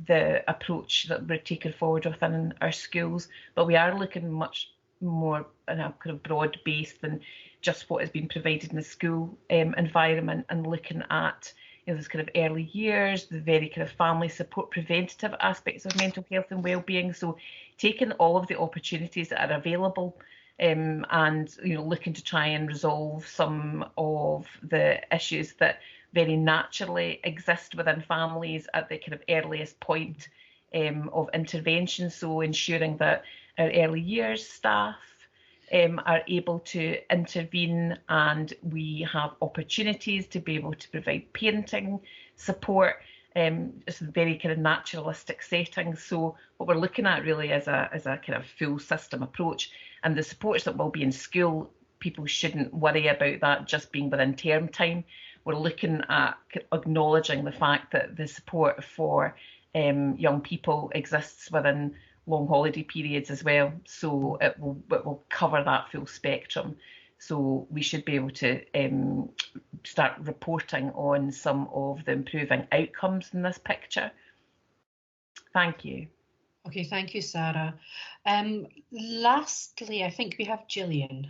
the approach that we're taking forward within our schools. But we are looking much more in a kind of broad base than just what has been provided in the school environment, and looking at those kind of early years, the very kind of family support, preventative aspects of mental health and wellbeing. So taking all of the opportunities that are available and looking to try and resolve some of the issues that very naturally exist within families at the kind of earliest point of intervention. So ensuring that our early years staff are able to intervene, and we have opportunities to be able to provide parenting support. It's a very kind of naturalistic setting. So what we're looking at really is a kind of full system approach, and the supports that will be in school, people shouldn't worry about that just being within term time. We're looking at acknowledging the fact that the support for young people exists within long holiday periods as well, so it will cover that full spectrum. So we should be able to start reporting on some of the improving outcomes in this picture. Thank you. Okay, thank you, Sarah. Lastly, I think we have Gillian.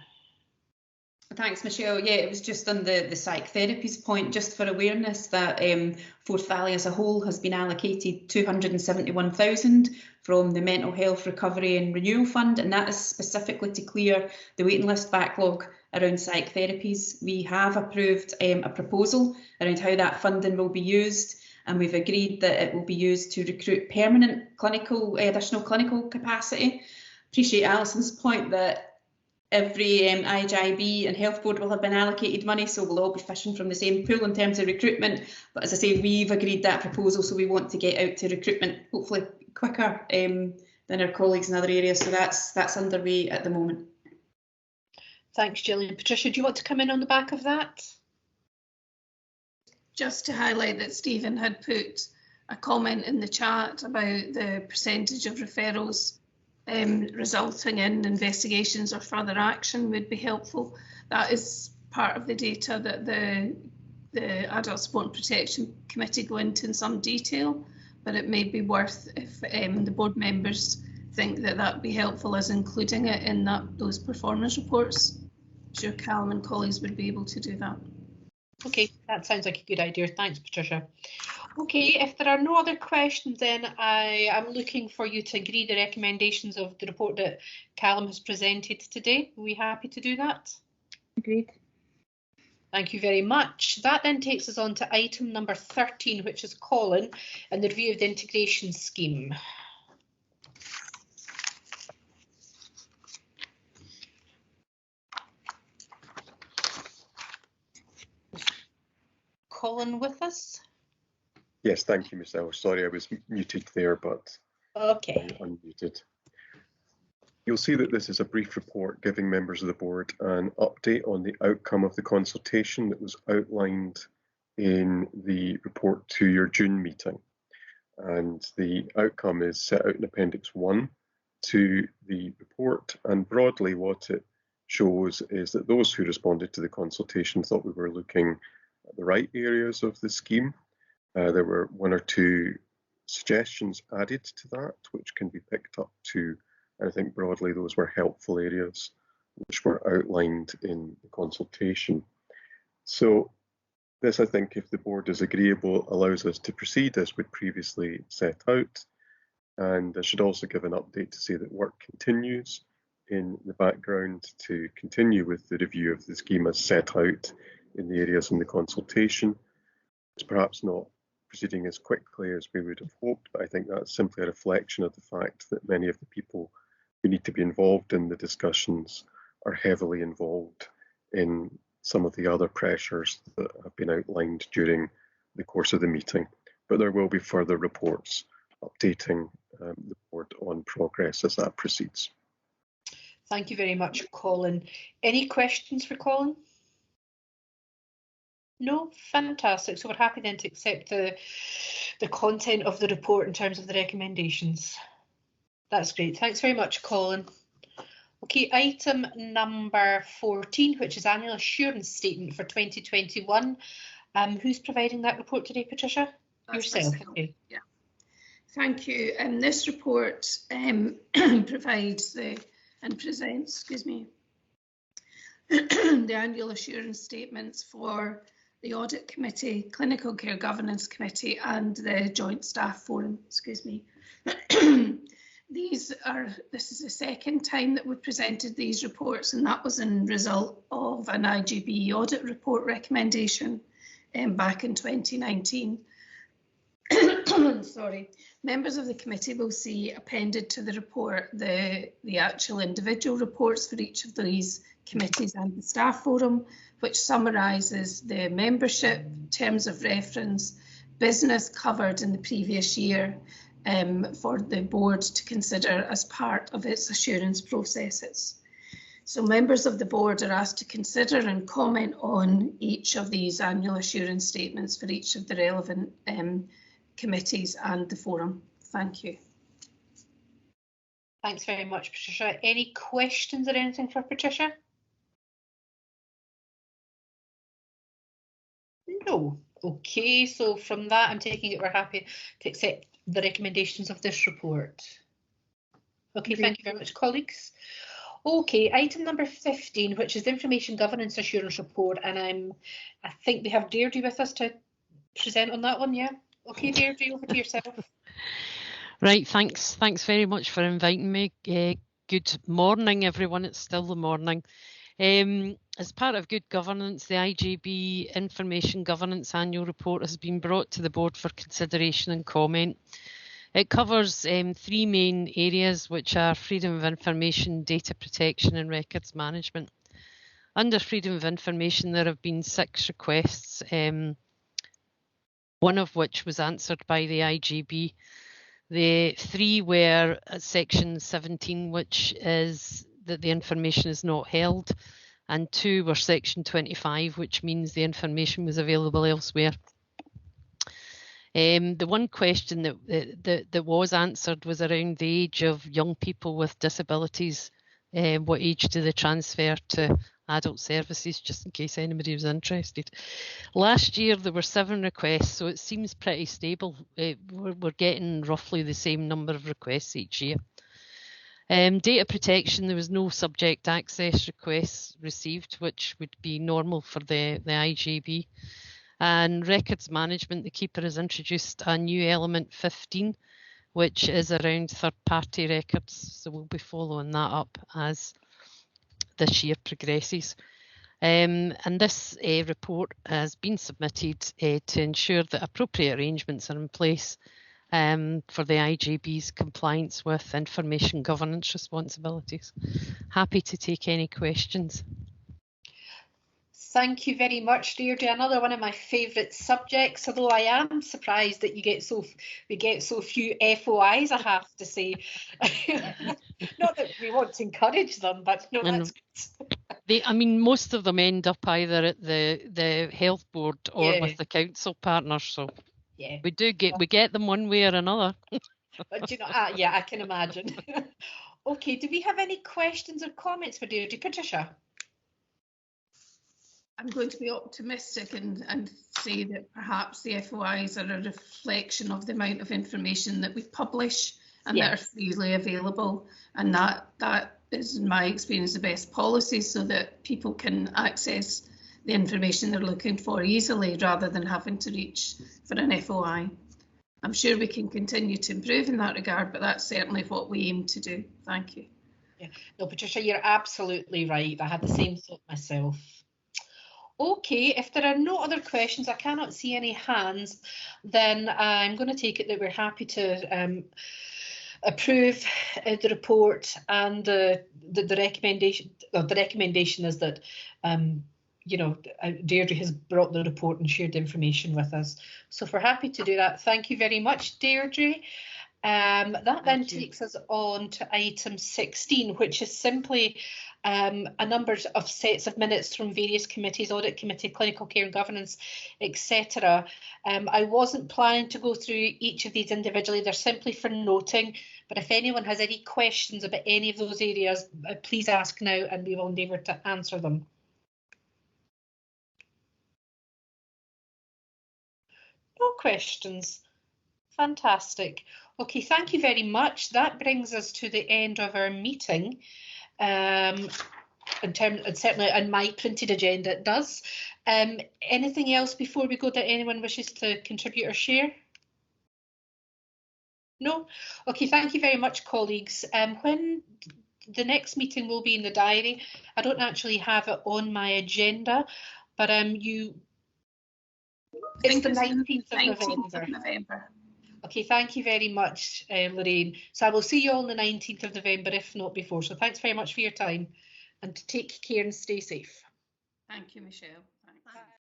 Thanks, Michelle. Yeah, it was just on the psych therapies point, just for awareness that Forth Valley as a whole has been allocated 271,000 from the Mental Health Recovery and Renewal Fund, and that is specifically to clear the waiting list backlog around psych therapies. We have approved a proposal around how that funding will be used, and we've agreed that it will be used to recruit permanent additional clinical capacity. Appreciate Alison's point that every IGIB and health board will have been allocated money, so we'll all be fishing from the same pool in terms of recruitment. But as I say, we've agreed that proposal, so we want to get out to recruitment hopefully quicker than our colleagues in other areas. So that's underway at the moment. Thanks, Gillian. Patricia, do you want to come in on the back of that? Just to highlight that Stephen had put a comment in the chat about the percentage of referrals resulting in investigations or further action would be helpful. That is part of the data that the Adult Support and Protection Committee go into in some detail, but it may be worth, if the board members think that that would be helpful, as including it in those performance reports. I'm sure Callum and colleagues would be able to do that. Okay, that sounds like a good idea. Thanks, Patricia. Okay, if there are no other questions, then I am looking for you to agree the recommendations of the report that Callum has presented today. Are we happy to do that? Agreed. Thank you very much. That then takes us on to item number 13, which is Colin and the review of the integration scheme. Colin with us? Yes, thank you, Michelle. Sorry, I was muted there, but okay. Unmuted. You'll see that this is a brief report giving members of the board an update on the outcome of the consultation that was outlined in the report to your June meeting. And the outcome is set out in Appendix 1 to the report, and broadly what it shows is that those who responded to the consultation thought we were looking at the right areas of the scheme. There were one or two suggestions added to that, which can be picked up to, and I think broadly those were helpful areas which were outlined in the consultation. So this, I think, if the board is agreeable, allows us to proceed as we previously set out. And I should also give an update to say that work continues in the background to continue with the review of the scheme as set out in the areas in the consultation. It's perhaps not proceeding as quickly as we would have hoped, but I think that's simply a reflection of the fact that many of the people who need to be involved in the discussions are heavily involved in some of the other pressures that have been outlined during the course of the meeting. But there will be further reports updating the board on progress as that proceeds. Thank you very much, Colin. Any questions for Colin? No, fantastic. So we're happy then to accept the content of the report in terms of the recommendations. That's great. Thanks very much, Colin. Okay, item number 14, which is annual assurance statement for 2021. Who's providing that report today, Patricia? Yourself. Okay. Yeah. Thank you. This report provides and presents, excuse me, the annual assurance statements for the Audit Committee, Clinical Care Governance Committee and the Joint Staff Forum, excuse me. This is the second time that we've presented these reports, and that was in result of an IGB audit report recommendation back in 2019. Sorry. Members of the committee will see appended to the report the actual individual reports for each of these committees and the staff forum, which summarises the membership, terms of reference, business covered in the previous year for the board to consider as part of its assurance processes. So members of the board are asked to consider and comment on each of these annual assurance statements for each of the relevant committees and the forum. Thank you. Thanks very much, Patricia. Any questions or anything for Patricia? No. Okay, so from that, I'm taking it we're happy to accept the recommendations of this report. Okay, thank you very much, colleagues. Okay, item number 15, which is the Information Governance Assurance Report, and I think we have Deirdre with us to present on that one, yeah? Okay, Deirdre, over to yourself. Right, thanks very much for inviting me. Good morning, everyone. It's still the morning. As part of good governance, the IGB Information Governance Annual Report has been brought to the board for consideration and comment. It covers three main areas, which are freedom of information, data protection and records management. Under freedom of information, there have been 6 requests, one of which was answered by the IGB. The 3 were at section 17, which is that the information is not held, and 2 were section 25, which means the information was available elsewhere. The one question that was answered was around the age of young people with disabilities. What age do they transfer to adult services, just in case anybody was interested. Last year there were 7 requests, so it seems pretty stable. We're getting roughly the same number of requests each year. Data protection, there was no subject access requests received, which would be normal for the IGB. And records management, the Keeper has introduced a new element 15, which is around third-party records. So we'll be following that up as this year progresses. And this report has been submitted to ensure that appropriate arrangements are in place for the IJB's compliance with information governance responsibilities. Happy to take any questions. Thank you very much, Deirdre. Another one of my favourite subjects, although I am surprised that we get so few FOIs, I have to say. Not that we want to encourage them, but no, that's good. I mean, most of them end up either at the health board or with the council partners. So we get them one way or another. But you know, yeah, I can imagine. Okay, do we have any questions or comments for Deirdre? Patricia? I'm going to be optimistic and say that perhaps the FOIs are a reflection of the amount of information that we publish and that are freely available, and that is, in my experience, the best policy, so that people can access the information they're looking for easily rather than having to reach for an FOI. I'm sure we can continue to improve in that regard, but that's certainly what we aim to do. Thank you. Yeah. No, Patricia, you're absolutely right. I had the same thought myself. Okay, if there are no other questions, I cannot see any hands, then I'm going to take it that we're happy to approve the report, and the recommendation. Well, the recommendation is that you know, Deirdre has brought the report and shared the information with us. So if we're happy to do that, thank you very much, Deirdre. That then takes us on to item 16, which is simply a number of sets of minutes from various committees, audit committee, clinical care and governance, etc. I wasn't planning to go through each of these individually, they're simply for noting, but if anyone has any questions about any of those areas, please ask now and we will endeavour to answer them. No questions. Fantastic. Okay, thank you very much. That brings us to the end of our meeting. In terms, certainly on my printed agenda it does. Anything else before we go that anyone wishes to contribute or share? No? Okay, thank you very much, colleagues. When the next meeting will be in the diary, I don't actually have it on my agenda, but it's the 19th of November. Okay, thank you very much, Lorraine. So I will see you all on the 19th of November, if not before. So thanks very much for your time and take care and stay safe. Thank you, Michelle.